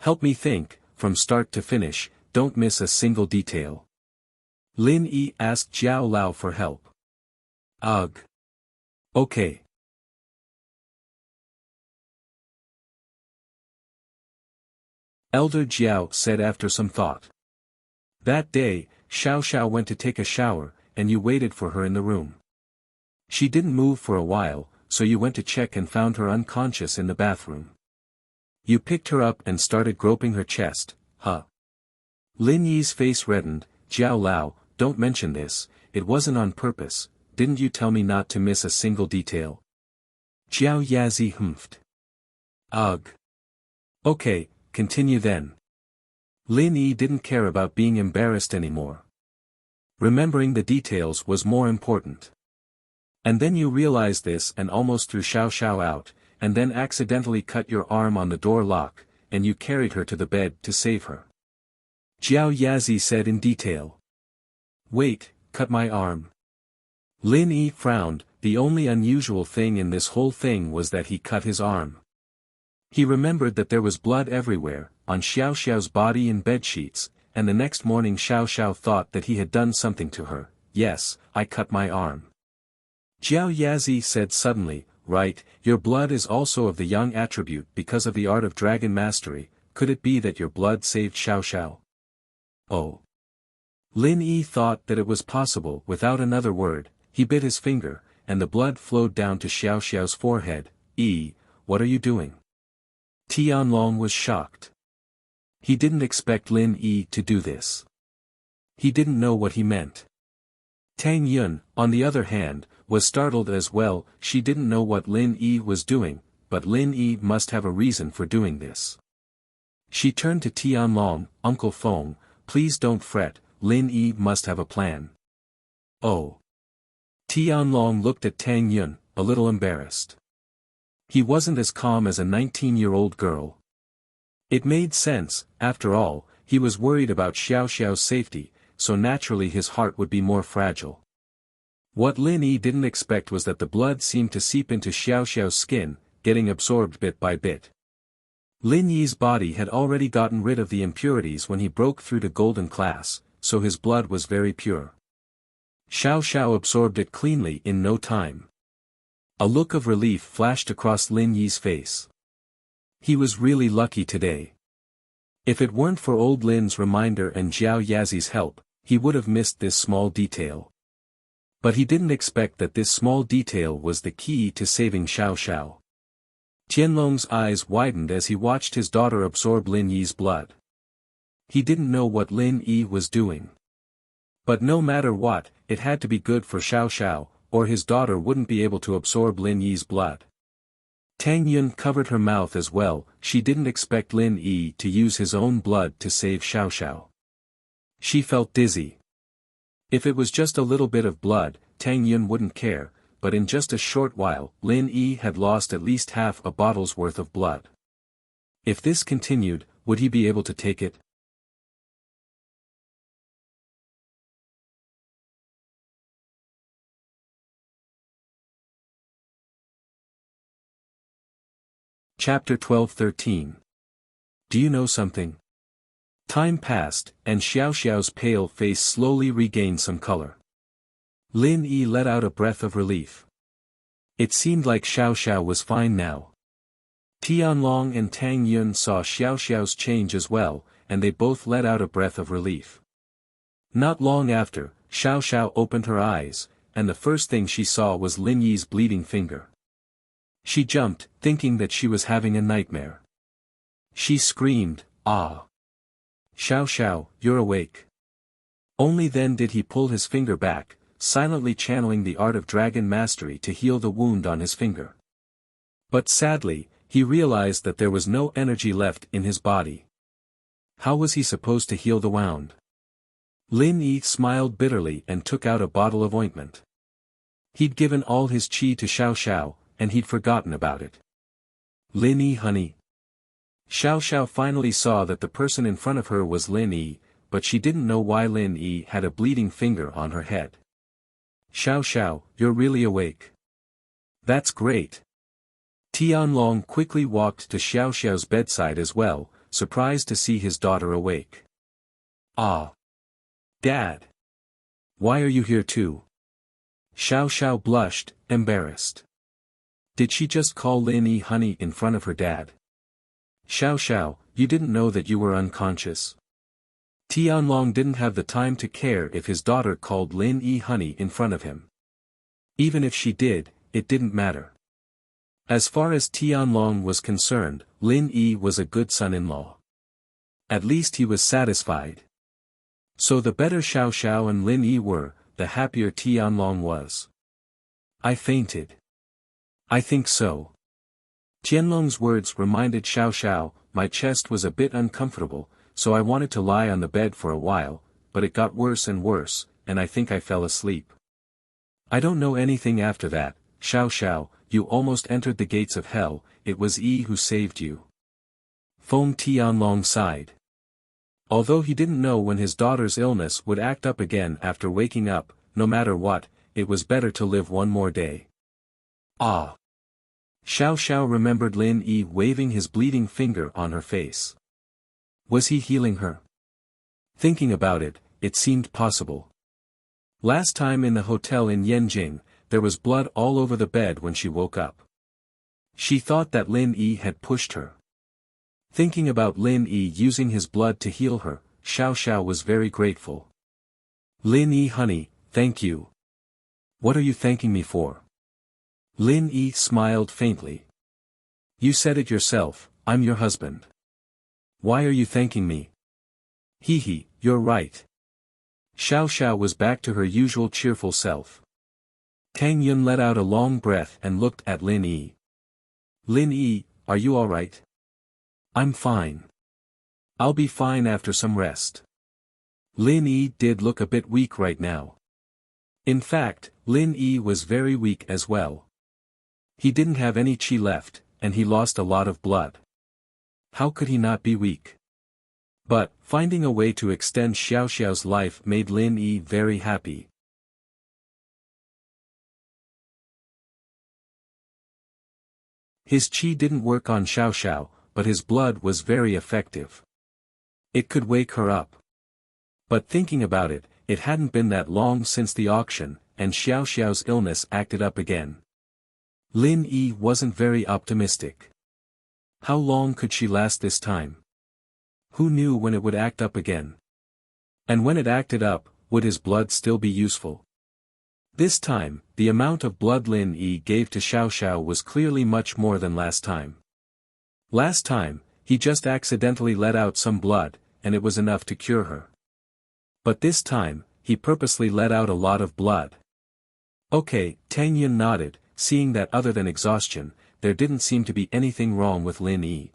Help me think, from start to finish, don't miss a single detail. Lin Yi asked Jiao Lao for help. Ugh. Okay. Elder Jiao said after some thought. That day, Xiao Xiao went to take a shower, and you waited for her in the room. She didn't move for a while, so you went to check and found her unconscious in the bathroom. You picked her up and started groping her chest, huh? Lin Yi's face reddened. Jiao Lao, don't mention this, it wasn't on purpose, didn't you tell me not to miss a single detail? Jiao Yazi humphed. Ugh. Okay, continue then. Lin Yi didn't care about being embarrassed anymore. Remembering the details was more important. And then you realized this and almost threw Xiao Xiao out, and then accidentally cut your arm on the door lock, and you carried her to the bed to save her. Jiao Yazi said in detail. Wait, cut my arm. Lin Yi frowned. The only unusual thing in this whole thing was that he cut his arm. He remembered that there was blood everywhere, on Xiao Xiao's body and bedsheets, and the next morning Xiao Xiao thought that he had done something to her. Yes, I cut my arm. Jiao Yazi said suddenly, right, your blood is also of the young attribute because of the art of dragon mastery, could it be that your blood saved Xiao Xiao? Oh. Lin Yi thought that it was possible. Without another word, he bit his finger, and the blood flowed down to Xiao Xiao's forehead. What are you doing? Tianlong was shocked. He didn't expect Lin Yi to do this. He didn't know what he meant. Tang Yun, on the other hand, was startled as well. She didn't know what Lin Yi was doing, but Lin Yi must have a reason for doing this. She turned to Tianlong, Uncle Feng, please don't fret, Lin Yi must have a plan. Oh. Tianlong looked at Tang Yun, a little embarrassed. He wasn't as calm as a 19-year-old girl. It made sense, after all, he was worried about Xiao Xiao's safety, so naturally his heart would be more fragile. What Lin Yi didn't expect was that the blood seemed to seep into Xiao Xiao's skin, getting absorbed bit by bit. Lin Yi's body had already gotten rid of the impurities when he broke through to golden class, so his blood was very pure. Xiao Xiao absorbed it cleanly in no time. A look of relief flashed across Lin Yi's face. He was really lucky today. If it weren't for old Lin's reminder and Jiao Yazi's help, he would have missed this small detail. But he didn't expect that this small detail was the key to saving Xiao Xiao. Tianlong's eyes widened as he watched his daughter absorb Lin Yi's blood. He didn't know what Lin Yi was doing. But no matter what, it had to be good for Xiao Xiao, or his daughter wouldn't be able to absorb Lin Yi's blood. Tang Yun covered her mouth as well. She didn't expect Lin Yi to use his own blood to save Xiao Xiao. She felt dizzy. If it was just a little bit of blood, Tang Yun wouldn't care, but in just a short while, Lin Yi had lost at least half a bottle's worth of blood. If this continued, would he be able to take it? Chapter 12-13. Do you know something? Time passed, and Xiao Xiao's pale face slowly regained some color. Lin Yi let out a breath of relief. It seemed like Xiao Xiao was fine now. Tianlong and Tang Yun saw Xiao Xiao's change as well, and they both let out a breath of relief. Not long after, Xiao Xiao opened her eyes, and the first thing she saw was Lin Yi's bleeding finger. She jumped, thinking that she was having a nightmare. She screamed, "Ah! Xiao Xiao, you're awake." Only then did he pull his finger back, silently channeling the art of dragon mastery to heal the wound on his finger. But sadly, he realized that there was no energy left in his body. How was he supposed to heal the wound? Lin Yi smiled bitterly and took out a bottle of ointment. He'd given all his qi to Xiao Xiao, and he'd forgotten about it. Lin Yi, honey. Xiao Xiao finally saw that the person in front of her was Lin Yi, but she didn't know why Lin Yi had a bleeding finger on her head. Xiao Xiao, you're really awake. That's great. Tianlong quickly walked to Xiao Xiao's bedside as well, surprised to see his daughter awake. Ah! Dad! Why are you here too? Xiao Xiao blushed, embarrassed. Did she just call Lin Yi honey in front of her dad? Xiao Xiao, you didn't know that you were unconscious? Tianlong didn't have the time to care if his daughter called Lin Yi honey in front of him. Even if she did, it didn't matter. As far as Tianlong was concerned, Lin Yi was a good son-in-law. At least he was satisfied. So the better Xiao Xiao and Lin Yi were, the happier Tianlong was. I fainted. I think so. Tianlong's words reminded Xiao Xiao, my chest was a bit uncomfortable, so I wanted to lie on the bed for a while, but it got worse and worse, and I think I fell asleep. I don't know anything after that. Xiao Xiao, you almost entered the gates of hell, it was Yi who saved you. Feng Tianlong sighed. Although he didn't know when his daughter's illness would act up again after waking up, no matter what, it was better to live one more day. Ah! Xiao Xiao remembered Lin Yi waving his bleeding finger on her face. Was he healing her? Thinking about it, it seemed possible. Last time in the hotel in Yanjing, there was blood all over the bed when she woke up. She thought that Lin Yi had pushed her. Thinking about Lin Yi using his blood to heal her, Xiao Xiao was very grateful. Lin Yi honey, thank you. What are you thanking me for? Lin Yi smiled faintly. You said it yourself, I'm your husband. Why are you thanking me? Hee, you're right. Xiao Xiao was back to her usual cheerful self. Tang Yun let out a long breath and looked at Lin Yi. Lin Yi, are you alright? I'm fine. I'll be fine after some rest. Lin Yi did look a bit weak right now. In fact, Lin Yi was very weak as well. He didn't have any qi left, and he lost a lot of blood. How could he not be weak? But, finding a way to extend Xiao Xiao's life made Lin Yi very happy. His qi didn't work on Xiao Xiao, but his blood was very effective. It could wake her up. But thinking about it, it hadn't been that long since the auction, and Xiao Xiao's illness acted up again. Lin Yi wasn't very optimistic. How long could she last this time? Who knew when it would act up again? And when it acted up, would his blood still be useful? This time, the amount of blood Lin Yi gave to Xiao Xiao was clearly much more than last time. Last time, he just accidentally let out some blood, and it was enough to cure her. But this time, he purposely let out a lot of blood. Okay, Tang Yun nodded, seeing that other than exhaustion, there didn't seem to be anything wrong with Lin Yi.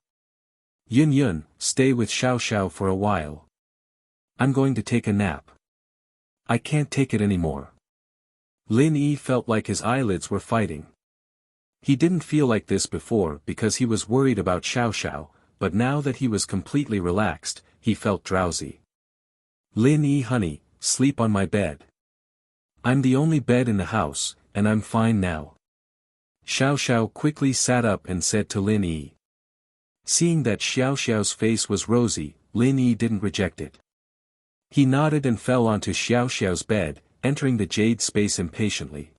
Yun, stay with Xiao Xiao for a while. I'm going to take a nap. I can't take it anymore. Lin Yi felt like his eyelids were fighting. He didn't feel like this before because he was worried about Xiao Xiao, but now that he was completely relaxed, he felt drowsy. Lin Yi honey, sleep on my bed. I'm the only bed in the house, and I'm fine now. Xiao Xiao quickly sat up and said to Lin Yi. Seeing that Xiao Xiao's face was rosy, Lin Yi didn't reject it. He nodded and fell onto Xiao Xiao's bed, entering the jade space impatiently.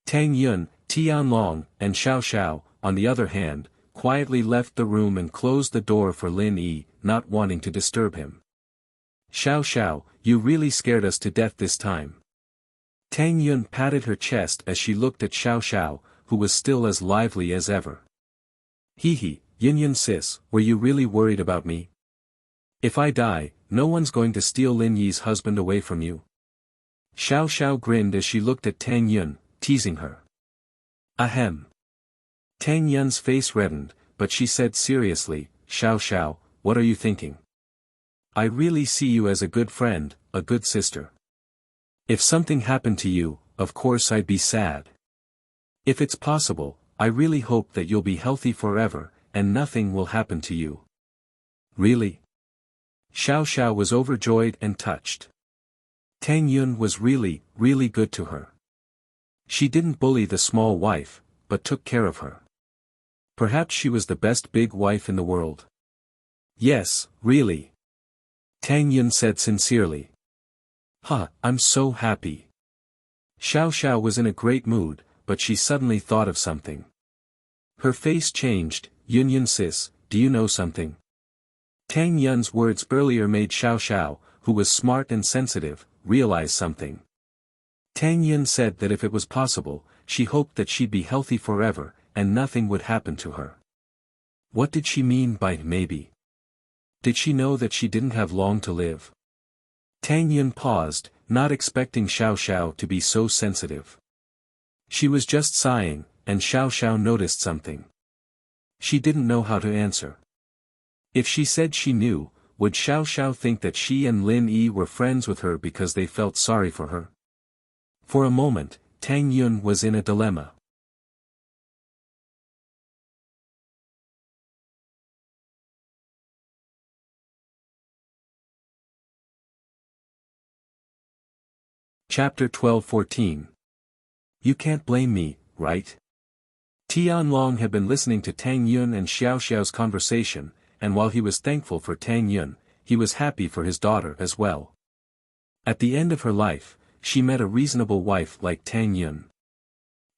Tang Yun, Tianlong, and Xiao Xiao, on the other hand, quietly left the room and closed the door for Lin Yi, not wanting to disturb him. Xiao Xiao, you really scared us to death this time. Tang Yun patted her chest as she looked at Xiao Xiao, who was still as lively as ever. Hee, Yin Yin sis, were you really worried about me? If I die, no one's going to steal Lin Yi's husband away from you. Xiao Xiao grinned as she looked at Tang Yun, teasing her. Ahem. Tang Yun's face reddened, but she said seriously, Xiao Xiao, what are you thinking? I really see you as a good friend, a good sister. If something happened to you, of course I'd be sad. If it's possible, I really hope that you'll be healthy forever, and nothing will happen to you. Really? Xiao Xiao was overjoyed and touched. Tang Yun was really, really good to her. She didn't bully the small wife, but took care of her. Perhaps she was the best big wife in the world. Yes, really. Tang Yun said sincerely. I'm so happy. Xiao Xiao was in a great mood, but she suddenly thought of something. Her face changed. Yun Yun sis, do you know something? Tang Yun's words earlier made Xiao Xiao, who was smart and sensitive, realize something. Tang Yun said that if it was possible, she hoped that she'd be healthy forever, and nothing would happen to her. What did she mean by maybe? Did she know that she didn't have long to live? Tang Yun paused, not expecting Xiao Xiao to be so sensitive. She was just sighing, and Xiao Xiao noticed something. She didn't know how to answer. If she said she knew, would Xiao Xiao think that she and Lin Yi were friends with her because they felt sorry for her? For a moment, Tang Yun was in a dilemma. Chapter 12-14. You can't blame me, right? Tianlong had been listening to Tang Yun and Xiao Xiao's conversation, and while he was thankful for Tang Yun, he was happy for his daughter as well. At the end of her life, she met a reasonable wife like Tang Yun.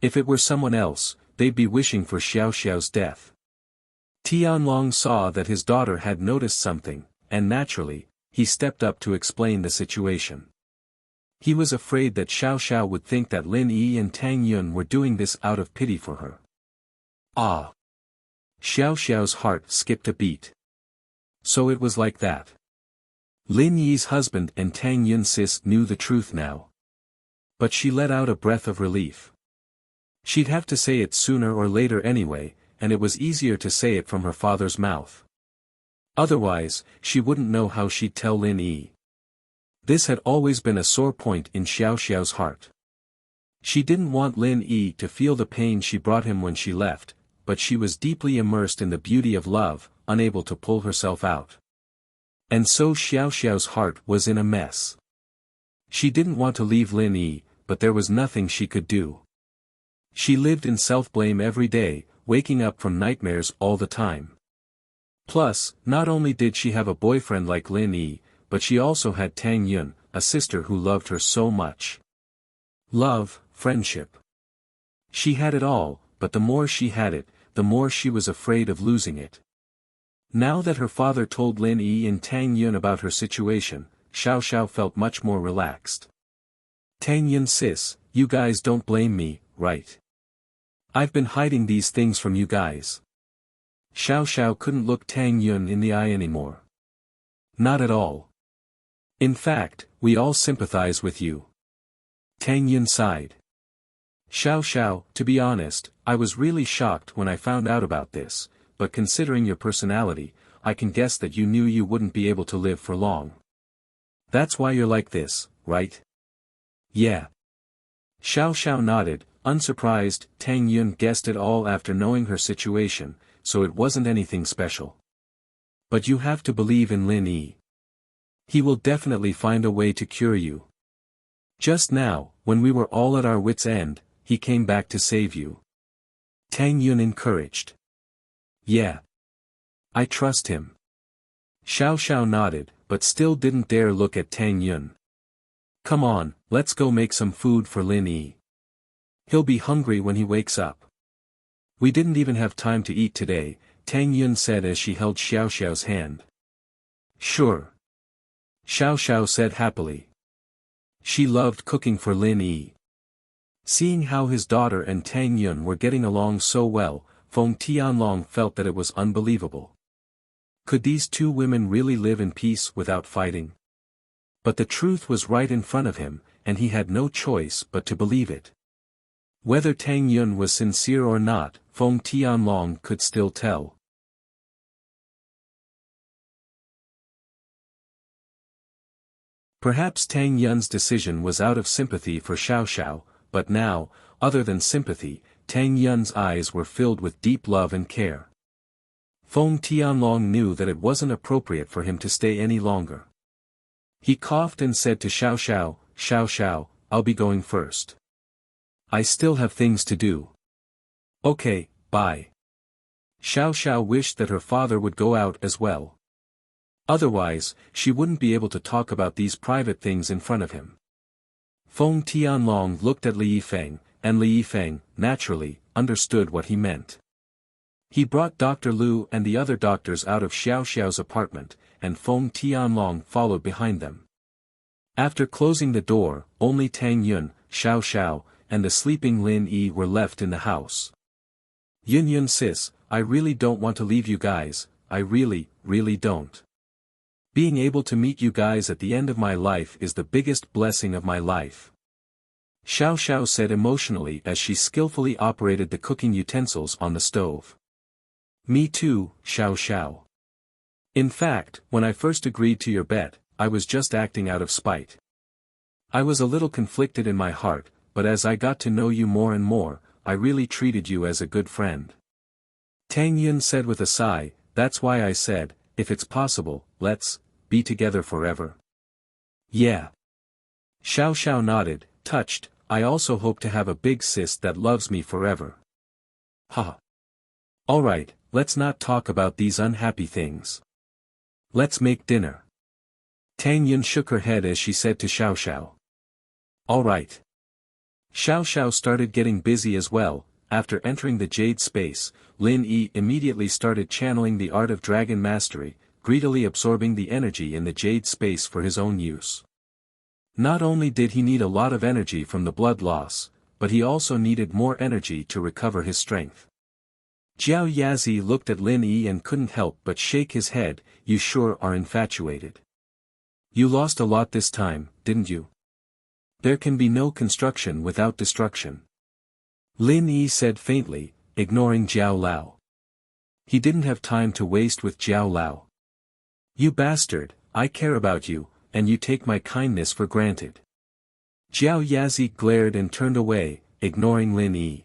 If it were someone else, they'd be wishing for Xiao Xiao's death. Tianlong saw that his daughter had noticed something, and naturally, he stepped up to explain the situation. He was afraid that Xiao Xiao would think that Lin Yi and Tang Yun were doing this out of pity for her. Ah! Xiao Xiao's heart skipped a beat. So it was like that. Lin Yi's husband and Tang Yun's sis knew the truth now. But she let out a breath of relief. She'd have to say it sooner or later anyway, and it was easier to say it from her father's mouth. Otherwise, she wouldn't know how she'd tell Lin Yi. This had always been a sore point in Xiao Xiao's heart. She didn't want Lin Yi to feel the pain she brought him when she left, but she was deeply immersed in the beauty of love, unable to pull herself out. And so Xiao Xiao's heart was in a mess. She didn't want to leave Lin Yi, but there was nothing she could do. She lived in self-blame every day, waking up from nightmares all the time. Plus, not only did she have a boyfriend like Lin Yi, but she also had Tang Yun, a sister who loved her so much. Love, friendship. She had it all, but the more she had it, the more she was afraid of losing it. Now that her father told Lin Yi and Tang Yun about her situation, Xiao Xiao felt much more relaxed. Tang Yun sis, you guys don't blame me, right? I've been hiding these things from you guys. Xiao Xiao couldn't look Tang Yun in the eye anymore. Not at all. In fact, we all sympathize with you. Tang Yun sighed. Xiao Xiao, to be honest, I was really shocked when I found out about this, but considering your personality, I can guess that you knew you wouldn't be able to live for long. That's why you're like this, right? Yeah. Xiao Xiao nodded, unsurprised. Tang Yun guessed it all after knowing her situation, so it wasn't anything special. But you have to believe in Lin Yi. He will definitely find a way to cure you. Just now, when we were all at our wits' end, he came back to save you. Tang Yun encouraged. Yeah. I trust him. Xiao Xiao nodded, but still didn't dare look at Tang Yun. Come on, let's go make some food for Lin Yi. He'll be hungry when he wakes up. We didn't even have time to eat today, Tang Yun said as she held Xiao Xiao's hand. Sure. Xiao Xiao said happily. She loved cooking for Lin Yi. Seeing how his daughter and Tang Yun were getting along so well, Feng Tianlong felt that it was unbelievable. Could these two women really live in peace without fighting? But the truth was right in front of him, and he had no choice but to believe it. Whether Tang Yun was sincere or not, Feng Tianlong could still tell. Perhaps Tang Yun's decision was out of sympathy for Xiao Xiao, but now, other than sympathy, Tang Yun's eyes were filled with deep love and care. Feng Tianlong knew that it wasn't appropriate for him to stay any longer. He coughed and said to Xiao Xiao, "Xiao Xiao, I'll be going first. I still have things to do." "Okay, bye." Xiao Xiao wished that her father would go out as well. Otherwise, she wouldn't be able to talk about these private things in front of him. Feng Tianlong looked at Li Yifeng, and Li Yifeng, naturally, understood what he meant. He brought Dr. Lu and the other doctors out of Xiao Xiao's apartment, and Feng Tianlong followed behind them. After closing the door, only Tang Yun, Xiao Xiao, and the sleeping Lin Yi were left in the house. "Yun Yun sis, I really don't want to leave you guys, I really don't. Being able to meet you guys at the end of my life is the biggest blessing of my life," Xiao Xiao said emotionally as she skillfully operated the cooking utensils on the stove. "Me too, Xiao Xiao. In fact, when I first agreed to your bet, I was just acting out of spite. I was a little conflicted in my heart, but as I got to know you more and more, I really treated you as a good friend." Tang Yun said with a sigh, "That's why I said, if it's possible, let's be together forever." "Yeah." Xiao Xiao nodded, touched. "I also hope to have a big sis that loves me forever." "Ha. Alright, let's not talk about these unhappy things. Let's make dinner." Tang Yun shook her head as she said to Xiao Xiao. "Alright." Xiao Xiao started getting busy as well. After entering the jade space, Lin Yi immediately started channeling the art of dragon mastery, greedily absorbing the energy in the jade space for his own use. Not only did he need a lot of energy from the blood loss, but he also needed more energy to recover his strength. Jiao Yazi looked at Lin Yi and couldn't help but shake his head. "You sure are infatuated. You lost a lot this time, didn't you? There can be no construction without destruction," Lin Yi said faintly, ignoring Jiao Lao. He didn't have time to waste with Jiao Lao. "You bastard, I care about you, and you take my kindness for granted." Jiao Yazi glared and turned away, ignoring Lin Yi.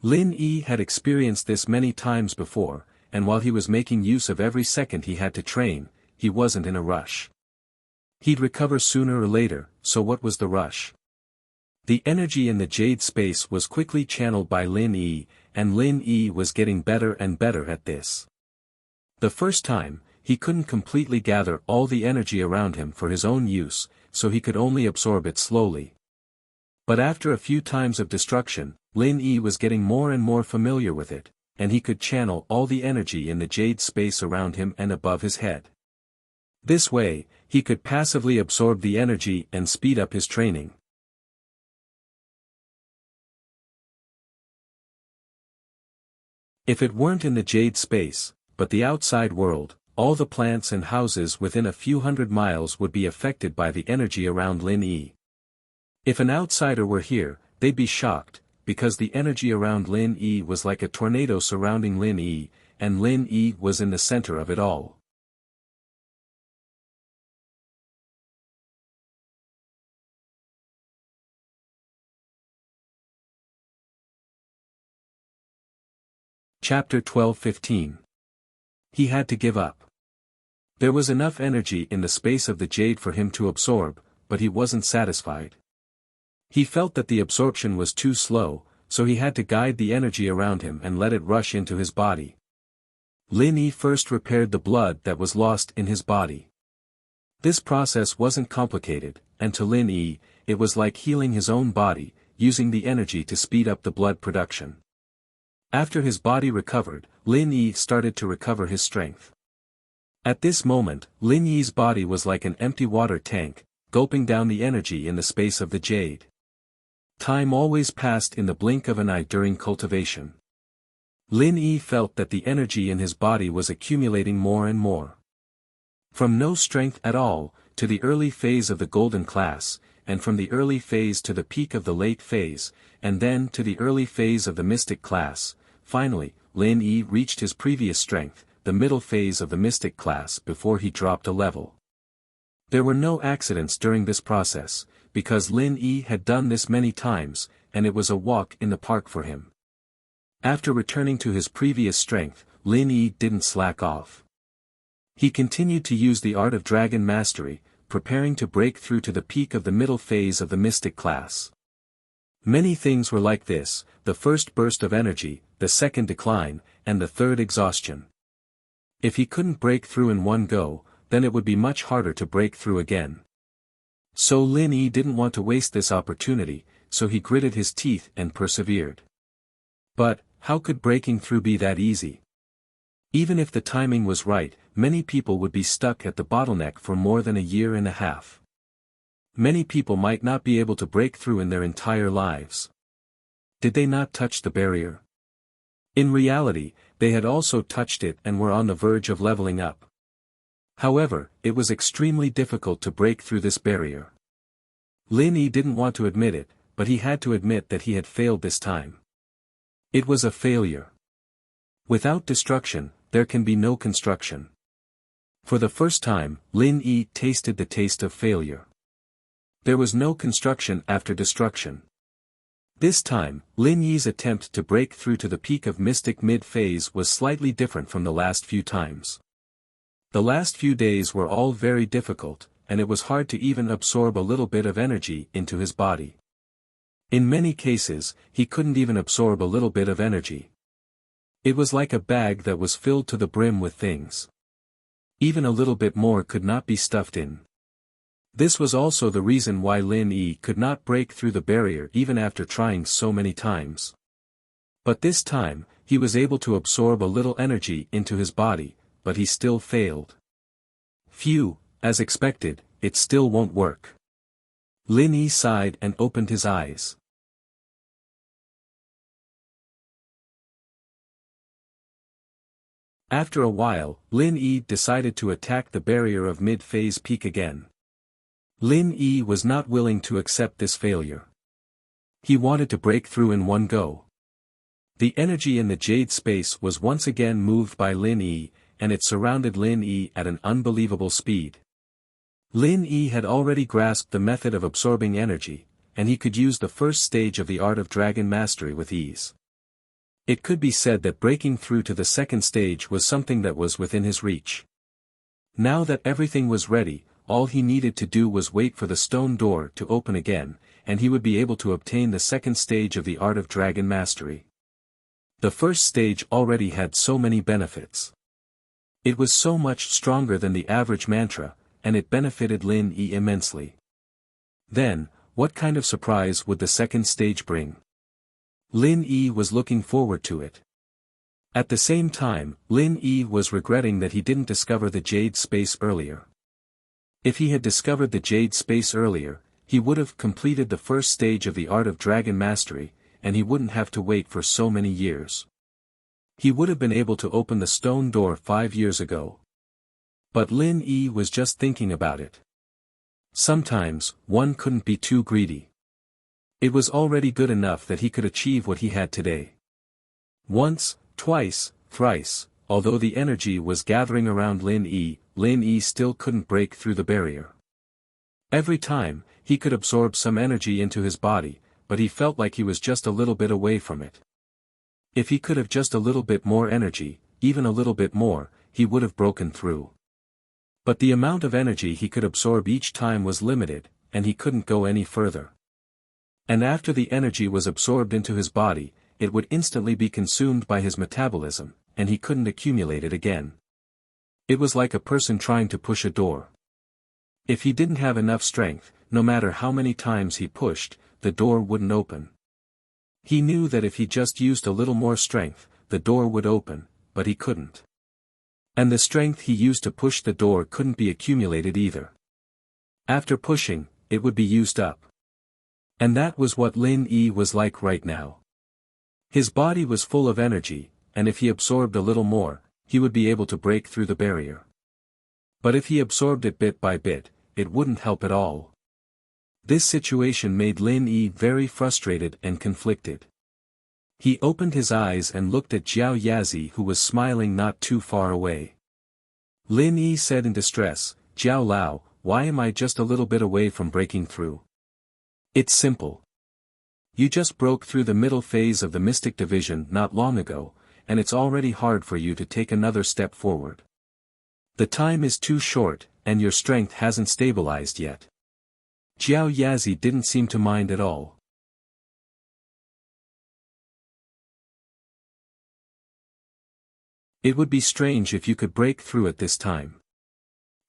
Lin Yi had experienced this many times before, and while he was making use of every second he had to train, he wasn't in a rush. He'd recover sooner or later, so what was the rush? The energy in the jade space was quickly channeled by Lin Yi, and Lin Yi was getting better and better at this. The first time, he couldn't completely gather all the energy around him for his own use, so he could only absorb it slowly. But after a few times of destruction, Lin Yi was getting more and more familiar with it, and he could channel all the energy in the jade space around him and above his head. This way, he could passively absorb the energy and speed up his training. If it weren't in the jade space, but the outside world, all the plants and houses within a few hundred miles would be affected by the energy around Lin Yi. If an outsider were here, they'd be shocked, because the energy around Lin Yi was like a tornado surrounding Lin Yi, and Lin Yi was in the center of it all. Chapter 12-15. He had to give up. There was enough energy in the space of the jade for him to absorb, but he wasn't satisfied. He felt that the absorption was too slow, so he had to guide the energy around him and let it rush into his body. Lin Yi first repaired the blood that was lost in his body. This process wasn't complicated, and to Lin Yi, it was like healing his own body, using the energy to speed up the blood production. After his body recovered, Lin Yi started to recover his strength. At this moment, Lin Yi's body was like an empty water tank, gulping down the energy in the space of the jade. Time always passed in the blink of an eye during cultivation. Lin Yi felt that the energy in his body was accumulating more and more. From no strength at all, to the early phase of the golden class, and from the early phase to the peak of the late phase, and then to the early phase of the mystic class. Finally, Lin Yi reached his previous strength, the middle phase of the mystic class, before he dropped a level. There were no accidents during this process, because Lin Yi had done this many times, and it was a walk in the park for him. After returning to his previous strength, Lin Yi didn't slack off. He continued to use the art of dragon mastery, preparing to break through to the peak of the middle phase of the mystic class. Many things were like this: the first burst of energy, the second decline, and the third exhaustion. If he couldn't break through in one go, then it would be much harder to break through again. So Lin Yi didn't want to waste this opportunity, so he gritted his teeth and persevered. But, how could breaking through be that easy? Even if the timing was right, many people would be stuck at the bottleneck for more than a year and a half. Many people might not be able to break through in their entire lives. Did they not touch the barrier? In reality, they had also touched it and were on the verge of leveling up. However, it was extremely difficult to break through this barrier. Lin Yi didn't want to admit it, but he had to admit that he had failed this time. It was a failure. Without destruction, there can be no construction. For the first time, Lin Yi tasted the taste of failure. There was no construction after destruction. This time, Lin Yi's attempt to break through to the peak of mystic mid-phase was slightly different from the last few times. The last few days were all very difficult, and it was hard to even absorb a little bit of energy into his body. In many cases, he couldn't even absorb a little bit of energy. It was like a bag that was filled to the brim with things. Even a little bit more could not be stuffed in. This was also the reason why Lin Yi could not break through the barrier even after trying so many times. But this time, he was able to absorb a little energy into his body, but he still failed. Phew, as expected, it still won't work. Lin Yi sighed and opened his eyes. After a while, Lin Yi decided to attack the barrier of mid-phase peak again. Lin Yi was not willing to accept this failure. He wanted to break through in one go. The energy in the jade space was once again moved by Lin Yi, and it surrounded Lin Yi at an unbelievable speed. Lin Yi had already grasped the method of absorbing energy, and he could use the first stage of the art of dragon mastery with ease. It could be said that breaking through to the second stage was something that was within his reach. Now that everything was ready, all he needed to do was wait for the stone door to open again, and he would be able to obtain the second stage of the art of dragon mastery. The first stage already had so many benefits. It was so much stronger than the average mantra, and it benefited Lin Yi immensely. Then, what kind of surprise would the second stage bring? Lin Yi was looking forward to it. At the same time, Lin Yi was regretting that he didn't discover the jade space earlier. If he had discovered the jade space earlier, he would have completed the first stage of the art of dragon mastery, and he wouldn't have to wait for so many years. He would have been able to open the stone door 5 years ago. But Lin Yi was just thinking about it. Sometimes, one couldn't be too greedy. It was already good enough that he could achieve what he had today. Once, twice, thrice, although the energy was gathering around Lin Yi still couldn't break through the barrier. Every time, he could absorb some energy into his body, but he felt like he was just a little bit away from it. If he could have just a little bit more energy, even a little bit more, he would have broken through. But the amount of energy he could absorb each time was limited, and he couldn't go any further. And after the energy was absorbed into his body, it would instantly be consumed by his metabolism, and he couldn't accumulate it again. It was like a person trying to push a door. If he didn't have enough strength, no matter how many times he pushed, the door wouldn't open. He knew that if he just used a little more strength, the door would open, but he couldn't. And the strength he used to push the door couldn't be accumulated either. After pushing, it would be used up. And that was what Lin Yi was like right now. His body was full of energy, and if he absorbed a little more, he would be able to break through the barrier. But if he absorbed it bit by bit, it wouldn't help at all. This situation made Lin Yi very frustrated and conflicted. He opened his eyes and looked at Jiao Yazi, who was smiling not too far away. Lin Yi said in distress, "Jiao Lao, why am I just a little bit away from breaking through? It's simple. You just broke through the middle phase of the Mystic Division not long ago, and it's already hard for you to take another step forward. The time is too short, and your strength hasn't stabilized yet." Jiao Yazi didn't seem to mind at all. It would be strange if you could break through at this time.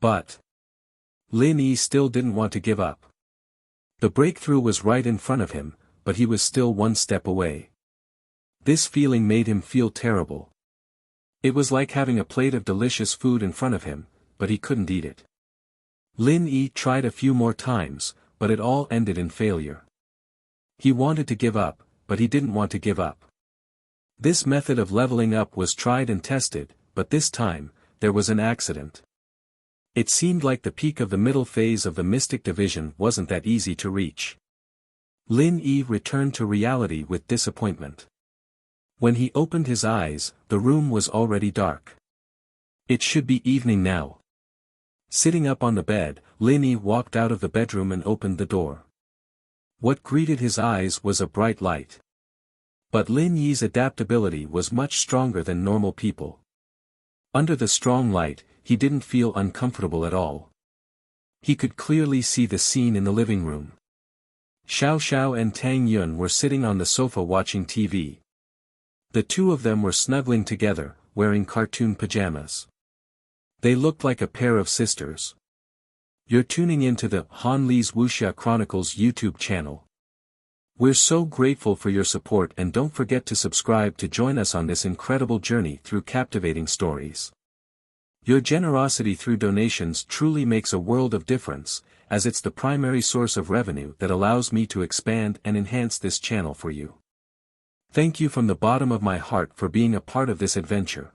But Lin Yi still didn't want to give up. The breakthrough was right in front of him, but he was still one step away. This feeling made him feel terrible. It was like having a plate of delicious food in front of him, but he couldn't eat it. Lin Yi tried a few more times, but it all ended in failure. He wanted to give up, but he didn't want to give up. This method of leveling up was tried and tested, but this time, there was an accident. It seemed like the peak of the middle phase of the Mystic Division wasn't that easy to reach. Lin Yi returned to reality with disappointment. When he opened his eyes, the room was already dark. It should be evening now. Sitting up on the bed, Lin Yi walked out of the bedroom and opened the door. What greeted his eyes was a bright light. But Lin Yi's adaptability was much stronger than normal people. Under the strong light, he didn't feel uncomfortable at all. He could clearly see the scene in the living room. Xiao Xiao and Tang Yun were sitting on the sofa watching TV. The two of them were snuggling together, wearing cartoon pajamas. They looked like a pair of sisters. You're tuning into the Han Li's Wuxia Chronicles YouTube channel. We're so grateful for your support, and don't forget to subscribe to join us on this incredible journey through captivating stories. Your generosity through donations truly makes a world of difference, as it's the primary source of revenue that allows me to expand and enhance this channel for you. Thank you from the bottom of my heart for being a part of this adventure.